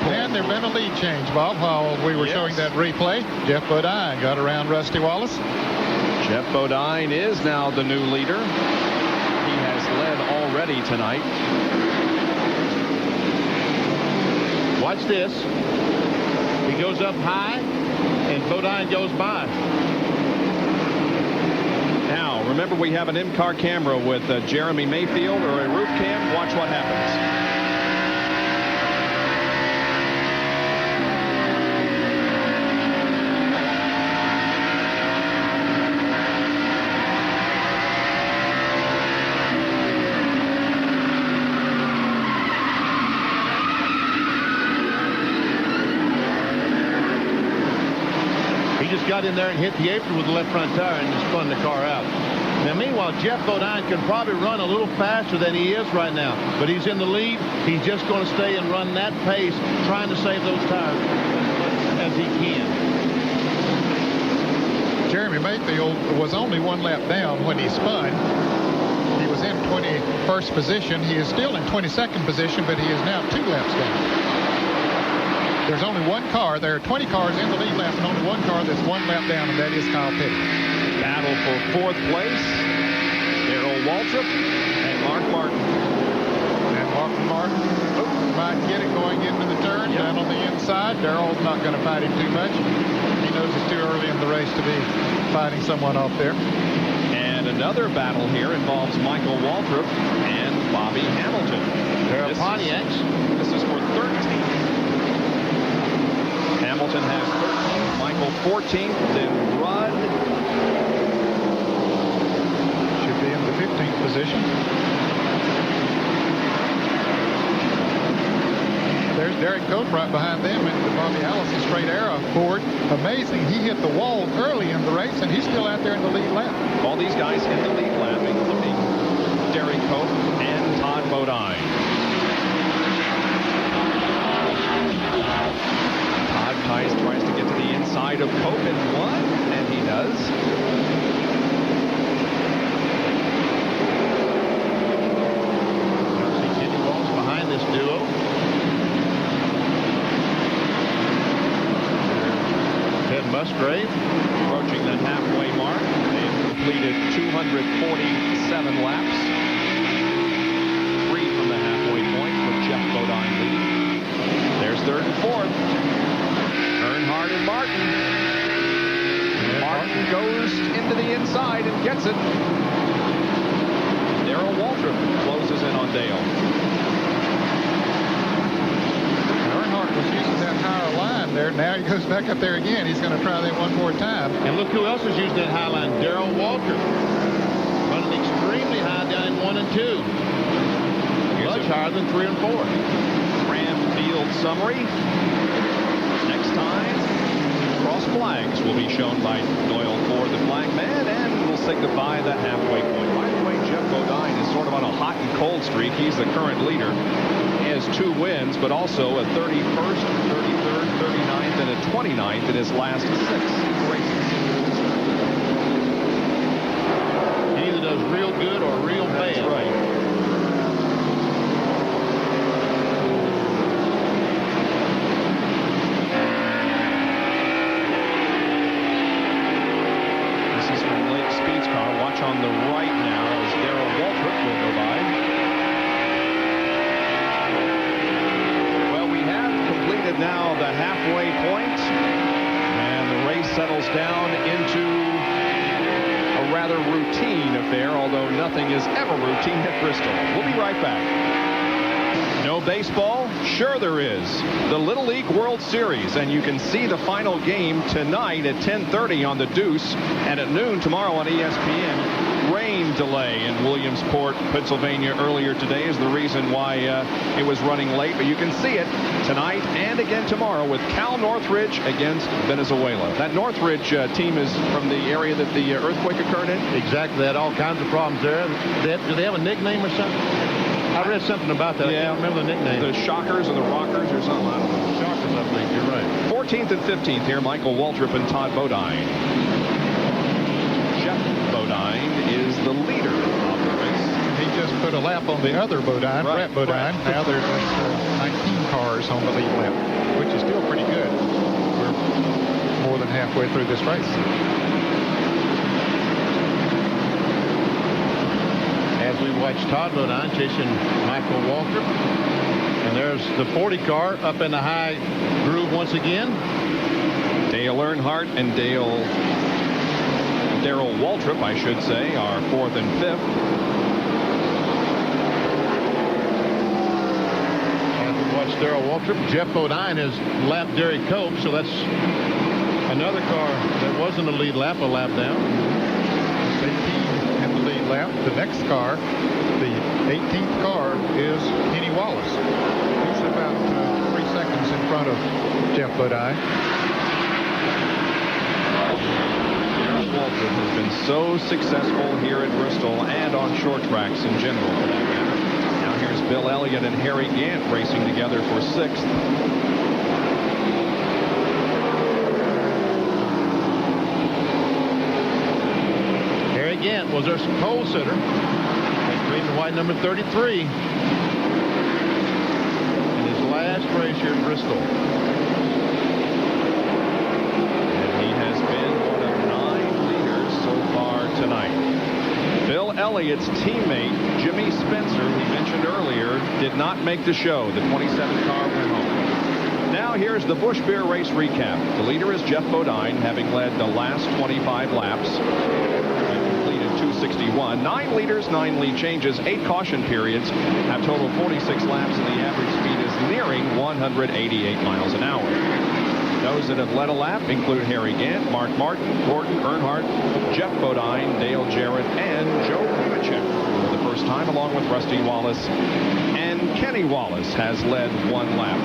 And there's been a lead change, Bob, while we were showing that replay. Jeff Bodine got around Rusty Wallace. Jeff Bodine is now the new leader. He has led already tonight. Watch this. He goes up high, and Bodine goes by. Now, remember, we have an in-car camera with Jeremy Mayfield or a roof cam. Watch what happens. Got in there and hit the apron with the left front tire and just spun the car out. Now, meanwhile, Jeff Bodine can probably run a little faster than he is right now, but he's in the lead. He's just going to stay and run that pace, trying to save those tires as he can. Jeremy Mayfield was only 1 lap down when he spun. He was in 21st position. He is still in 22nd position, but he is now 2 laps down. There's only one car. There are 20 cars in the lead lap and only one car that's one lap down, and that is Kyle Petty. Battle for fourth place. Darrell Waltrip and Mark Martin. And Martin might get it going into the turn. Down on the inside. Darrell's not going to fight him too much. He knows it's too early in the race to be fighting someone off there. And another battle here involves Michael Waltrip and Bobby Hamilton. Pair of Pontiacs. This is for 13th. Hamilton has 13th, Michael 14th, then Rudd. Should be in the 15th position. There's Derek Cope right behind them and Bobby Allison straight arrow forward. Amazing. He hit the wall early in the race, and he's still out there in the lead lap. All these guys in the lead lap, including Derek Cope and Todd Bodine. Todd tries to get to the inside of Cope in one, and he does. See Kenny Walls behind this duo. Ted Musgrave Approaching the halfway mark. They've completed 247 laps. 3 from the halfway point with Jeff Bodine leading. There's third and fourth. Earnhardt and Martin. Martin goes into the inside and gets it. Darrell Waltrip closes in on Dale. Earnhardt was using that higher line there. Now he goes back up there again. He's going to try that one more time. And look who else is using that high line. Darrell Waltrip. Running extremely high down in 1 and 2. Much higher than 3 and 4. Ram field summary. Next time, cross flags will be shown by Doyle Ford, the flag man, and we'll say goodbye at that halfway point. By the way, Jeff Bodine is sort of on a hot and cold streak. He's the current leader. He has 2 wins, but also a 31st, 33rd, 39th, and a 29th in his last 6 races. He either does real good or real bad. That's right. On the right now as Darrell Waltrip will go by. Well, we have completed now the halfway point, and the race settles down into a rather routine affair, although nothing is ever routine at Bristol. We'll be right back. No baseball? Sure there is. The Little League World Series, and you can see the final game tonight at 10:30 on the Deuce, and at noon tomorrow on ESPN. Rain delay in Williamsport, Pennsylvania earlier today is the reason why it was running late, but you can see it tonight and again tomorrow with Cal Northridge against Venezuela. That Northridge team is from the area that the earthquake occurred in? Exactly. They had all kinds of problems there. Do they have a nickname or something? I read something about that. Yeah. I can't remember the nickname. The Shockers or the Rockers or something. I don't know. Shockers, I believe. You're right. 14th and 15th here, Michael Waltrip and Todd Bodine. Jeff Bodine is the leader of the race. He just put a lap on the other Bodine, Right. Brett Bodine. Right. Now there's 19 cars on the lead lap, which is still pretty good. We're more than halfway through this race. As we watch Todd Bodine chasing Michael Waltrip. And there's the 40 car up in the high groove once again. Dale Earnhardt and Darrell Waltrip, I should say, are 4th and 5th. As we watch Darrell Waltrip, Jeff Bodine has lapped Derek Cope, so that's another car that was in the lead lap, a lap down. 18 in the lead lap. The next car, the 18th car, is Kenny Wallace. He's about 3 seconds in front of Jeff Bodine. Waltrip has been so successful here at Bristol and on short tracks in general for that matter. Now here's Bill Elliott and Harry Gant racing together for 6th. Harry Gant was our pole sitter. That's green and white number 33. In his last race here at Bristol. tonight. Bill Elliott's teammate, Jimmy Spencer, we mentioned earlier, did not make the show. The 27 car went home. Now here's the Busch Beer race recap. The leader is Jeff Bodine, having led the last 25 laps. And completed 261. 9 leaders, 9 lead changes, 8 caution periods. Have total 46 laps, and the average speed is nearing 188 miles an hour. Those that have led a lap include Harry Gant, Mark Martin, Gordon Earnhardt, Jeff Bodine, Dale Jarrett, and Joe Nemechek for the first time, along with Rusty Wallace. And Kenny Wallace has led 1 lap.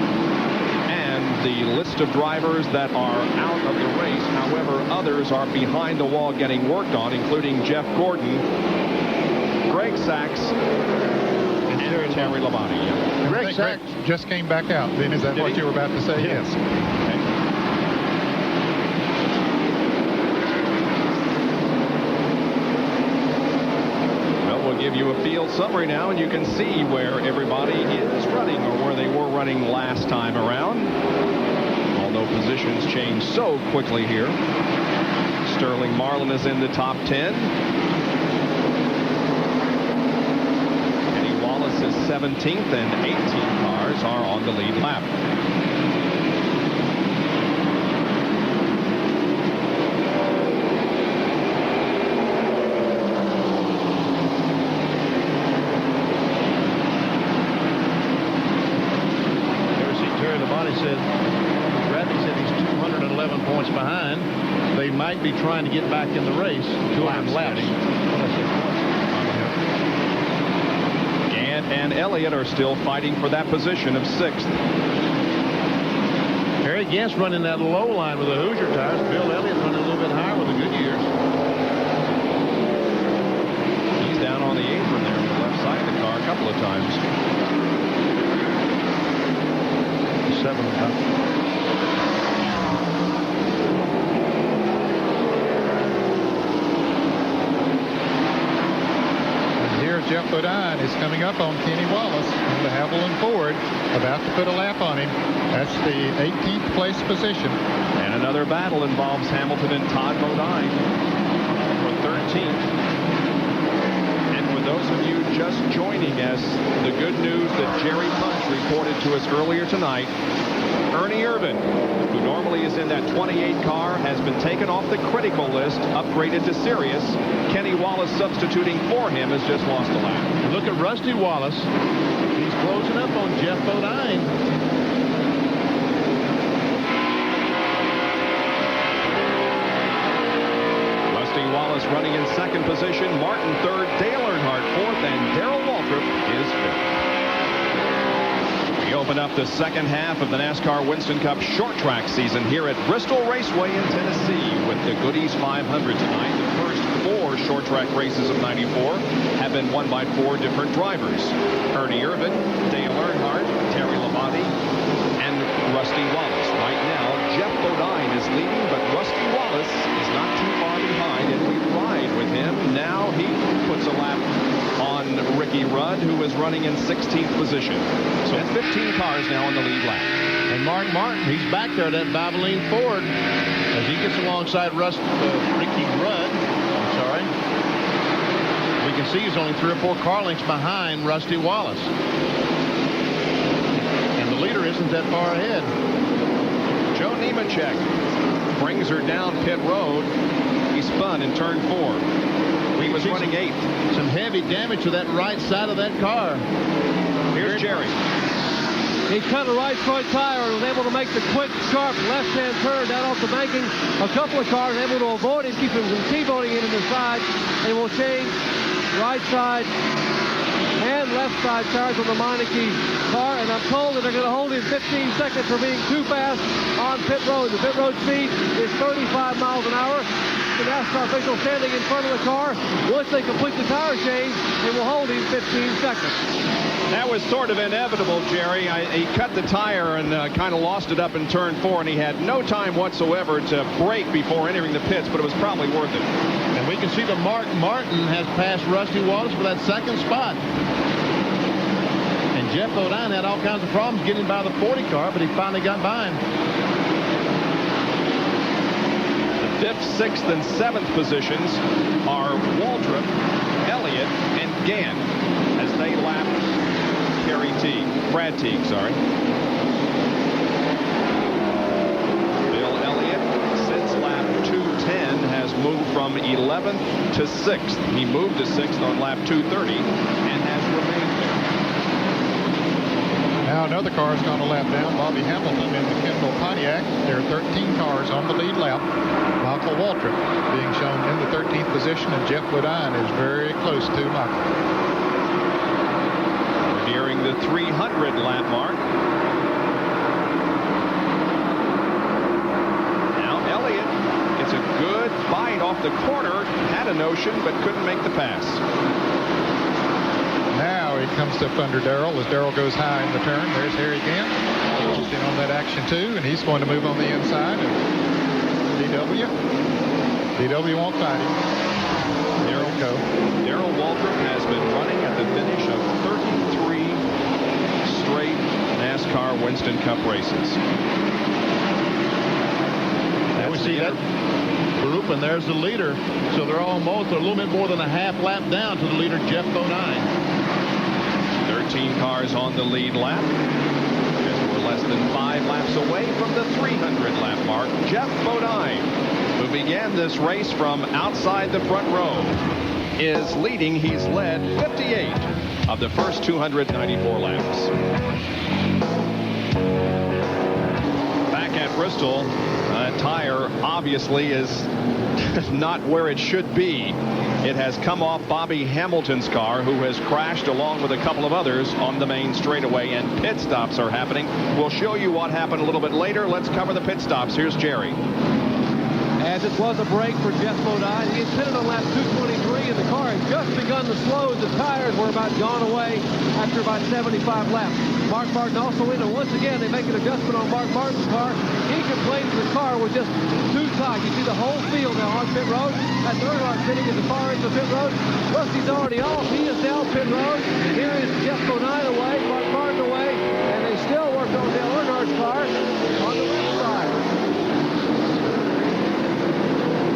And the list of drivers that are out of the race, however, others are behind the wall getting worked on, including Jeff Gordon, Greg Sachs, and Terry Labonte. Yeah. Greg Sachs just came back out. Then is that what you were about to say? Yes. Okay. We'll give you a field summary now, and you can see where everybody is running, or where they were running last time around. Although positions change so quickly here. Sterling Marlin is in the top 10. Kenny Wallace is 17th, and 18 cars are on the lead lap. Behind, they might be trying to get back in the race. 200 laps. Gant and Elliott are still fighting for that position of 6th. Harry Gant's running that low line with the Hoosier tires. Bill Elliott running a little bit higher with the Goodyears. He's down on the apron there on the left side of the car a couple of times. 7th. Jeff Bodine is coming up on Kenny Wallace in the Haviland Ford, about to put a lap on him. That's the 18th place position. And another battle involves Hamilton and Todd Bodine for 13th. And for those of you just joining us, the good news that Jerry Punch reported to us earlier tonight, Ernie Irvan, who normally is in that 28 car, has been taken off the critical list, upgraded to Sirius. Kenny Wallace substituting for him has just lost a lap. And look at Rusty Wallace. He's closing up on Jeff Bodine. Rusty Wallace running in 2nd position, Martin 3rd, Dale Earnhardt 4th, and Darrell Waltrip is 5th. We open up the second half of the NASCAR Winston Cup short track season here at Bristol Raceway in Tennessee with the Goody's 500 tonight. The first 4 short track races of '94 have been won by 4 different drivers. Ernie Irvan, Dale Earnhardt, Terry Labonte, and Rusty Wallace. Right now, Jeff Bodine is leading, but Rusty Wallace is not too far behind, and we ride with him. Now he puts a lap on Ricky Rudd, who is running in 16th position. So 15 cars now in the lead lap. And Mark Martin, he's back there at that Valvoline Ford as he gets alongside Ricky Rudd. I'm sorry. We can see he's only 3 or 4 car lengths behind Rusty Wallace. And the leader isn't that far ahead. Joe Nemechek brings her down pit road. He spun in turn 4. He was running 8th. Some heavy damage to that right side of that car. Here's Jerry. He cut a right front tire and was able to make the quick, sharp left-hand turn down off the banking. A couple of cars able to avoid him, keep him from T-boning into the side, and will change right side and left side tires on the Meineke car. And I'm told that they're going to hold him 15 seconds for being too fast on pit road. The pit road speed is 35 miles an hour. The NASCAR official standing in front of the car once they complete the tire change, and will hold him 15 seconds. That was sort of inevitable, Jerry. He cut the tire and kind of lost it up in turn 4, and he had no time whatsoever to brake before entering the pits, but it was probably worth it. And we can see that Mark Martin has passed Rusty Wallace for that 2nd spot. And Jeff Bodine had all kinds of problems getting by the 40 car, but he finally got by him. The 5th, 6th, and 7th positions are Waldrop, Elliott, and Gant as they lap Brad Teague, sorry. Bill Elliott, since lap 210, has moved from 11th to 6th. He moved to 6th on lap 230 and has remained there. Now another car has gone a lap down. Bobby Hamilton in the Kendall Pontiac. There are 13 cars on the lead lap. Michael Waltrip being shown in the 13th position, and Jeff Bodine is very close to Michael. Nearing the 300 lap mark. Now Elliott gets a good bite off the corner, had a notion but couldn't make the pass. Now he comes up under Darrell as Darrell goes high in the turn. There's Harry Gant. He's in on that action too, and he's going to move on the inside. And DW won't fight him. Darrell Waldrop has been running at the finish of 33 straight NASCAR Winston Cup races. There we see that group, and there's the leader. So they're almost a little bit more than a half lap down to the leader, Jeff Bodine. 13 cars on the lead lap. As we're less than 5 laps away from the 300 lap mark. Jeff Bodine, who began this race from outside the front row, is leading. He's led 58 of the first 294 laps. Back at Bristol, tire obviously is not where it should be. It has come off Bobby Hamilton's car, who has crashed along with a couple of others on the main straightaway, and pit stops are happening. We'll show you what happened a little bit later. Let's cover the pit stops. Here's Jerry. As it was a break for Jeff Bodine. He had pitted on lap 223, and the car had just begun to slow as the tires were about gone away after about 75 laps. Mark Martin also in, and once again, they make an adjustment on Mark Martin's car. He complains the car was just too tight. You see the whole field now on pit road. That's Earnhardt sitting at the far end of pit road. Rusty's already off. He is down pit road. Here is Jeff Bodine away, Mark Martin away, and they still work on Dale Earnhardt's car on the left side.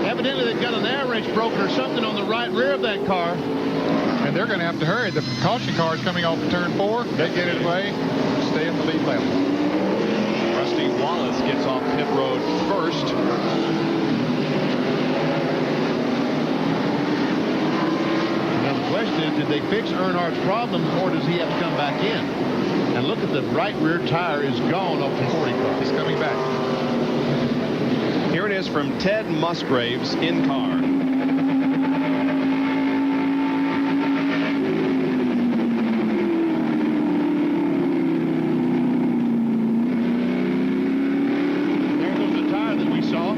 Evidently, they've got an air wrench broken or something on the right rear of that car. And they're going to have to hurry. The caution car is coming off of turn 4. They get it away, stay in the lead lap. Rusty Wallace gets off pit road first. Now the question is, did they fix Earnhardt's problem, or does he have to come back in? And look at the right rear tire is gone off the 40 car. He's coming back. Here it is from Ted Musgrave's in car. There goes the tire that we saw.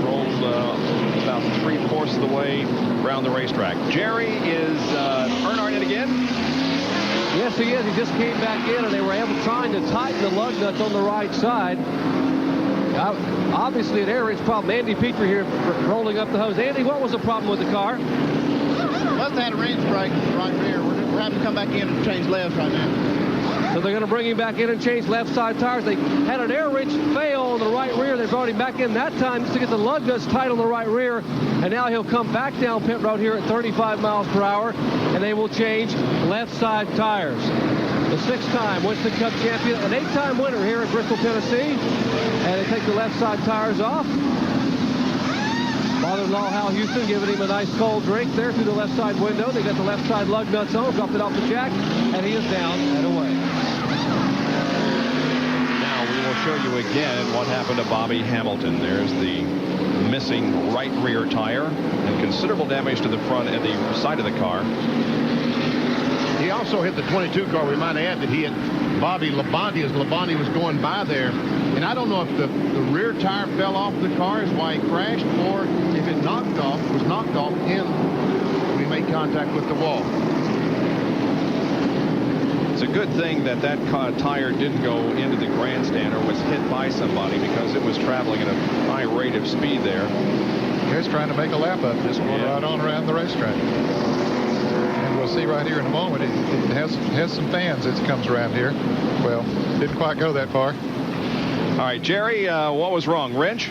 Rolls about 3/4 of the way around the racetrack. Jerry, is Earnhardt in again? Yes, he is. He just came back in, and they were trying to tighten the lug nuts on the right side. Obviously, an air wrench problem. Andy Petrie here rolling up the hose. Andy, what was the problem with the car? Must have had a wrench break right rear. We're having to come back in and change levels right now. So they're going to bring him back in and change left side tires. They had an air wrench fail on the right rear. They brought him back in that time just to get the lug nuts tight on the right rear. And now he'll come back down pit road here at 35 miles per hour, and they will change left side tires. The 6-time Winston Cup champion, an 8-time winner here at Bristol, Tennessee. And they take the left side tires off. Father-in-law Hal Houston giving him a nice cold drink there through the left side window. They got the left side lug nuts on, dropped it off the jack, and he is down and away. Now we will show you again what happened to Bobby Hamilton. There's the missing right rear tire and considerable damage to the front and the side of the car. He also hit the 22 car. We might add that he hit Bobby Labonte as Labonte was going by there. And I don't know if the rear tire fell off the car is why he crashed, or if it was knocked off when he made contact with the wall. It's a good thing that tire didn't go into the grandstand or was hit by somebody, because it was traveling at a high rate of speed there. He's trying to make a lap up, just going right on around the racetrack. And we'll see right here in a moment, it has some fans as it comes around here. Well, didn't quite go that far. All right, Jerry, what was wrong? Wrench?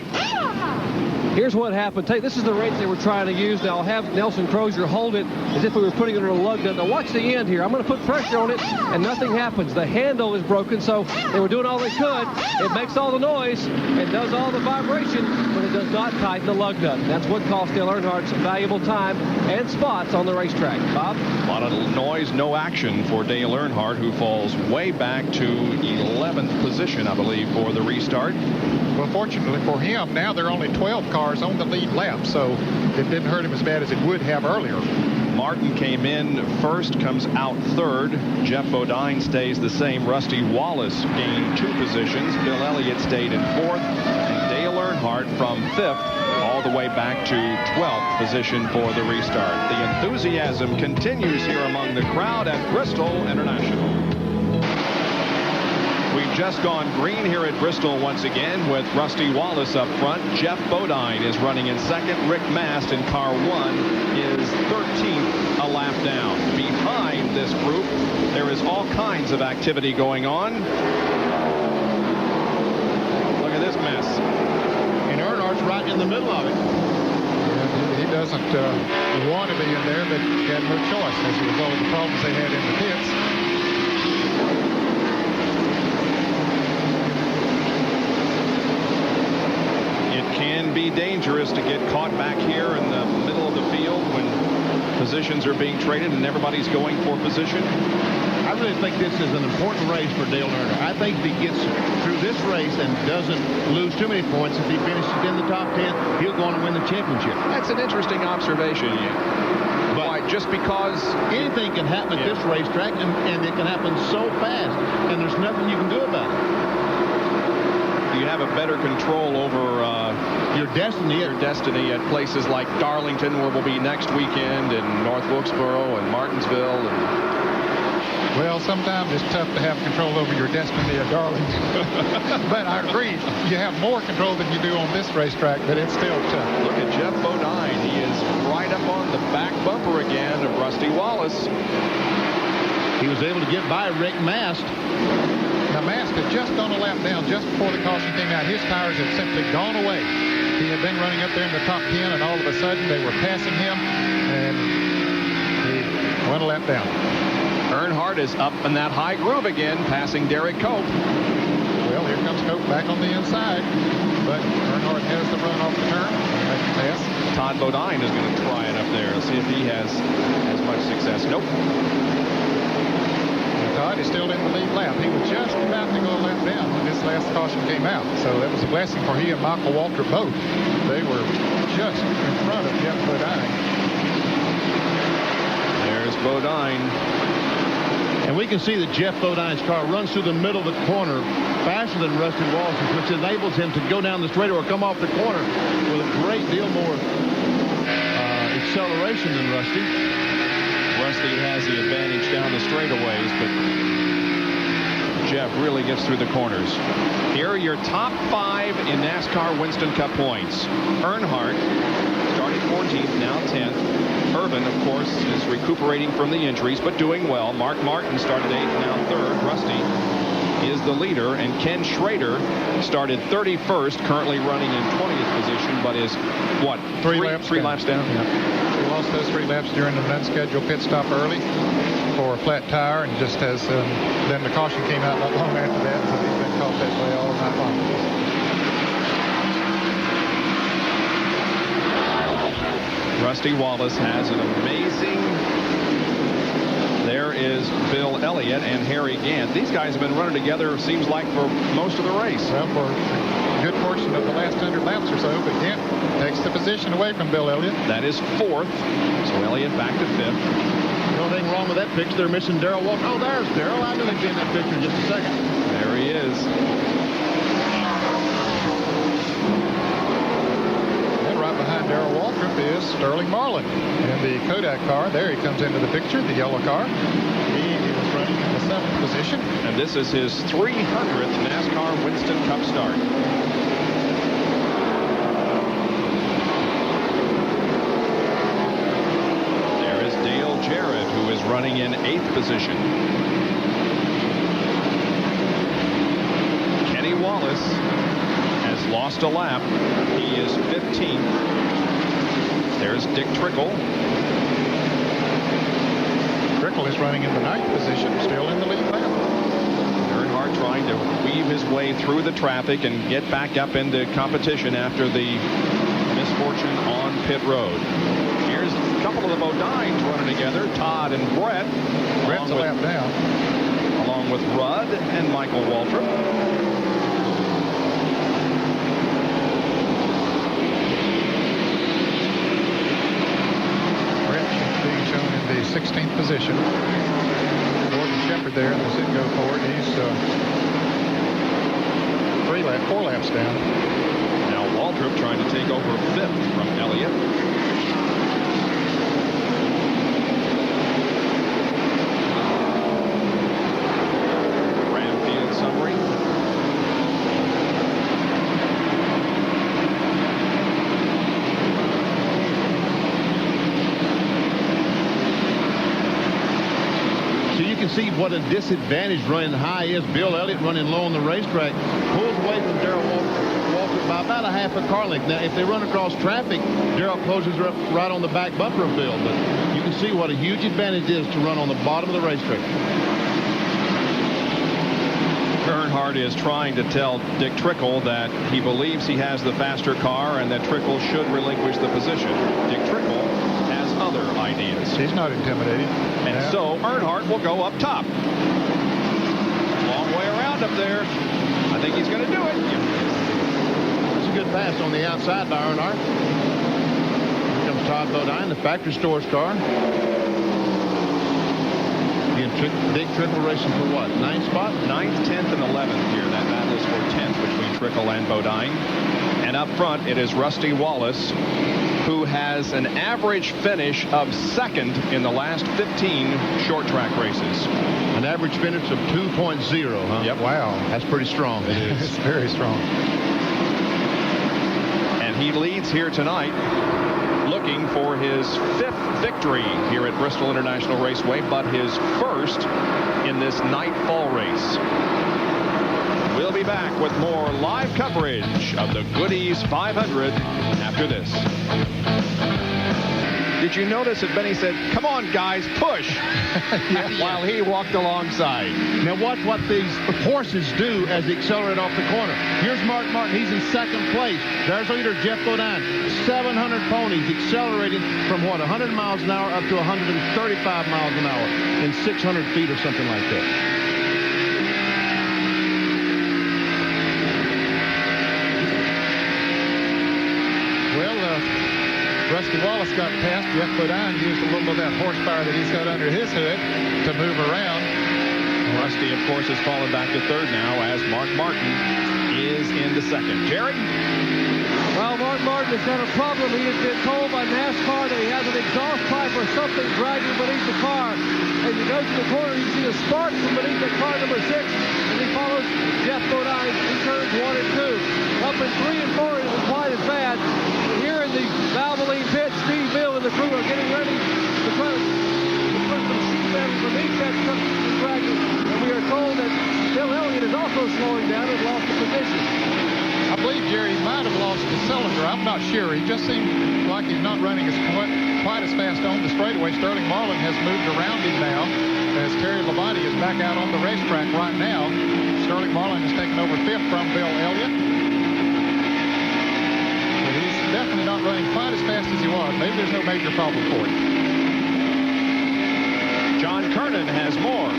Here's what happened. This is the wrench they were trying to use. Now I'll have Nelson Crozier hold it as if we were putting it on a lug nut. Now watch the end here. I'm going to put pressure on it, and nothing happens. The handle is broken, so they were doing all they could. It makes all the noise. It does all the vibration, but it does not tighten the lug nut. That's what cost Dale Earnhardt some valuable time and spots on the racetrack. Bob? A lot of noise, no action for Dale Earnhardt, who falls way back to 11th position, I believe, for the restart. Well, fortunately for him, now there are only 12 cars on the lead lap, so it didn't hurt him as bad as it would have earlier. Martin came in first, comes out third. Jeff Bodine stays the same. Rusty Wallace gained 2 positions. Bill Elliott stayed in 4th. And Dale Earnhardt from 5th all the way back to 12th position for the restart. The enthusiasm continues here among the crowd at Bristol International. We've just gone green here at Bristol once again with Rusty Wallace up front. Jeff Bodine is running in second. Rick Mast in car 1 is 13th, a lap down. Behind this group, there is all kinds of activity going on. Look at this mess. And Earnhardt's right in the middle of it. He doesn't want to be in there, but he had no choice as a result of the problems they had in the pits. Can be dangerous to get caught back here in the middle of the field when positions are being traded and everybody's going for position. I really think this is an important race for Dale Earnhardt. I think if he gets through this race and doesn't lose too many points, if he finishes in the top 10, he'll go on and win the championship. That's an interesting observation. But just because anything can happen at this racetrack, and it can happen so fast, and there's nothing you can do about it. You have a better control over your destiny at places like Darlington, where we'll be next weekend, and North Wilkesboro and Martinsville. Well, sometimes it's tough to have control over your destiny at Darlington. But I agree, you have more control than you do on this racetrack, but it's still tough. Look at Jeff Bodine. He is right up on the back bumper again of Rusty Wallace. He was able to get by Rick Mast. Now, Mast had just gone a lap down just before the caution came out. His tires had simply gone away. He had been running up there in the top 10, and all of a sudden they were passing him, and he went a lap down. Earnhardt is up in that high groove again, passing Derek Cope. Well, here comes Cope back on the inside, but Earnhardt has the run off the turn. Make the pass. Todd Bodine is going to try it up there. See if he has as much success. Nope. Todd is still in the lead lap. He was just about to go a lap down when this last caution came out. So that was a blessing for he and Michael Walter both. They were just in front of Jeff Bodine. There's Bodine. And we can see that Jeff Bodine's car runs through the middle of the corner faster than Rusty Wallace's, which enables him to go down the straightaway or come off the corner with a great deal more acceleration than Rusty. Rusty has the advantage down the straightaways, but Jeff really gets through the corners. Here are your top 5 in NASCAR Winston Cup points. Earnhardt starting 14th, now 10th. Irvin, of course, is recuperating from the injuries, but doing well. Mark Martin started 8th, now 3rd. Rusty is the leader, and Ken Schrader started 31st, currently running in 20th position, but is, what, three laps down? Yeah. He lost those 3 laps during an unscheduled pit stop early for a flat tire, and just as then the caution came out not long after that, so he's been caught that way all night long. Rusty Wallace has an amazing. There is Bill Elliott and Harry Gant. These guys have been running together, seems like, for most of the race. Well, for a good portion of the last 100 laps or so, but Gant takes the position away from Bill Elliott. That is 4th, so Elliott back to 5th. The only thing wrong with that picture, they're missing Darrell Walker. Oh, there's Darrell. I knew he'd be in that picture in just a second. There he is. And right behind Darrell Waltrip is Sterling Marlin in the Kodak car. There he comes into the picture, the yellow car. He is running in the 7th position. And this is his 300th NASCAR Winston Cup start. There is Dale Jarrett, who is running in 8th position. Kenny Wallace has lost a lap. He is 15th. There's Dick Trickle. Trickle is running in the 9th position, still in the lead lap. Earnhardt trying to weave his way through the traffic and get back up into competition after the misfortune on pit road. Here's a couple of the Bodines running together, Todd and Brett. Brett's a lap down. Along with Rudd and Michael Waltrip. Brett being shown in the 16th position. Gordon Shepard there in the Citgo Ford. He's 4 laps down. Now Waltrip trying to take over 5th from Elliott. Field summary. So you can see what a disadvantage running high is. Bill Elliott running low on the racetrack pulls away from Darrell Waltrip by about a half a car length. Now, if they run across traffic, Darrell closes up right on the back bumper of Bill. But you can see what a huge advantage it is to run on the bottom of the racetrack. Earnhardt is trying to tell Dick Trickle that he believes he has the faster car and that Trickle should relinquish the position. Dick Trickle has other ideas. He's not intimidated. And so Earnhardt will go up top. Long way around up there. I think he's going to do it. That's a good pass on the outside by Earnhardt. Here comes Todd Bodine, the factory stores car. Dick Trickle racing for what? 9th spot? 9th, 10th, and 11th here. That battle is for 10th between Trickle and Bodine. And up front, it is Rusty Wallace, who has an average finish of 2nd in the last 15 short track races. An average finish of 2.0, huh? Yep. Wow. That's pretty strong. It is. It's very strong. And he leads here tonight, looking for his 5th victory here at Bristol International Raceway, but his 1st in this night fall race. We'll be back with more live coverage of the Goody's 500 after this. Did you notice that Benny said, "Come on, guys, push," while he walked alongside? Now watch what these horses do as they accelerate off the corner. Here's Mark Martin. He's in 2nd place. There's leader Jeff Bodine. 700 ponies accelerating from, 100 miles an hour up to 135 miles an hour in 600 feet or something like that. Rusty Wallace got past. Jeff Bodine used a little of that horsepower that he's got under his hood to move around. Rusty, of course, has fallen back to 3rd now as Mark Martin is into 2nd. Jerry? Well, Mark Martin has had a problem. He has been told by NASCAR that he has an exhaust pipe or something dragging beneath the car. As he goes to the corner, you see a spark from beneath the car number 6, and he follows Jeff Bodine in turns 1 and 2. Up in 3 and 4, it was quite as bad. Here in the Valvoline pit, Steve Bill and the crew are getting ready to try to put some sheet metal beneath that dragon. And we are told that Bill Elliott is also slowing down and lost the position. I believe Jerry might have lost the cylinder. I'm not sure. He just seemed like he's not running quite as fast on the straightaway. Sterling Marlin has moved around him now as Terry Labonte is back out on the racetrack right now. Sterling Marlin has taken over 5th from Bill Elliott. But he's definitely not running quite as fast as he was. Maybe there's no major problem for him. John Kernan has more.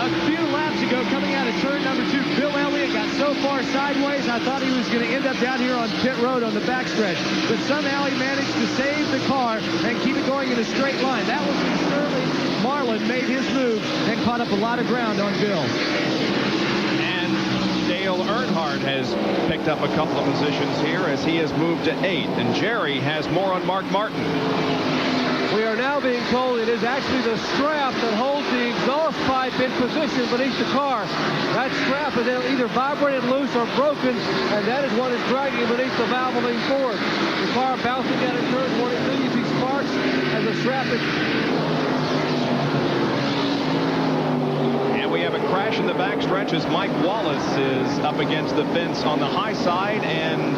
A few laps ago, coming out of turn number 2, Bill Elliott got so far sideways, I thought he was going to end up down here on pit road on the backstretch. But somehow he managed to save the car and keep it going in a straight line. That was when Sterling Marlin made his move and caught up a lot of ground on Bill. And Dale Earnhardt has picked up a couple of positions here as he has moved to 8th. And Jerry has more on Mark Martin. We are now being told it is actually the strap that holds the exhaust pipe in position beneath the car. That strap is either vibrated loose or broken, and that is what is dragging beneath the Valvoline Ford. The car bouncing down in turns 1 and 2. You see sparks as the strap is... And we have a crash finish in the backstretch as Mike Wallace is up against the fence on the high side, and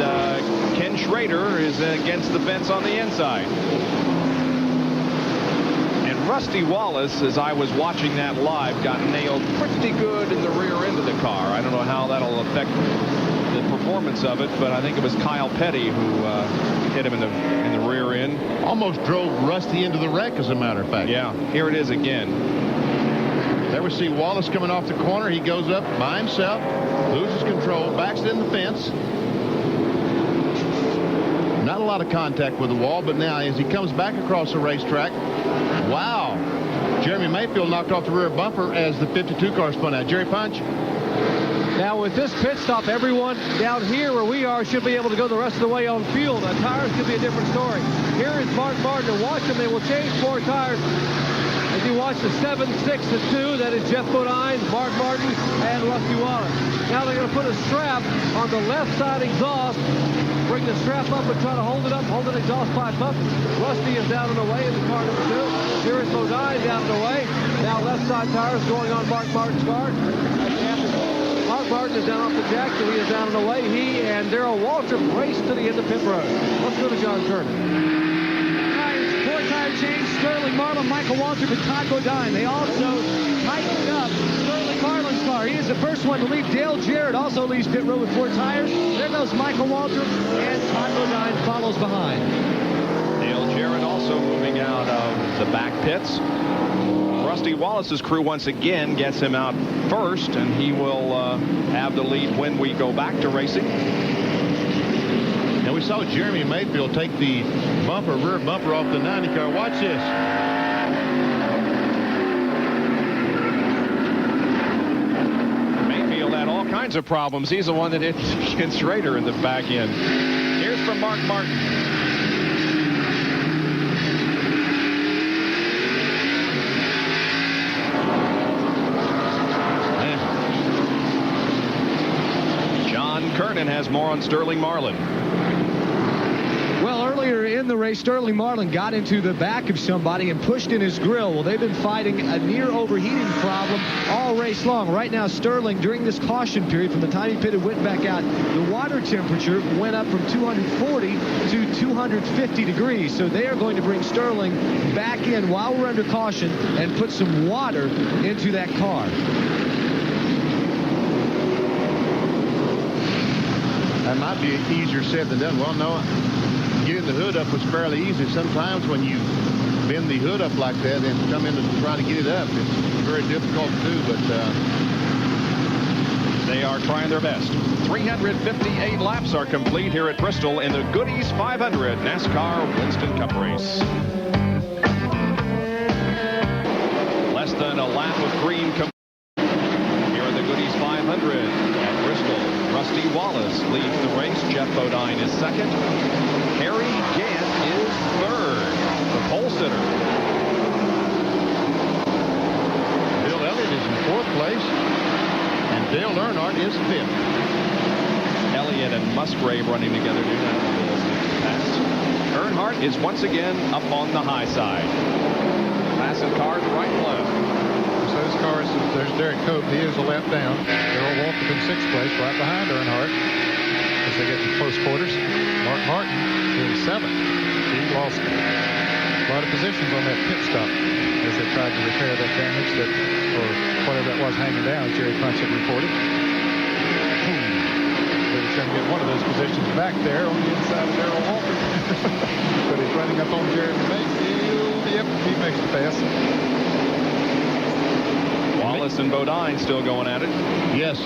Ken Schrader is against the fence on the inside. And Rusty Wallace, as I was watching that live, got nailed pretty good in the rear end of the car. I don't know how that'll affect the performance of it, but I think it was Kyle Petty who hit him in the rear end. Almost drove Rusty into the wreck, as a matter of fact. Yeah, here it is again. There we see Wallace coming off the corner. He goes up by himself, loses control, backs in the fence. Not a lot of contact with the wall, but now as he comes back across the racetrack, wow. Jeremy Mayfield knocked off the rear bumper as the 52 car spun out. Jerry Punch. Now with this pit stop, everyone down here where we are should be able to go the rest of the way on fuel. Now tires could be a different story. Here is Mark Martin, and watch them. They will change 4 tires. As you watch the 7, 6, and 2, that is Jeff Bodine, Mark Martin, and Rusty Wallace. Now they're going to put a strap on the left side exhaust. Bring the strap up and try to hold it up, hold the exhaust pipe up. Rusty is down and away in the car number 2. Here is Bodine down and away. Now left side tires going on Mark Martin's car. Mark Martin is down off the jack, so he is down and away. He and Darrell Waltrip race to the end of pit road. Let's go to John Kernan. 4-tire change, Sterling Marlin, Michael Waltrip, and Todd Bodine. They also tightened up Sterling Marlin's car. He is the first one to leave. Dale Jarrett also leaves pit road with 4 tires. There goes Michael Waltrip, and Todd Bodine follows behind. Dale Jarrett also moving out of the back pits. Rusty Wallace's crew once again gets him out first, and he will have the lead when we go back to racing. Now we saw Jeremy Mayfield take the rear bumper off the 90 car. Watch this. Mayfield had all kinds of problems. He's the one that hit Ken Schrader in the back end. Here's from Mark Martin. John Kernan has more on Sterling Marlin. Well, earlier in the race, Sterling Marlin got into the back of somebody and pushed in his grill. Well, they've been fighting a near overheating problem all race long. Right now, Sterling, during this caution period, from the time he pitted, went back out, the water temperature went up from 240 to 250 degrees. So they are going to bring Sterling back in while we're under caution and put some water into that car. That might be easier said than done. Well, no, getting the hood up was fairly easy. Sometimes when you bend the hood up like that and come in and try to get it up, it's very difficult to do, but they are trying their best. 358 laps are complete here at Bristol in the Goody's 500 NASCAR Winston Cup race. Less than a lap of green here at the Goody's 500 at Bristol. Rusty Wallace leads the race. Jeff Bodine is second. Harry Gant is third. The pole sitter. Bill Elliott is in 4th place, and Dale Earnhardt is 5th. Elliott and Musgrave running together. Earnhardt is once again up on the high side. Passing cars right and left. Those cars, there's Derek Cope. He is a lap down. Darrell Waltrip in 6th place, right behind Earnhardt as they get to close quarters. Mark Martin in 7th. He lost a lot of positions on that pit stop as they tried to repair that damage that, or whatever that was hanging down, as Jerry Punch had reported. But he's going to get one of those positions back there on the inside of Darrell Waltrip. But he's running up on Jeremy Mayfield. Yep, he makes the pass. Wallace and Bodine still going at it. Yes,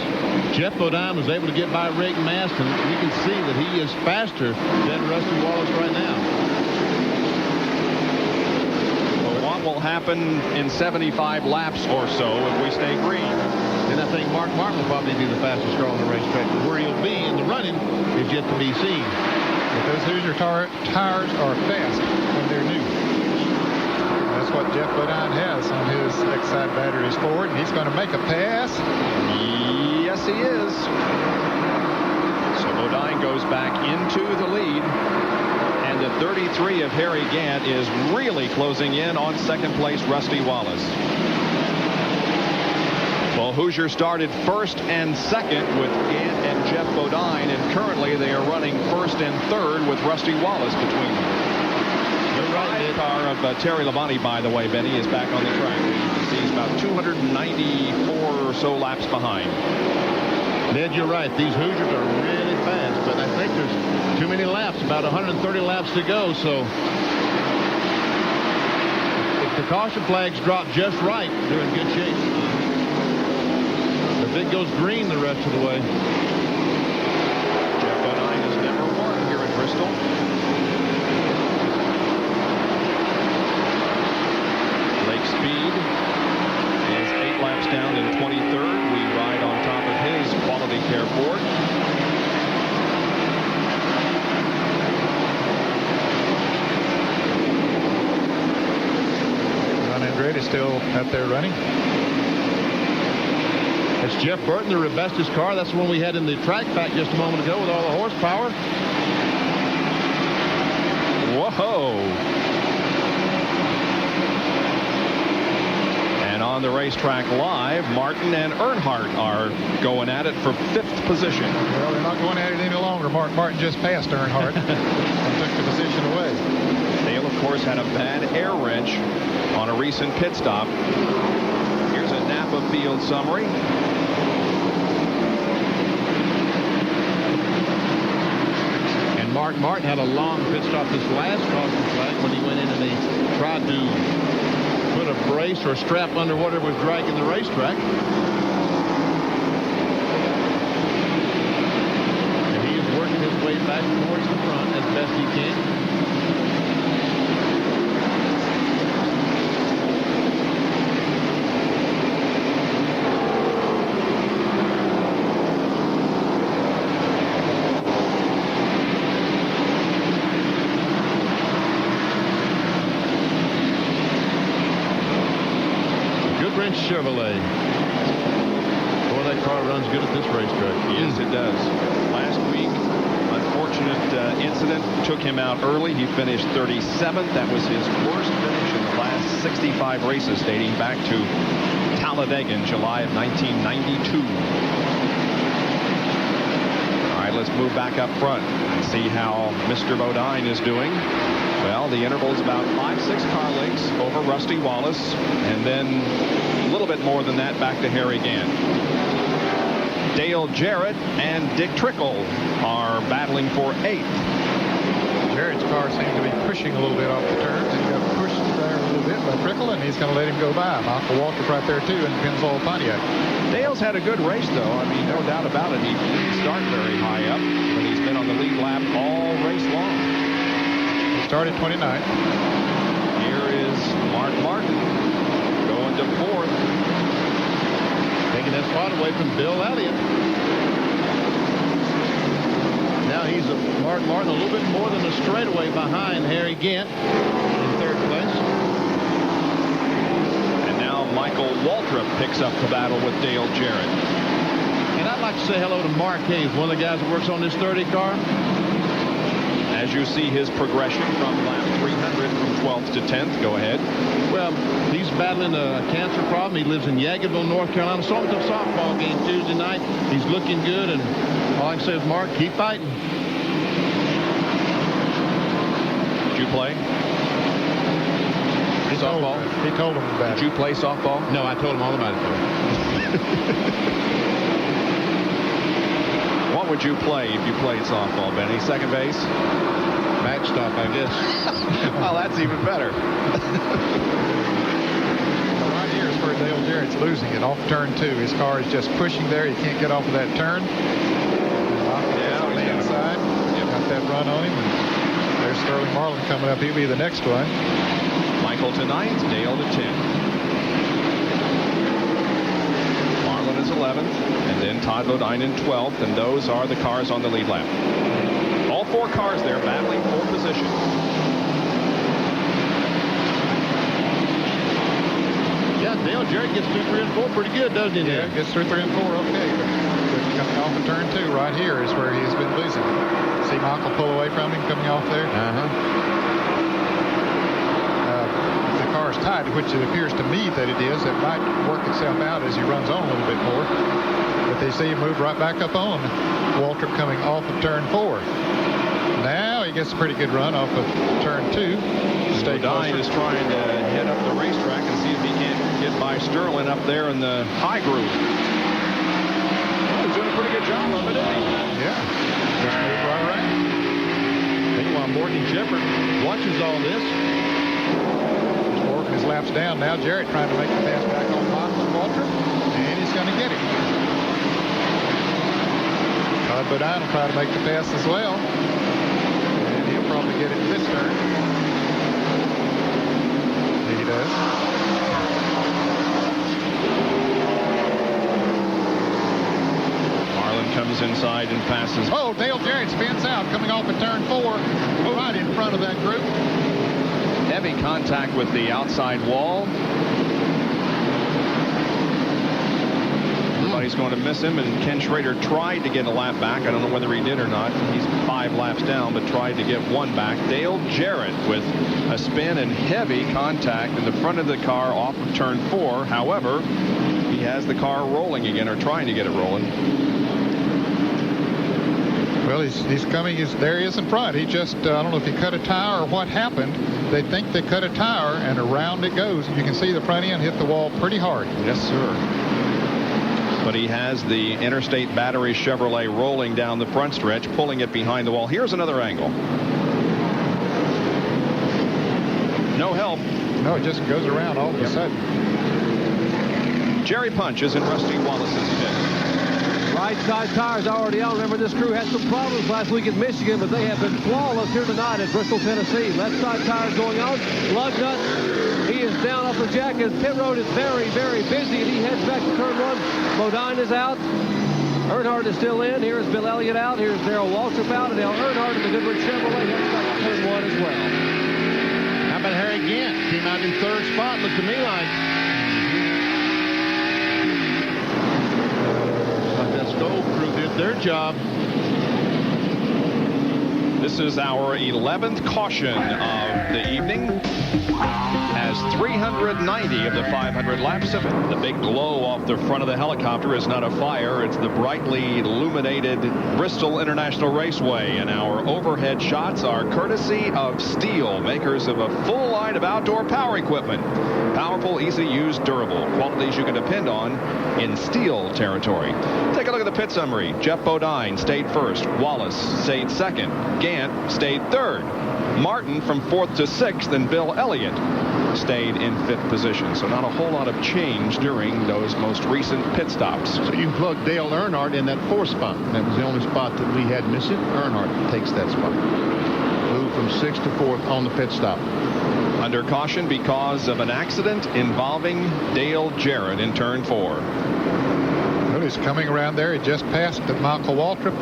Jeff Bodine was able to get by Rick Mast, and you can see that he is faster than Rusty Wallace right now. Well, what will happen in 75 laps or so if we stay green? And I think Mark Martin will probably be the fastest car on the racetrack. But where he'll be in the running is yet to be seen. Because Hoosier tires are fast when they're new. That's what Jeff Bodine has on his Exide batteries forward. He's going to make a pass. Yes, he is. So Bodine goes back into the lead. And the 33 of Harry Gant is really closing in on second place Rusty Wallace. Well, Hoosier started first and second with Ed and Jeff Bodine, and currently they are running first and third with Rusty Wallace between them. The ride car of Terry Labonte, by the way, Benny, is back on the track. He's about 294 or so laps behind. Ned, you're right. These Hoosiers are really fast, but I think there's too many laps, about 130 laps to go, so if the caution flags drop just right, they're in good shape. If it goes green the rest of the way. Jeff Bodine is number 1 here in Bristol. Lake Speed is 8 laps down in 23rd. We ride on top of his quality care board. Ron Andretti still out there running. It's Jeff Burton, the Robustus car. That's the one we had in the track pack just a moment ago with all the horsepower. Whoa. And on the racetrack live, Martin and Earnhardt are going at it for 5th position. Well, they're not going at it any longer. Martin just passed Earnhardt and took the position away. Dale, of course, had a bad air wrench on a recent pit stop. Here's a Napa field summary. And Mark Martin had a long pit stop this last caution flag when he went in and he tried to put a brace or strap under whatever was dragging the racetrack. And he is working his way back towards the front as best he can. Chevrolet. Boy, that car runs good at this racetrack. Yes, it does. Last week, unfortunate incident took him out early. He finished 37th. That was his worst finish in the last 65 races dating back to Talladega in July of 1992. All right, let's move back up front and see how Mr. Bodine is doing. Well, the interval is about 5-6 car lengths over Rusty Wallace, and then a little bit more than that back to Harry Gant. Dale Jarrett and Dick Trickle are battling for 8th. Jarrett's car seemed to be pushing a little bit off the turns. He got pushed there a little bit by Trickle, and he's going to let him go by. Michael Waltrip right there, too, in Pennzoil Pontiac. Dale's had a good race, though. I mean, no doubt about it. He didn't start very high up, but he's been on the lead lap all race long. Started 29th. Here is Mark Martin going to 4th. Taking that spot away from Bill Elliott. Now he's Mark Martin a little bit more than a straightaway behind Harry Gant in 3rd place. And now Michael Waltrip picks up the battle with Dale Jarrett. And I'd like to say hello to Mark Hayes, one of the guys that works on this 30 car. As you see his progression from lap 300 from 12th to 10th. Go ahead. Well, he's battling a cancer problem. He lives in Yadkinville, North Carolina. Saw him at the softball game Tuesday night. He's looking good, and all I can say is, Mark, keep fighting. Did you play? Softball? He told him about it. Did you play softball? No, I told him all about it. What would you play if you played softball, Benny? Second base? Backstop, I guess. Well, that's even better. Right here is where Dale Jarrett's losing it off turn 2. His car is just pushing there. He can't get off of that turn. Yeah, on the inside. Got that run on him. And there's Sterling Marlin coming up. He'll be the next one. Michael to 9th, Dale to 10th. Marlin is 11th, and then Todd Bodine in 12th, and those are the cars on the lead lap. All 4 cars there battling for position. Yeah, Dale Jarrett gets through 3 and 4 pretty good, doesn't he? Yeah, gets through 3 and 4, okay. But coming off of turn 2 right here is where he's been losing. See Michael pull away from him coming off there? Uh-huh. The car car's tied, which it appears to me that it is. It might work itself out as he runs on a little bit more. But they see him move right back up on Waltrip coming off of turn 4. Now he gets a pretty good run off of turn 2. Bodine is trying to head up the racetrack and see if he can't get by Sterling up there in the high groove. Oh, he's doing a pretty good job of it, isn't he? Yeah. Just moved right around. Meanwhile, Morgan Shepard watches all this. He's working his laps down. Now Jarrett trying to make the pass back on Michael Waltrip. And he's going to get it. Todd Bodine will try to make the pass as well. And he'll probably get it this turn. He does. Marlin comes inside and passes. Oh, Dale Jarrett spins out coming off of turn 4. Right in front of that group. Heavy contact with the outside wall. Everybody's going to miss him, and Ken Schrader tried to get a lap back. I don't know whether he did or not. He's 5 laps down, but tried to get 1 back. Dale Jarrett with a spin and heavy contact in the front of the car off of turn 4. However, he has the car rolling again, or trying to get it rolling. Well, he's coming. There he is in front. He just, I don't know if he cut a tire or what happened. They think they cut a tire, and around it goes. You can see the front end hit the wall pretty hard. Yes, sir. But he has the Interstate Battery Chevrolet rolling down the front stretch, pulling it behind the wall. Here's another angle. No help. No, it just goes around all of a sudden. Jerry Punch is in Rusty Wallace's pit. Right side tires already out. Remember, this crew had some problems last week in Michigan, but they have been flawless here tonight at Bristol, Tennessee. Left side tires going out. Lug nuts. He is down off the jack, and pit road is very, very busy, and he heads back to turn 1. Bodine is out. Earnhardt is still in. Here's Bill Elliott out. Here's Darrell Waltrip out, and Dale Earnhardt in the Goodrich Chevrolet heads back to turn 1 as well. How about Harry Gant? Came out in 3rd spot. Looked to me like that Stowe crew did their job. This is our 11th caution of the evening. Has 390 of the 500 laps of it. The big glow off the front of the helicopter is not a fire. It's the brightly illuminated Bristol International Raceway. And our overhead shots are courtesy of Steel, makers of a full line of outdoor power equipment. Powerful, easy to use, durable. Qualities you can depend on in Steel territory. Take a look at the pit summary. Jeff Bodine stayed 1st. Wallace stayed 2nd. Gant stayed 3rd. Martin from 4th to 6th, and Bill Elliott stayed in 5th position. So not a whole lot of change during those most recent pit stops. So you plug Dale Earnhardt in that 4th spot. That was the only spot that we had missing. Earnhardt takes that spot. Moved from 6th to 4th on the pit stop. Under caution because of an accident involving Dale Jarrett in turn 4. Well, he's coming around there. He just passed Michael Waltrip.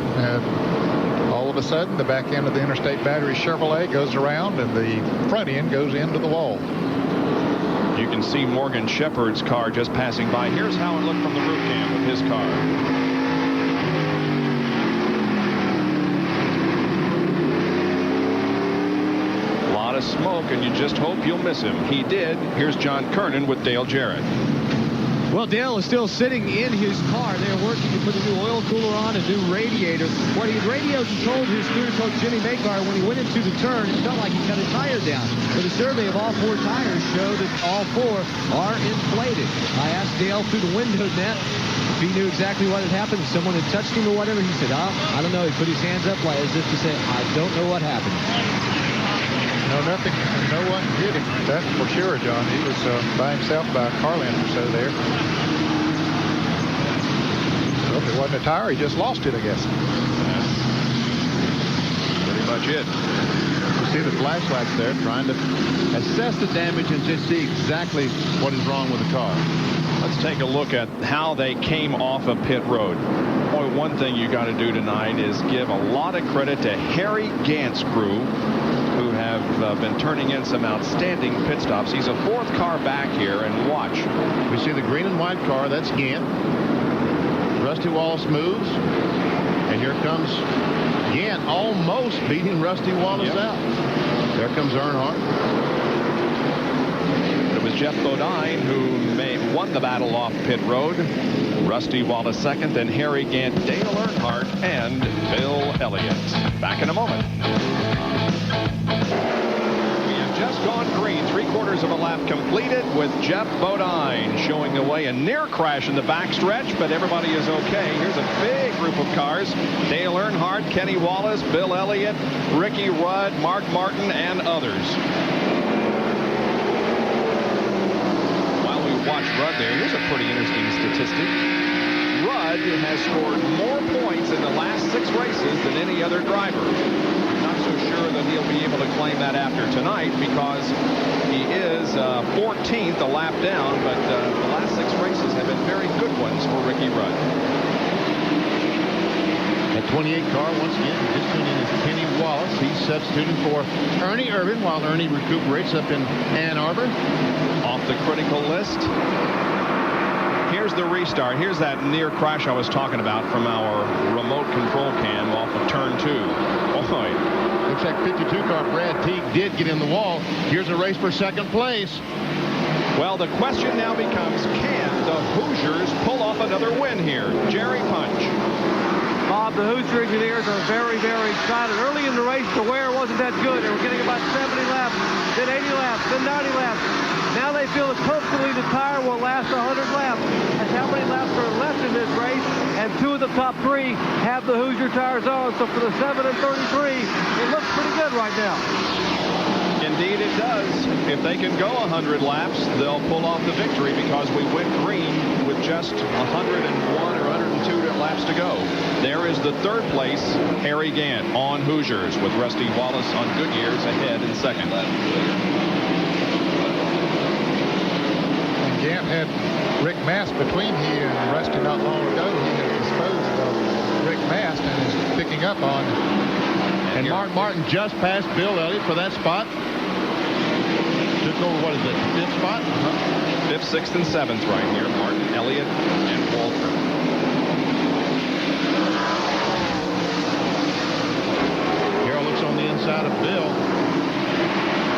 All of a sudden, the back end of the Interstate Battery Chevrolet goes around, and the front end goes into the wall. You can see Morgan Shepard's car just passing by. Here's how it looked from the roof cam of his car. A lot of smoke, and you just hope you'll miss him. He did. Here's John Kernan with Dale Jarrett. Well, Dale is still sitting in his car. They're working to put a new oil cooler on, a new radiator. What he had radioed and told his scooter coach Jimmy Makar when he went into the turn, it felt like he cut a tire down. But a survey of all 4 tires showed that all 4 are inflated. I asked Dale through the window net if he knew exactly what had happened, if someone had touched him or whatever. He said, I don't know. He put his hands up like as if to say, I don't know what happened. No, nothing. No one hit him. That's for sure, John. He was by himself about a car length or so there. Well, if it wasn't a tire, he just lost it, I guess. Pretty much it. You see the flashlights there trying to assess the damage and just see exactly what is wrong with the car. Let's take a look at how they came off of pit road. Boy, one thing you got to do tonight is give a lot of credit to Harry Gant's crew, who have been turning in some outstanding pit stops. He's a 4th car back here, and watch. We see the green and white car. That's Gant. Rusty Wallace moves, and here comes Gant, almost beating Rusty Wallace out. There comes Earnhardt. It was Jeff Bodine, who won the battle off pit road. Rusty Wallace second, then Harry Gant, Dale Earnhardt, and Bill Elliott. Back in a moment. We have just gone green. 3/4 of a lap completed with Jeff Bodine showing the way. A near crash in the backstretch, but everybody is okay. Here's a big group of cars. Dale Earnhardt, Kenny Wallace, Bill Elliott, Ricky Rudd, Mark Martin, and others. While we watch Rudd there, here's a pretty interesting statistic. Rudd has scored more points in the last 6 races than any other driver. I'm not so sure that he'll be able to claim that after tonight because he is 14th, a lap down, but the last 6 races have been very good ones for Ricky Rudd. At 28 car, once again, just tuned in is Kenny Wallace. He's substituting for Ernie Irvin while Ernie recuperates up in Ann Arbor. Off the critical list. Here's the restart. Here's that near crash I was talking about from our remote control cam off of turn 2. Boy. Looks like 52 car Brad Teague did get in the wall. Here's a race for second place. Well, the question now becomes, can the Hoosiers pull off another win here? Jerry Punch. Bob, the Hoosier engineers are very, very excited. Early in the race, the wear wasn't that good. They were getting about 70 laps, then 80 laps, then 90 laps. Now they feel that comfortably the tire will last 100 laps. That's how many laps are left in this race, and 2 of the top 3 have the Hoosier tires on. So for the 7 and 33, it looks pretty good right now. Indeed it does. If they can go 100 laps, they'll pull off the victory because we went green with just 101 or 102 laps to go. There is the 3rd place, Harry Gant on Hoosiers with Rusty Wallace on Goodyear's ahead in 2nd. Gant had Rick Mast between he and Rusty not long ago. He has disposed of Rick Mast and is picking up on. And Mark Martin just passed Bill Elliott for that spot. Took over, what is it, 5th spot? 5th, 6th, and 7th right here. Martin, Elliott, and Walter. Carroll looks on the inside of Bill.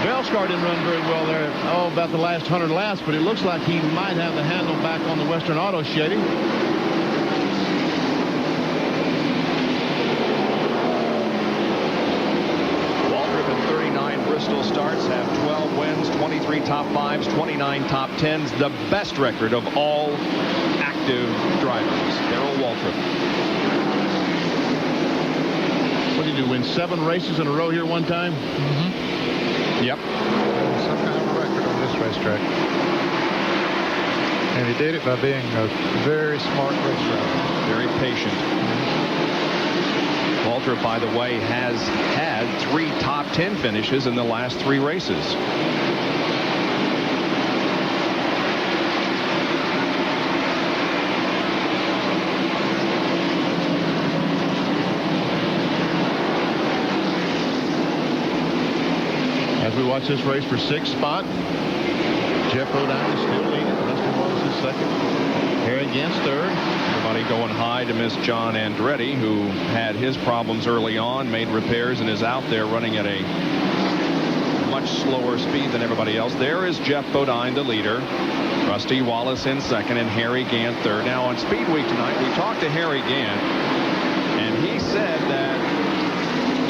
Bell's car didn't run very well there, about the last 100 laps, but it looks like he might have the handle back on the Western Auto Shady. Waltrip and 39 Bristol starts have 12 wins, 23 top 5s, 29 top 10s, the best record of all active drivers. Darrell Waltrip. What did he do, win 7 races in a row here one time? Mm-hmm. Yep. Some kind of record on this racetrack. And he did it by being a very smart race driver. Very patient. Waltrip, by the way, has had 3 top 10 finishes in the last 3 races. As we watch this race for 6th spot, Jeff Bodine is still leading. Rusty Wallace is 2nd. Harry Gant's 3rd. Everybody going high to miss John Andretti, who had his problems early on, made repairs, and is out there running at a much slower speed than everybody else. There is Jeff Bodine, the leader. Rusty Wallace in 2nd, and Harry Gant 3rd. Now on Speed Week tonight, we talked to Harry Gant, and he said that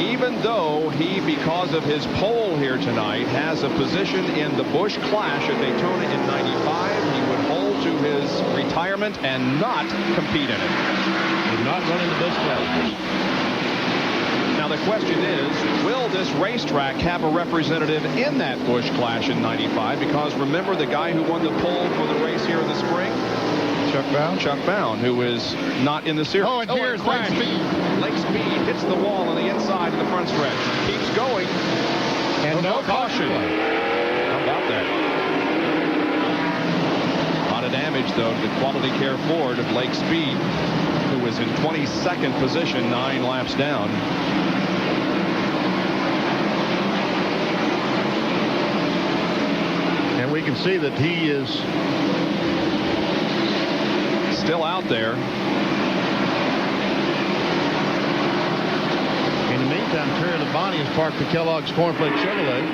even though he, because of his pole here tonight, has a position in the Busch Clash at Daytona in '95, he would hold to his retirement and not compete in it. He's not running the Busch Clash. Now the question is, will this racetrack have a representative in that Busch Clash in '95? Because remember the guy who won the pole for the race here in the spring? Chuck Bound? Chuck Bound, who is not in the series. Oh, and here's Lake Speed. Lake Speed hits the wall on the inside of the front stretch. Keeps going. And no caution. How about that? A lot of damage, though, to the Quality Care Ford of Lake Speed, who was in 22nd position, 9 laps down. And we can see that he is still out there. In the meantime, Terry Labonte has parked the Kellogg's Cornflake Chevrolet.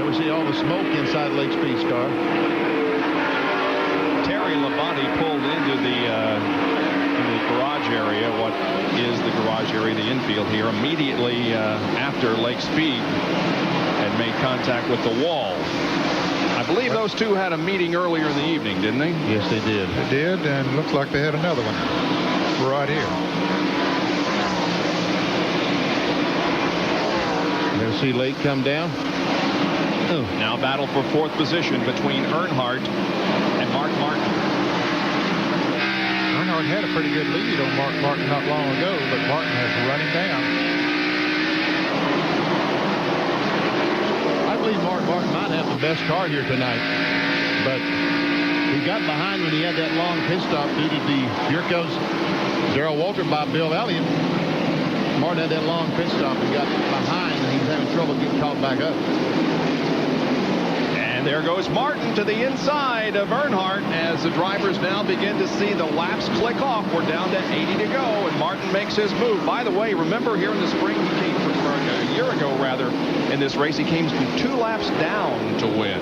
we see all the smoke inside Lake Speed's car. Terry Labonte pulled into the garage area, what is the garage area, the infield here, immediately after Lake Speed had made contact with the wall. I believe those two had a meeting earlier in the evening, didn't they? Yes, they did. They did, and looks like they had another one right here. You're going to see Lake come down. Now battle for fourth position between Earnhardt and Mark Martin. Earnhardt had a pretty good lead on Mark Martin not long ago, but Martin has run him down. I believe Mark Martin might have the best car here tonight, but he got behind when he had that long pit stop due to here goes Darrell Walter by Bill Elliott. Martin had that long pit stop and got behind, and he's having trouble getting caught back up. And there goes Martin to the inside of Earnhardt as the drivers now begin to see the laps click off. We're down to 80 to go, and Martin makes his move. By the way, remember here in the spring, he came from a year ago, rather, in this race, he came from 2 laps down to win.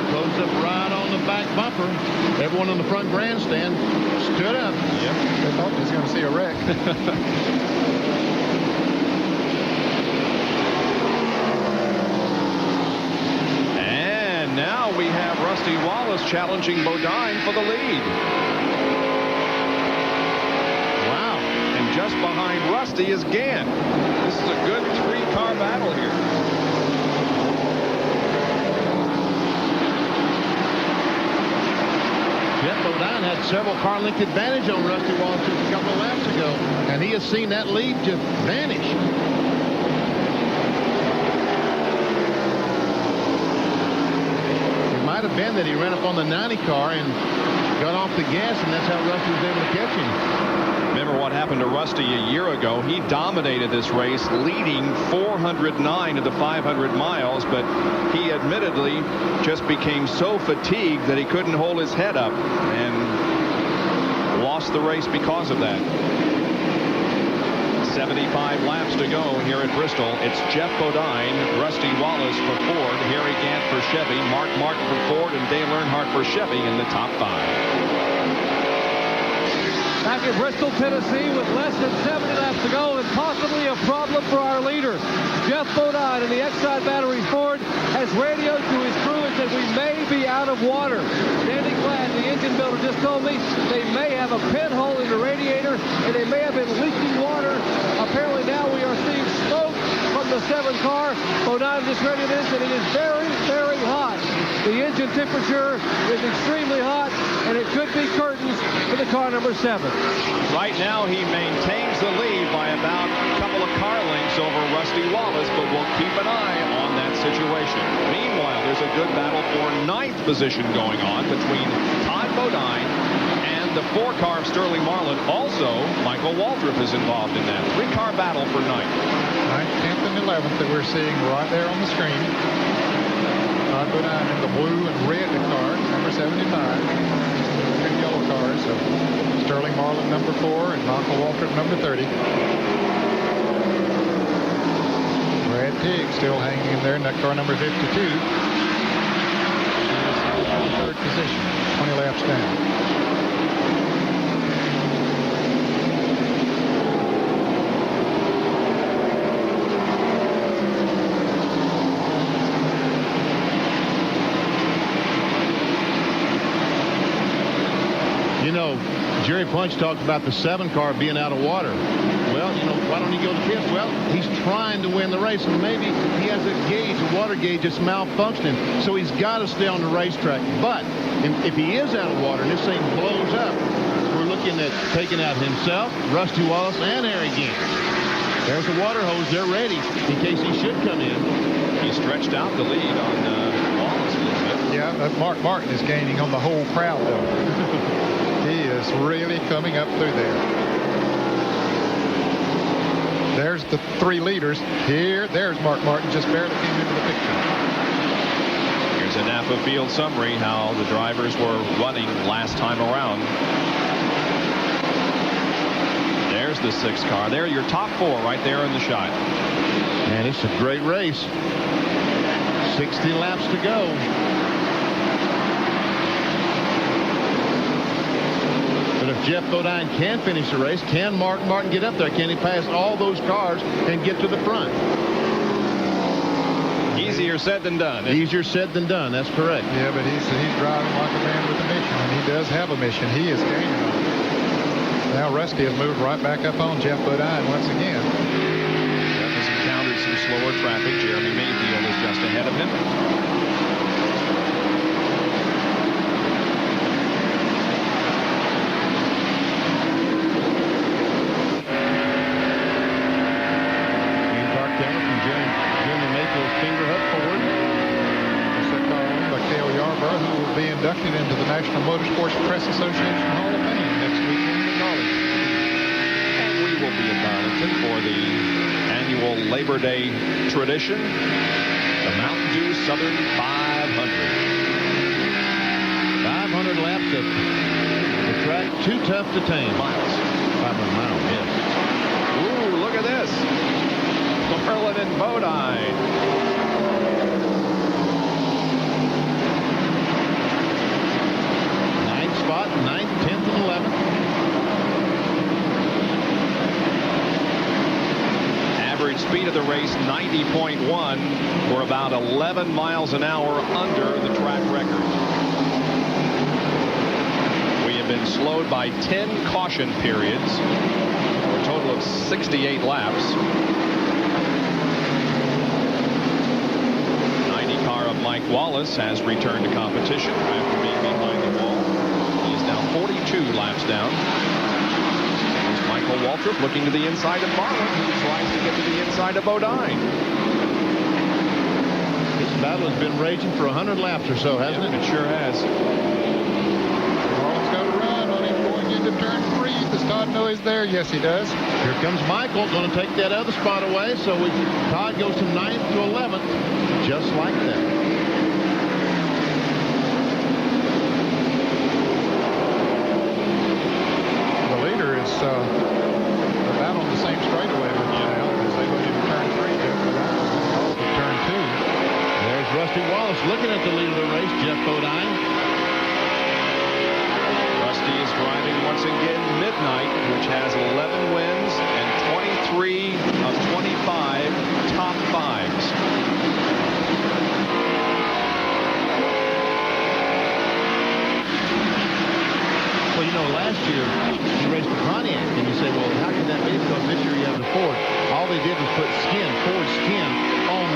Closed up right on the back bumper. Everyone on the front grandstand stood up. Yep. They thought they was going to see a wreck. And now we have Rusty Wallace challenging Bodine for the lead. Wow. And just behind Rusty is Gant. This is a good 3-car battle here. Jeff Bodine had several car length advantage on Rusty Wallace just a couple of laps ago, and he has seen that lead just vanish. It might have been that he ran up on the 90 car and got off the gas, and that's how Rusty was able to catch him. Remember what happened to Rusty a year ago. He dominated this race, leading 409 of the 500 miles, but he admittedly just became so fatigued that he couldn't hold his head up and lost the race because of that. 75 laps to go here at Bristol. It's Jeff Bodine, Rusty Wallace for Ford, Harry Gant for Chevy, Mark Martin for Ford, and Dale Earnhardt for Chevy in the top 5. Back in Bristol, Tennessee, with less than 70 laps to go, and possibly a problem for our leader. Jeff Bodine in the Exide Battery Ford has radioed to his crew and said we may be out of water. Danny Glad, the engine builder, just told me they may have a pinhole in the radiator and they may have been leaking water. Apparently now we are seeing smoke from the 7 car. Bodine just radioed this, and it is very, very hot. The engine temperature is extremely hot, and it could be curtains for the car number 7. Right now, he maintains the lead by about a couple of car lengths over Rusty Wallace, but we'll keep an eye on that situation. Meanwhile, there's a good battle for 9th position going on between Todd Bodine and the 4-car of Sterling Marlin. Also, Michael Waltrip is involved in that 3-car battle for 9th. 9th, 10th, and 11th that we're seeing right there on the screen. Todd Bodine in the blue and red cars, number 75. 2 yellow cars, so Sterling Marlin number 4 and Michael Waltrip number 30. Brad Teague still hanging in there in that car number 52. He is in 3rd position, 20 laps down. You know, Jerry Punch talked about the 7 car being out of water. Well, you know, why don't he go to pits? Well, he's trying to win the race, and maybe he has a gauge, a water gauge that's malfunctioning, so he's got to stay on the racetrack. But if he is out of water and this thing blows up, we're looking at taking out himself, Rusty Wallace, and Harry Gant. There's the water hose. They're ready in case he should come in. He stretched out the lead on Wallace a little bit. Yeah, Mark Martin is gaining on the whole crowd, though. He is really coming up through there. There's the 3 leaders. There's Mark Martin, just barely came into the picture. Here's a Napa field summary, how the drivers were running last time around. there's the 6th car. There, your top 4 right there in the shot. And it's a great race. 60 laps to go. But if Jeff Bodine can finish the race, can Mark Martin get up there? Can he pass all those cars and get to the front? Easier said than done. Easier said than done. That's correct. Yeah, but he's driving like a man with a mission, and he does have a mission. He is gaining on it. Now Rusty has moved right back up on Jeff Bodine once again. Jeff has encountered some slower traffic. Jeremy Mayfield is just ahead of him. Inducted into the National Motorsports Press Association Hall of Fame next weekend in Darlington. And we will be in Darlington for the annual Labor Day tradition, the Mountain Dew Southern 500. 500 laps of the track, too tough to tame. Miles. 500 miles, yes. Ooh, look at this. Merlin and Bodine. Spot, 9th, 10th, and 11th. Average speed of the race, 90.1. We're about 11 miles an hour under the track record. We have been slowed by 10 caution periods for a total of 68 laps. 90 car of Mike Wallace has returned to competition after being behind the wall. 42 laps down. There's Michael Waltrip looking to the inside of Marlin, who tries to get to the inside of Bodine. This battle has been raging for 100 laps or so, hasn't it? It sure has. Marlin's got a run on him going into turn 3. Does Todd know he's there? Yes, he does. Here comes Michael, going to take that other spot away. So Todd goes from 9th to 11th, just like that. The battle on the same straightaway with you now as they go into turn 3. Turn 2. There's Rusty Wallace looking at the lead of the race, Jeff Bodine. Rusty is driving once again Midnight, which has 11 wins and 23 of 25 top 5s. Well, you know, last year he raced the Pontiac, and you say, well, how can that be? Because this year he has a Ford. All they did was put Ford skin on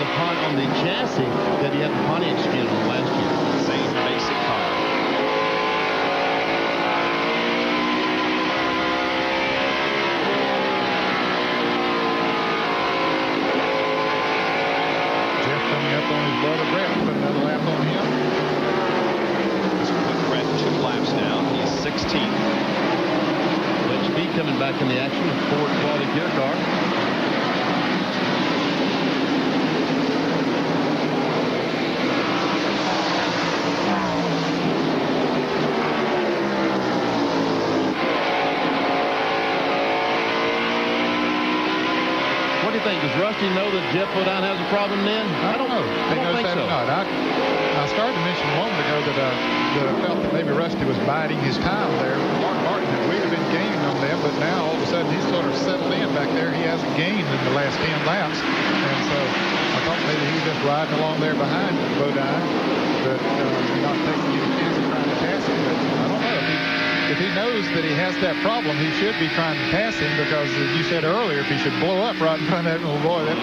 the chassis that he had the Pontiac skin on last year. Same basic car. Jeff coming up on his brother Brett, put another lap on him. Brett 2 laps down. He's 16th. But Speed coming back in the action. Ford quality gear car. What do you think? Does Rusty know that Jeff Bodine has a problem then? I don't know. I don't think so. I started to mention a moment ago that I felt that maybe Rusty was biding his time there. Mark Martin had really been gaining on them, but now all of a sudden he's sort of settled in back there. He hasn't gained in the last 10 laps. And so I thought maybe he was just riding along there behind Bodine, but not taking any chances trying to pass him. But I don't know. If he knows that he has that problem, he should be trying to pass him because, as you said earlier, if he should blow up right in front of that little boy, that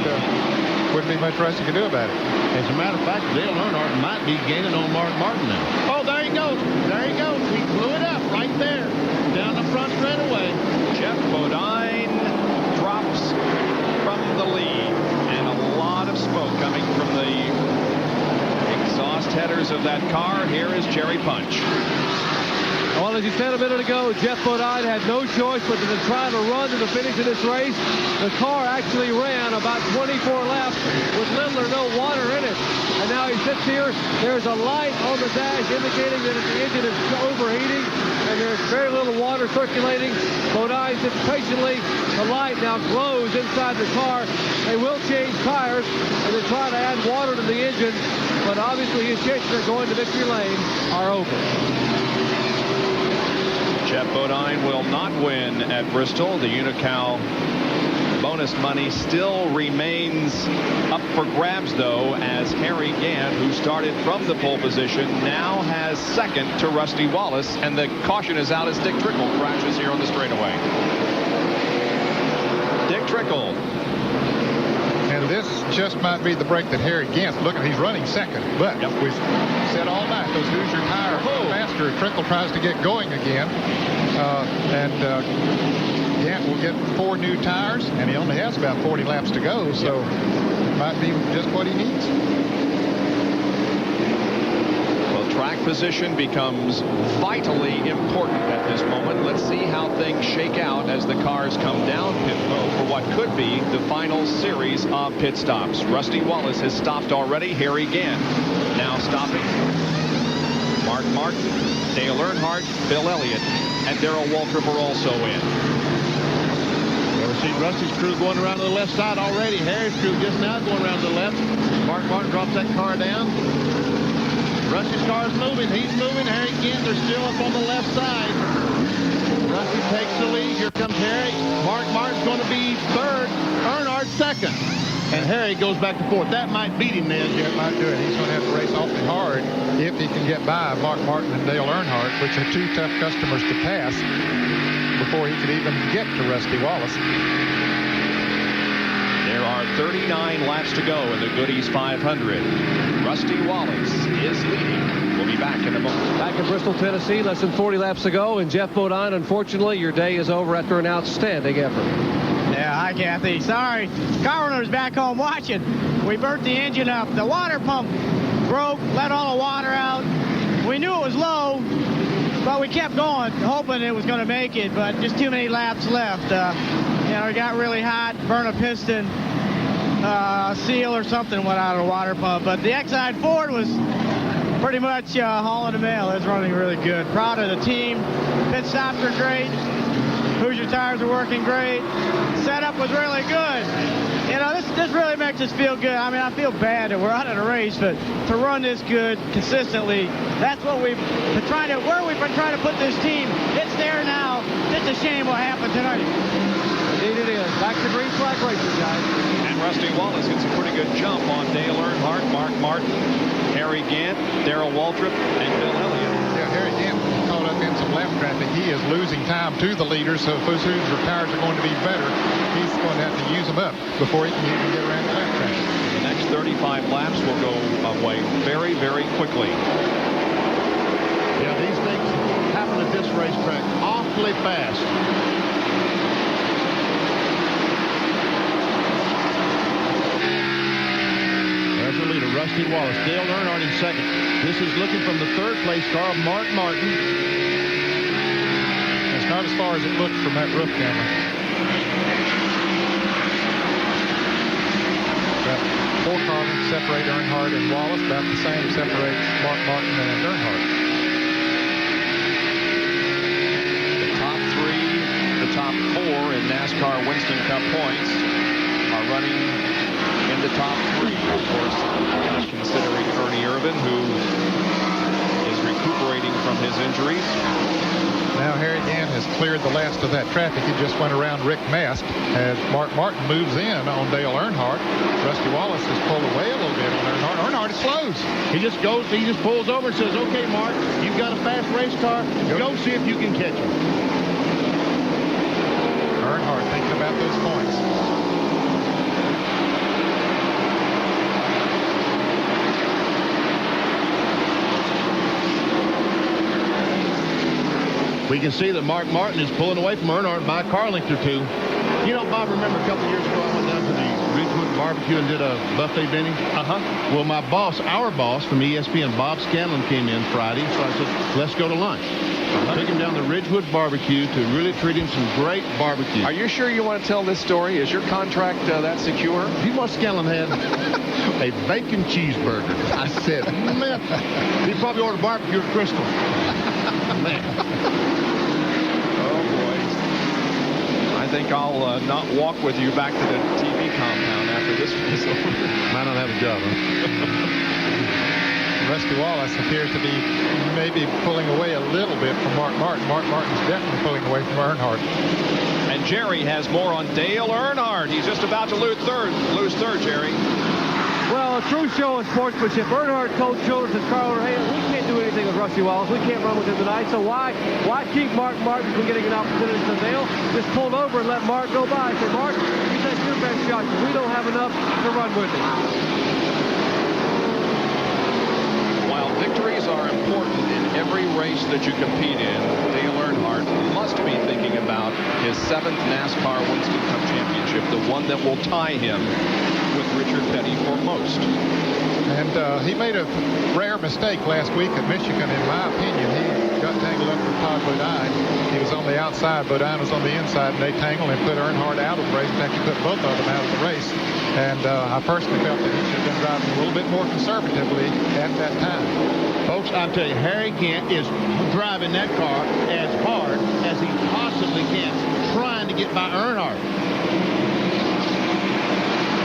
wouldn't be much Rusty could do about it. As a matter of fact, Dale Earnhardt might be gaining on Mark Martin now. Oh, there he goes. There he goes. He blew it up right there. Down the front straightaway. Jeff Bodine drops from the lead. And a lot of smoke coming from the exhaust headers of that car. Here is Jerry Punch. Well, as you said a minute ago, Jeff Bodine had no choice but to try to run to the finish of this race. The car actually ran about 24 laps with little or no water in it. And now he sits here. There's a light on the dash indicating that the engine is overheating, and there's very little water circulating. Bodine sits patiently. The light now glows inside the car. They will change tires, and they're trying to add water to the engine, but obviously his chances are going to victory lane are over. Jeff Bodine will not win at Bristol. The Unocal bonus money still remains up for grabs, though, as Harry Gant, who started from the pole position, now has second to Rusty Wallace, and the caution is out as Dick Trickle crashes here on the straightaway. Dick Trickle. And this just might be the break that Harry Gant's looking. He's running second, but we've said all night those Hoosier tires are faster. Trickle tries to get going again, Gant will get 4 new tires, and he only has about 40 laps to go, so it might be just what he needs. Well, track position becomes vitally important at this moment. Let's see how things shake out as the cars come down pit road for what could be the final series of pit stops. Rusty Wallace has stopped already. Harry Gant now stopping. Mark Martin, Dale Earnhardt, Bill Elliott, and Darrell Waltrip are also in. See Rusty's crew going around to the left side already. Harry's crew just now going around to the left. Mark Martin drops that car down. Rusty's car is moving. He's moving. Harry Gant are still up on the left side. Rusty takes the lead. Here comes Harry. Mark Martin's going to be third. Earnhardt second. And Harry goes back and forth. That might beat him, Ned. Yeah, it might do it. He's going to have to race awfully hard if he can get by Mark Martin and Dale Earnhardt, which are 2 tough customers to pass before he could even get to Rusty Wallace. There are 39 laps to go in the Goody's 500. Rusty Wallace is leading. We'll be back in a moment. Back in Bristol, Tennessee, less than 40 laps to go, and Jeff Bodine, unfortunately, your day is over after an outstanding effort. Yeah, hi, Kathy. Sorry. Car owner's back home watching. We burnt the engine up. The water pump broke, let all the water out. We knew it was low, but we kept going, hoping it was going to make it, but just too many laps left. It got really hot, burned a piston, seal or something went out of the water pump. But the Exide Ford was pretty much hauling the mail. It was running really good. Proud of the team. Pit stops are great. Hoosier tires are working great. Setup was really good. This really makes us feel good. I mean, I feel bad that we're out of the race, but to run this good consistently, that's what we've been trying to put this team. It's there now. It's a shame what happened tonight. Indeed it is. Back to green flag racing, guys. And Rusty Wallace gets a pretty good jump on Dale Earnhardt, Mark Martin, Harry Gant, Darrell Waltrip, and Bill Elliott. Yeah, Harry Gant caught up in some lap traffic. He is losing time to the leaders, so if those Hoosier tires are going to be better, he's going to have to use them up before he can even get around the lap traffic. The next 35 laps will go away very, very quickly. Yeah, these things happen at this racetrack awfully fast. There's the leader, Rusty Wallace. Dale Earnhardt in second. This is looking from the third place car of Mark Martin. It's not as far as it looks from that roof camera. About 4 cars separate Earnhardt and Wallace. About the same separates Mark Martin and Earnhardt. The top 4 in NASCAR Winston Cup points are running in the top 3. Of course, considering Ernie Irvan, who is recuperating from his injuries. Now Harry Gant has cleared the last of that traffic. He just went around Rick Mast as Mark Martin moves in on Dale Earnhardt. Rusty Wallace has pulled away a little bit on Earnhardt. Earnhardt is close. He just pulls over and says, okay, Mark, you've got a fast race car. Go see if you can catch him. Earnhardt thinking about those points. We can see that Mark Martin is pulling away from Earnhardt by a car length or 2. You know, Bob, remember a couple of years ago I went down to the Ridgewood Barbecue and did a buffet binning? Well, my boss, our boss from ESPN, Bob Scanlon, came in Friday, so I said, let's go to lunch. Took him down to Ridgewood Barbecue to really treat him some great barbecue. Are you sure you want to tell this story? Is your contract that secure? You must Skellen had a bacon cheeseburger. I said, man, he probably ordered barbecue at Crystal. Man. Oh, boy. I think I'll not walk with you back to the TV compound after this is over. Might not have a job, huh? Rusty Wallace appears to be maybe pulling away a little bit from Mark Martin. Mark Martin's definitely pulling away from Earnhardt. And Jerry has more on Dale Earnhardt. He's just about to lose third, Jerry. Well, a true show of sportsmanship. Earnhardt told Childress and Carter, hey, we can't do anything with Rusty Wallace. We can't run with him tonight, so why keep Mark Martin from getting an opportunity? So Dale just pulled over and let Mark go by. Say, Mark, you take your best shot because we don't have enough to run with him. While victories are important in every race that you compete in, Dale Earnhardt must be thinking about his 7th NASCAR Winston Cup championship, the one that will tie him with Richard Petty for most. And he made a rare mistake last week at Michigan, in my opinion. He got tangled up with Todd Bodine. He was on the outside, Bodine was on the inside, and they tangled and put Earnhardt out of the race. In fact, he put both of them out of the race. And I personally felt that he should have been driving a little bit more conservatively at that time. Folks, I'm telling you, Harry Gant is driving that car as hard as he possibly can, trying to get by Earnhardt.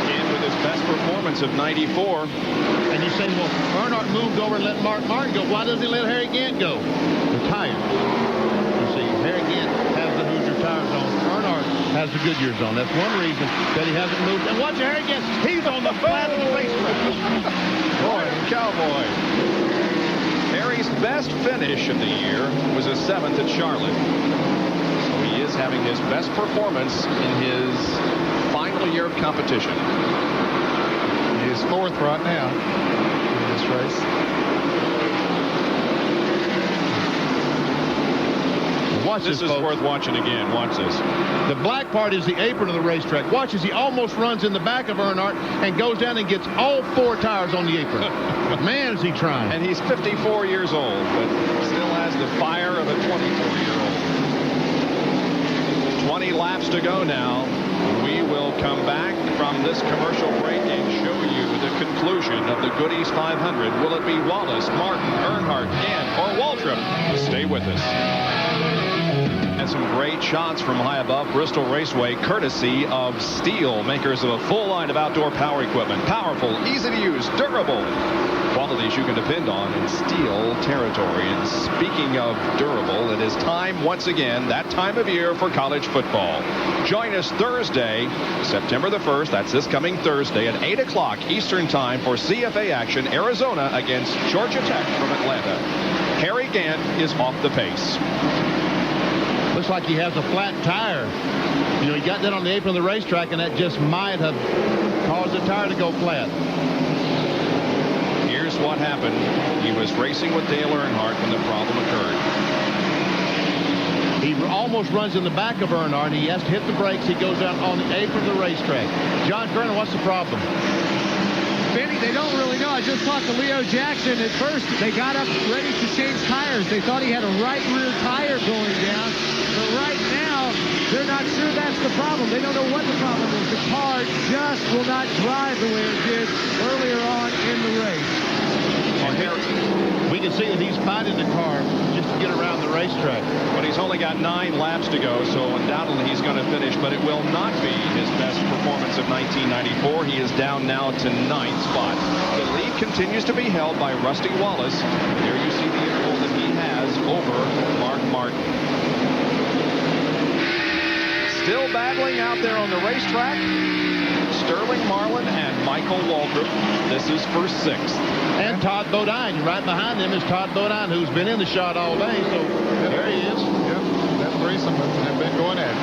And with his best performance of 94. And you say, well, Earnhardt moved over and let Mark Martin go. Why doesn't he let Harry Gant go? The tires. You see, Harry Gant has the Hoosier tires on. Earnhardt has the Goodyears on. That's one reason that he hasn't moved. And watch Harry Gant. He's on the flat of the racetrack. Boy, cowboy. Harry's best finish of the year was a 7th at Charlotte. So he is having his best performance in his final year of competition. He is 4th right now in this race. Watch this is folks. worth watching again. Watch this. The black part is the apron of the racetrack. Watch as he almost runs in the back of Earnhardt and goes down and gets all 4 tires on the apron. Man, is he trying. And he's 54 years old, but still has the fire of a 24-year-old. 20 laps to go now. We will come back from this commercial break and show you the conclusion of the Goody's 500. Will it be Wallace, Martin, Earnhardt, Gant, or Waltrip? Stay with us. And some great shots from high above Bristol Raceway, courtesy of Steel, makers of a full line of outdoor power equipment. Powerful, easy to use, durable. Qualities you can depend on in Steel territory. And speaking of durable, it is time once again, that time of year for college football. Join us Thursday, September the 1st. That's this coming Thursday at 8 o'clock Eastern Time for CFA action, Arizona against Georgia Tech from Atlanta. Harry Gant is off the pace. Looks like he has a flat tire. You know, he got that on the apron of the racetrack, and that just might have caused the tire to go flat. Here's what happened. He was racing with Dale Earnhardt when the problem occurred. He almost runs in the back of Earnhardt. He has to hit the brakes. He goes out on the apron of the racetrack. John Kernan, what's the problem? Benny, they don't really know. I just talked to Leo Jackson. At first, they got up ready to change tires. They thought he had a right rear tire going down. But right now, they're not sure that's the problem. They don't know what the problem is. The car just will not drive the way it did earlier on in the race. We can see that he's fighting the car just to get around the racetrack. But he's only got 9 laps to go, so undoubtedly he's going to finish, but it will not be his best performance of 1994. He is down now to 9th spot. The lead continues to be held by Rusty Wallace. There you see the interval that he has over Mark Martin. Still battling out there on the racetrack, Sterling Marlin and Michael Waltrip. This is for 6th. And Todd Bodine. Right behind them is Todd Bodine, who's been in the shot all day. So there he is. Yep, that threesome have been going at it.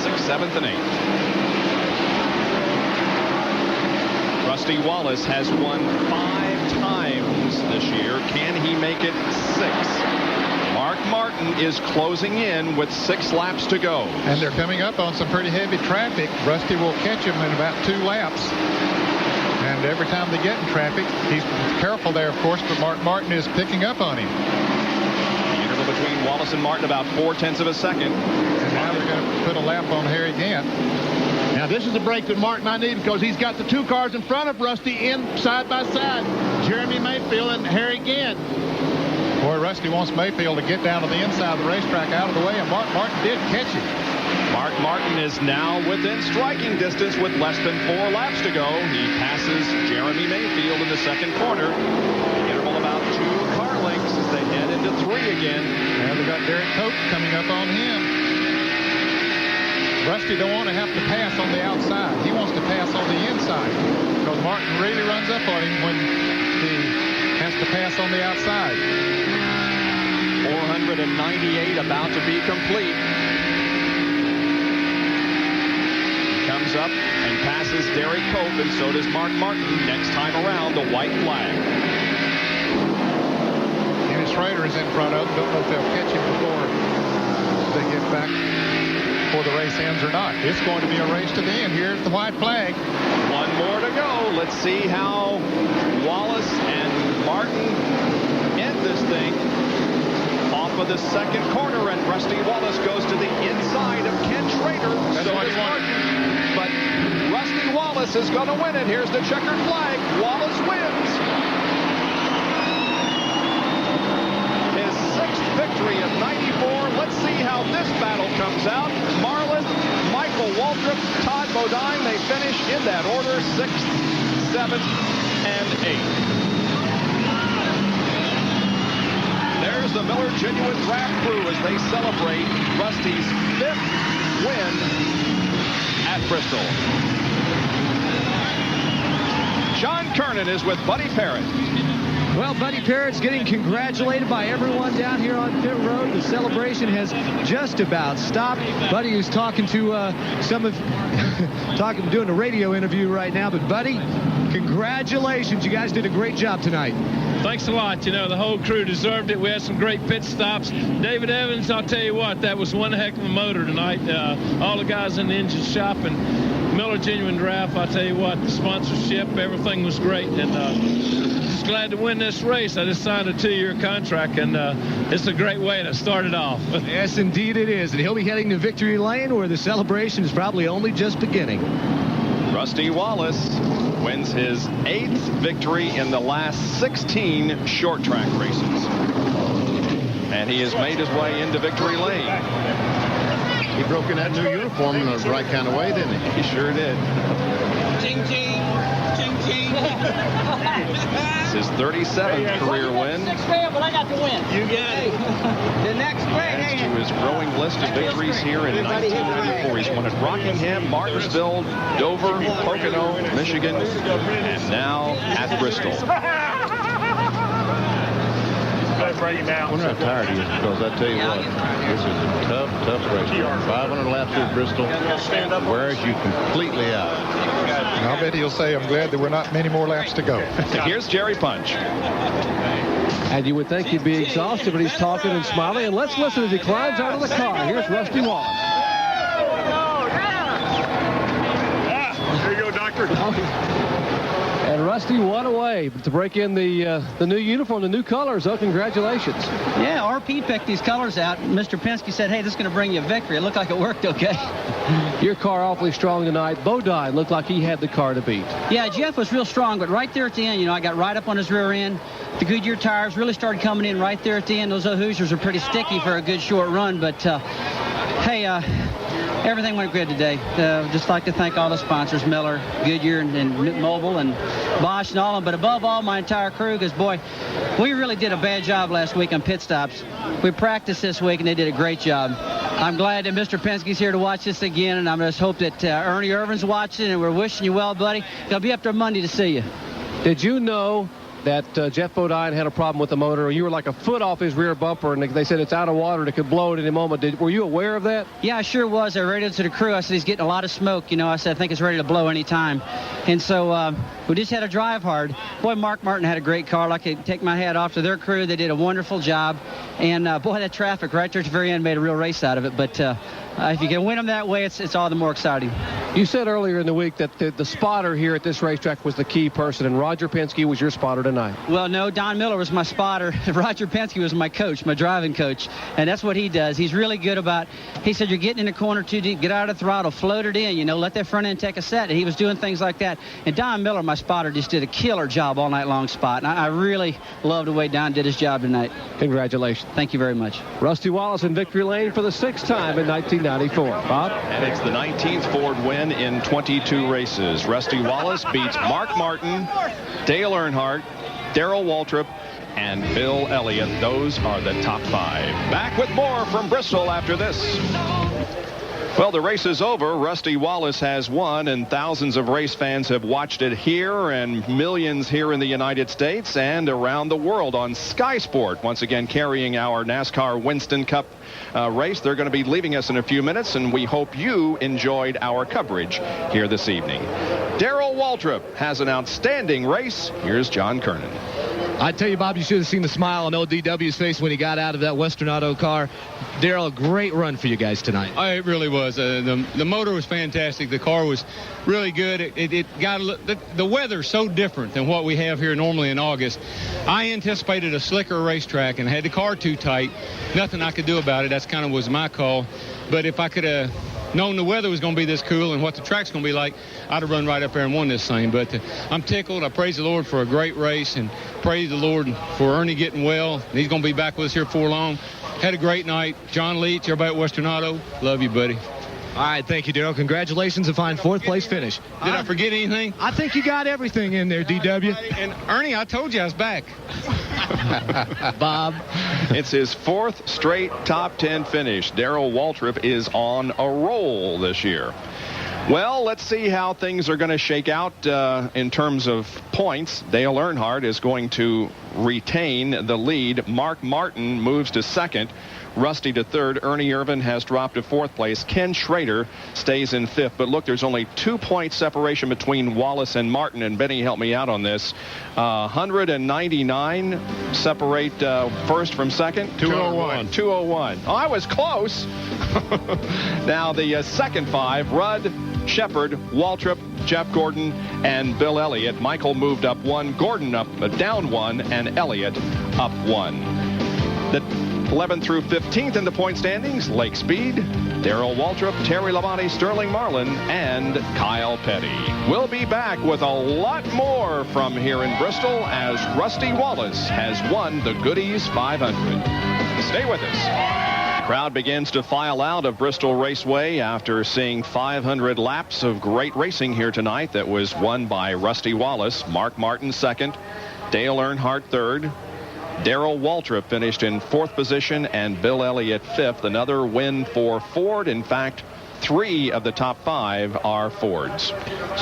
6th, 7th, and 8th. Rusty Wallace has won 5 times this year. Can he make it 6? Mark Martin is closing in with 6 laps to go. And they're coming up on some pretty heavy traffic. Rusty will catch him in about 2 laps. And every time they get in traffic, he's careful there, of course, but Mark Martin is picking up on him. The interval between Wallace and Martin about 0.4 of a second. And now they're going to put a lap on Harry Gant. Now, this is a break that Martin might need because he's got the 2 cars in front of Rusty in side by side. Jeremy Mayfield and Harry Gant. Boy, Rusty wants Mayfield to get down to the inside of the racetrack out of the way, and Mark Martin did catch him. Mark Martin is now within striking distance with less than 4 laps to go. He passes Jeremy Mayfield in the second corner. The interval about 2 car lengths as they head into 3 again. And they've got Derek Cope coming up on him. Rusty don't want to have to pass on the outside. He wants to pass on the inside because Martin really runs up on him when he has to pass on the outside. 498 about to be complete. He comes up and passes Derek Cope, and so does Mark Martin. Next time around, the white flag. Dennis Schrader is in front of him. Don't know if they'll catch him before they get back before the race ends or not. It's going to be a race to the end. Here's the white flag. 1 more to go. Let's see how Wallace and Martin end this thing. Off of the second corner, and Rusty Wallace goes to the inside of Ken Schrader. That's what he wanted. But Rusty Wallace is going to win it. Here's the checkered flag. Wallace wins. His 6th victory of 94. Let's see how this battle comes out. Marlin, Michael Waltrip, Todd Bodine, they finish in that order, 6th, 7th, and 8th. There's the Miller Genuine Draft crew as they celebrate Rusty's 5th win at Bristol. John Kernan is with Buddy Parrott. Well, Buddy Parrott's getting congratulated by everyone down here on pit road. The celebration has just about stopped. Buddy is talking to some of doing a radio interview right now. But Buddy, congratulations. You guys did a great job tonight. Thanks a lot. You know, the whole crew deserved it. We had some great pit stops. David Evans, I'll tell you what, that was one heck of a motor tonight. All the guys in the engine shop and Miller Genuine Draft, I'll tell you what, the sponsorship, everything was great. And just glad to win this race. I just signed a 2-year contract, and it's a great way to start it off. Yes, indeed it is. And he'll be heading to victory lane where the celebration is probably only just beginning. Rusty Wallace wins his 8th victory in the last 16 short track races. And he has made his way into victory lane. He broke in that new uniform in the right kind of way, didn't he? He sure did. Ching, ching. Ching, ching. It's his 37th career win. But I got the win. You got it. The next win. Adds to his growing list of victories here in 1994. He's won at Rockingham, Martinsville, Dover, Pocono, Michigan, and now at Bristol. I wonder how tired he is, because I tell you what, this is a tough race. 500 laps through Bristol wears you completely out. And I'll bet he'll say, I'm glad there were not many more laps to go. Here's Jerry Punch. And you would think he'd be exhausted, but he's talking and smiling. And let's listen as he climbs out of the car. Here's Rusty Wallace. Here you go, Doctor. And Rusty won away to break in the new uniform, the new colors. Oh, congratulations. Yeah, RP picked these colors out. Mr. Penske said, hey, this is going to bring you a victory. It looked like it worked okay. Your car awfully strong tonight. Bodine looked like he had the car to beat. Yeah, Jeff was real strong, but right there at the end, you know, I got right up on his rear end. The Goodyear tires really started coming in right there at the end. Those Hoosiers are pretty sticky for a good short run, but hey, everything went good today. Just like to thank all the sponsors, Miller, Goodyear, and Mobile, and Bosch, and all of them. But above all, my entire crew, because, boy, we really did a bad job last week on pit stops. We practiced this week, and they did a great job. I'm glad that Mr. Penske's here to watch this again, and I just hope that Ernie Irvin's watching, and we're wishing you well, buddy. They'll be up there Monday to see you. Did you know that Jeff Bodine had a problem with the motor? You were like a foot off his rear bumper, and they said it's out of water and it could blow at any moment. Were you aware of that? Yeah, I sure was. I radioed to the crew. I said, he's getting a lot of smoke. You know, I said, I think it's ready to blow any time. And so who just had to drive hard. Boy, Mark Martin had a great car. I could take my hat off to their crew. They did a wonderful job. And, boy, that traffic right there at the very end made a real race out of it. But if you can win them that way, it's all the more exciting. You said earlier in the week that the spotter here at this racetrack was the key person, and Roger Penske was your spotter tonight. Well, no, Don Miller was my spotter. Roger Penske was my coach, my driving coach, and that's what he does. He's really good about, he said, you're getting in the corner too deep, get out of the throttle, float it in, let that front end take a set, and he was doing things like that. And Don Miller, my spotter, just did a killer job all night long spot, and I really love the way Don did his job tonight. Congratulations. Thank you very much. Rusty Wallace in victory lane for the 6th time in 1994. Bob? And it's the 19th Ford win in 22 races. Rusty Wallace beats Mark Martin, Dale Earnhardt, Darrell Waltrip, and Bill Elliott. Those are the top 5. Back with more from Bristol after this. Well, the race is over. Rusty Wallace has won, and thousands of race fans have watched it here, and millions here in the United States and around the world on Sky Sport, once again carrying our NASCAR Winston Cup race. They're going to be leaving us in a few minutes, and we hope you enjoyed our coverage here this evening. Darrell Waltrip has an outstanding race. Here's John Kernan. I tell you, Bob, you should have seen the smile on ODW's face when he got out of that Western Auto car. Darrell, a great run for you guys tonight. It really was. The motor was fantastic. The car was really good. It got the weather's so different than what we have here normally in August. I anticipated a slicker racetrack and had the car too tight. Nothing I could do about it. That's kind of was my call. But if I could have known the weather was going to be this cool and what the track's going to be like, I'd have run right up there and won this thing. But I'm tickled. I praise the Lord for a great race and praise the Lord for Ernie getting well. He's going to be back with us here before long. Had a great night. John Leach, everybody at Western Auto, love you, buddy. All right, thank you, Darrell. Congratulations, a fine 4th place finish. Did I forget anything? I think you got everything in there, DW. And Ernie, I told you I was back. Bob. It's his 4th straight top 10 finish. Darrell Waltrip is on a roll this year. Well, let's see how things are going to shake out in terms of points. Dale Earnhardt is going to retain the lead. Mark Martin moves to 2nd. Rusty to 3rd. Ernie Irvan has dropped to 4th place. Ken Schrader stays in 5th. But look, there's only 2-point separation between Wallace and Martin. And Benny, help me out on this. 199 separate first from second. 201. 201. Oh, I was close. Now the second 5, Rudd, Shepard, Waltrip, Jeff Gordon, and Bill Elliott. Michael moved up 1, Gordon up down 1, and Elliott up 1. The 11th through 15th in the point standings, Lake Speed, Darrell Waltrip, Terry Labonte, Sterling Marlin, and Kyle Petty. We'll be back with a lot more from here in Bristol as Rusty Wallace has won the Goodies 500. Stay with us. Crowd begins to file out of Bristol Raceway after seeing 500 laps of great racing here tonight that was won by Rusty Wallace. Mark Martin 2nd, Dale Earnhardt 3rd. Darrell Waltrip finished in 4th position and Bill Elliott 5th. Another win for Ford. In fact, 3 of the top 5 are Fords.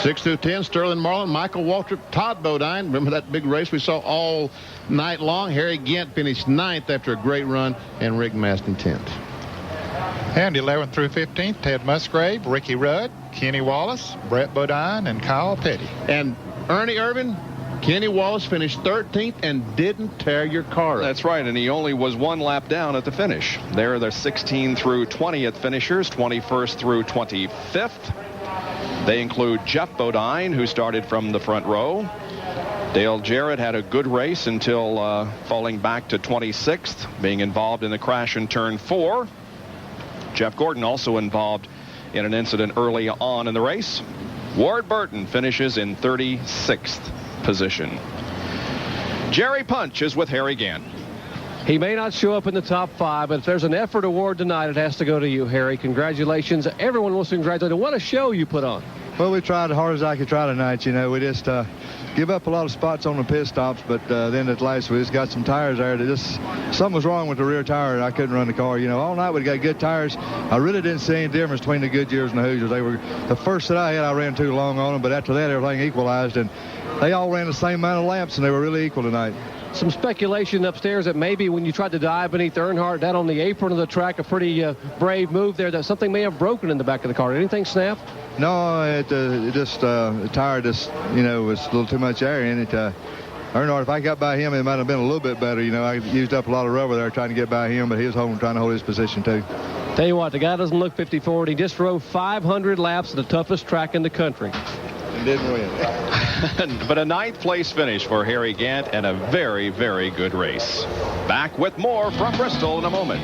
6 through 10, Sterling Marlin, Michael Waltrip, Todd Bodine. Remember that big race we saw all night long? Harry Gant finished 9th after a great run, and Rick Maston 10th. And 11th through 15th, Ted Musgrave, Ricky Rudd, Kenny Wallace, Brett Bodine, and Kyle Petty. And Ernie Irvan, Kenny Wallace finished 13th and didn't tear your car up. That's right, and he only was 1 lap down at the finish. There are the 16 through 20th finishers, 21st through 25th. They include Jeff Bodine, who started from the front row. Dale Jarrett had a good race until falling back to 26th, being involved in the crash in turn 4. Jeff Gordon also involved in an incident early on in the race. Ward Burton finishes in 36th position. Jerry Punch is with Harry Gant. He may not show up in the top 5, but if there's an effort award tonight, it has to go to you, Harry. Congratulations. Everyone wants to congratulate you. What a show you put on. Well, we tried as hard as I could try tonight. We just give up a lot of spots on the pit stops, but then at last we just got some tires there that just something was wrong with the rear tire and I couldn't run the car. All night we got good tires. I really didn't see any difference between the Goodyears and the Hoosiers. They were the first that I had, I ran too long on them, but after that everything equalized and they all ran the same amount of laps and they were really equal tonight. some speculation upstairs that maybe when you tried to dive beneath Earnhardt down on the apron of the track, a pretty brave move there, that something may have broken in the back of the car. Anything snap? No, the tire just, was a little too much air in it. Earnhardt, if I got by him, it might have been a little bit better. I used up a lot of rubber there trying to get by him, but he was trying to hold his position too. Tell you what, the guy doesn't look 54, and he just drove 500 laps at the toughest track in the country. And didn't win. But a 9th place finish for Harry Gant and a very, very good race. Back with more from Bristol in a moment.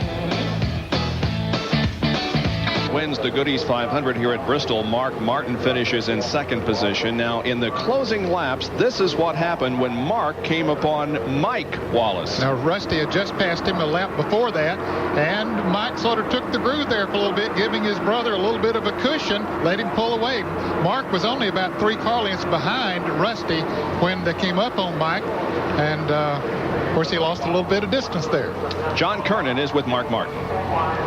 Wins the Goody's 500 here at Bristol. Mark Martin finishes in 2nd position. Now, in the closing laps, this is what happened when Mark came upon Mike Wallace. Now, Rusty had just passed him a lap before that, and Mike sort of took the groove there for a little bit, giving his brother a little bit of a cushion, let him pull away. Mark was only about 3 car lengths behind Rusty when they came up on Mike, and of course, he lost a little bit of distance there. John Kernan is with Mark Martin.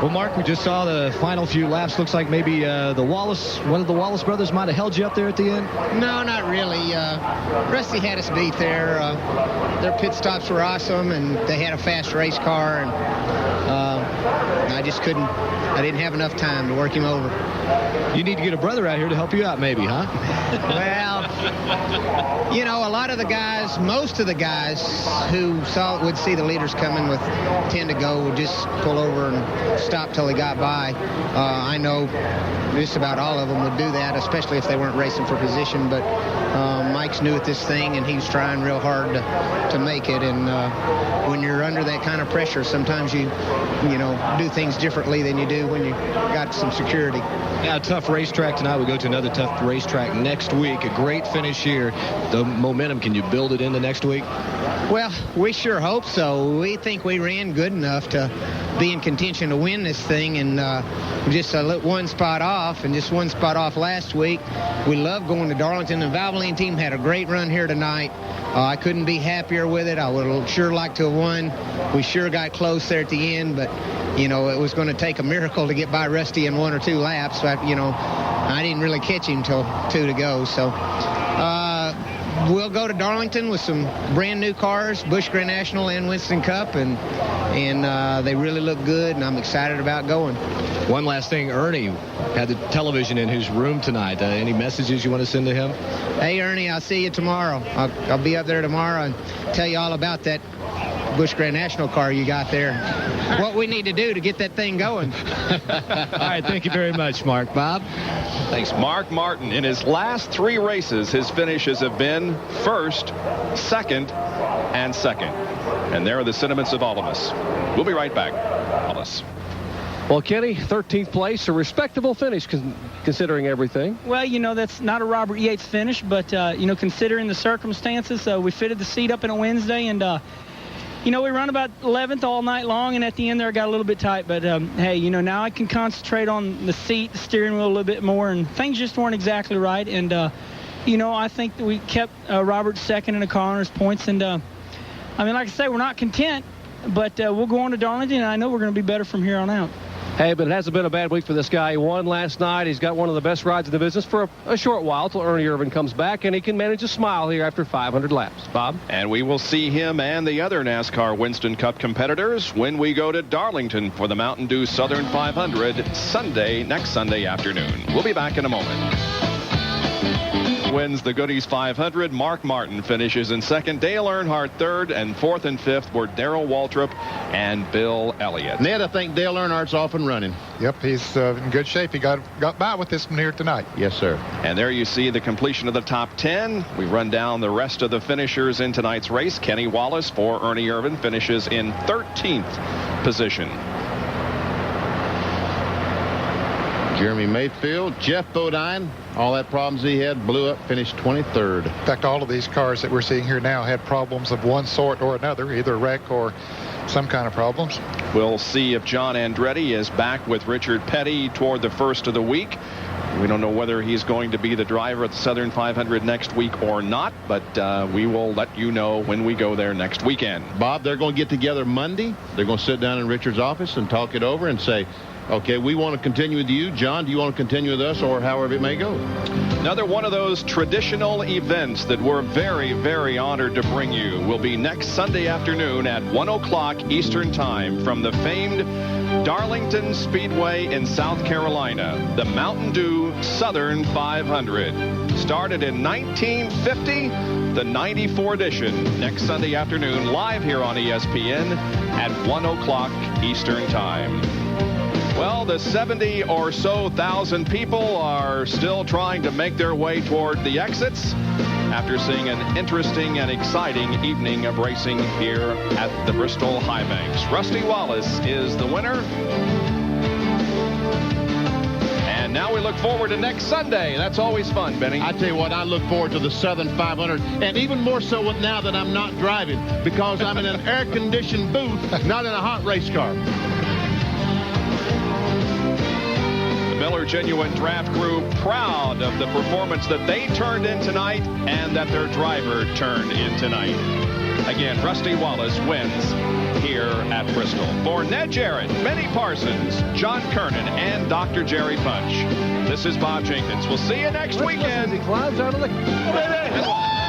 Well, Mark, we just saw the final few laps. Looks like maybe one of the Wallace brothers might have held you up there at the end. No, not really. Rusty had us beat there. Their pit stops were awesome, and they had a fast race car, and I didn't have enough time to work him over. You need to get a brother out here to help you out, maybe, huh? Well, a lot of the guys, most of the guys who would see the leaders coming with 10 to go would just pull over and stop till they got by. I know just about all of them would do that, especially if they weren't racing for position. But Mike's new at this thing, and he's trying real hard to make it. And when you're under that kind of pressure, sometimes you do things differently than you do when you got some security. Yeah, a tough racetrack tonight. We go to another tough racetrack next week. A great finish here. The momentum, can you build it into next week? Well, we sure hope so. We think we ran good enough to be in contention to win this thing, and just one spot off, and just one spot off last week. We love going to Darlington. The Valvoline team had a great run here tonight. I couldn't be happier with it. I would sure like to have won. We sure got close there at the end, but it was going to take a miracle to get by Rusty in 1 or 2 laps. But I didn't really catch him till 2 to go. So we'll go to Darlington with some brand new cars, Busch Grand National and Winston Cup, and they really look good, and I'm excited about going. One last thing, Ernie had the television in his room tonight. Any messages you want to send to him? Hey, Ernie, I'll see you tomorrow. I'll be up there tomorrow and tell you all about that Busch Grand National car you got there. What we need to do to get that thing going. All right, thank you very much, Mark. Bob? Thanks. Mark Martin, in his last 3 races, his finishes have been 1st, 2nd, and 2nd. And there are the sentiments of all of us. We'll be right back. Alice. Well, Kenny, 13th place, a respectable finish considering everything. Well, that's not a Robert Yates finish, but, considering the circumstances, we fitted the seat up on a Wednesday, and, we run about 11th all night long, and at the end there it got a little bit tight. But, hey, now I can concentrate on the seat, the steering wheel a little bit more, and things just weren't exactly right. And, I think that we kept Robert second in the car honors points. And, like I say, we're not content, but we'll go on to Darlington, and I know we're going to be better from here on out. Hey, but it hasn't been a bad week for this guy. He won last night. He's got one of the best rides in the business for a short while till Ernie Irvan comes back, and he can manage a smile here after 500 laps. Bob? And we will see him and the other NASCAR Winston Cup competitors when we go to Darlington for the Mountain Dew Southern 500 next Sunday afternoon. We'll be back in a moment. Wins the Goody's 500. Mark Martin finishes in 2nd. Dale Earnhardt 3rd, and 4th and 5th were Darrell Waltrip and Bill Elliott. Ned, I think Dale Earnhardt's off and running. Yep, he's in good shape. He got by with this one here tonight. Yes, sir. And there you see the completion of the top 10. We run down the rest of the finishers in tonight's race. Kenny Wallace for Ernie Irvan finishes in 13th position. Jeremy Mayfield, Jeff Bodine, all that problems he had blew up, finished 23rd. In fact, all of these cars that we're seeing here now had problems of one sort or another, either wreck or some kind of problems. We'll see if John Andretti is back with Richard Petty toward the first of the week. We don't know whether he's going to be the driver at the Southern 500 next week or not, but we will let you know when we go there next weekend. Bob, they're going to get together Monday. They're going to sit down in Richard's office and talk it over and say, Okay, we want to continue with you. John, do you want to continue with us, or however it may go? Another one of those traditional events that we're very, very honored to bring you will be next Sunday afternoon at 1 o'clock Eastern Time from the famed Darlington Speedway in South Carolina, the Mountain Dew Southern 500. Started in 1950, the 94 edition, next Sunday afternoon, live here on ESPN at 1 o'clock Eastern Time. Well, the 70 or so thousand people are still trying to make their way toward the exits after seeing an interesting and exciting evening of racing here at the Bristol High Banks. Rusty Wallace is the winner. And now we look forward to next Sunday. That's always fun, Benny. I tell you what, I look forward to the Southern 500, and even more so now that I'm not driving, because I'm in an air-conditioned booth, not in a hot race car. Miller Genuine Draft Crew proud of the performance that they turned in tonight and that their driver turned in tonight. Again, Rusty Wallace wins here at Bristol. For Ned Jarrett, Benny Parsons, John Kernan, and Dr. Jerry Punch, this is Bob Jenkins. We'll see you next weekend. Clouds out of the...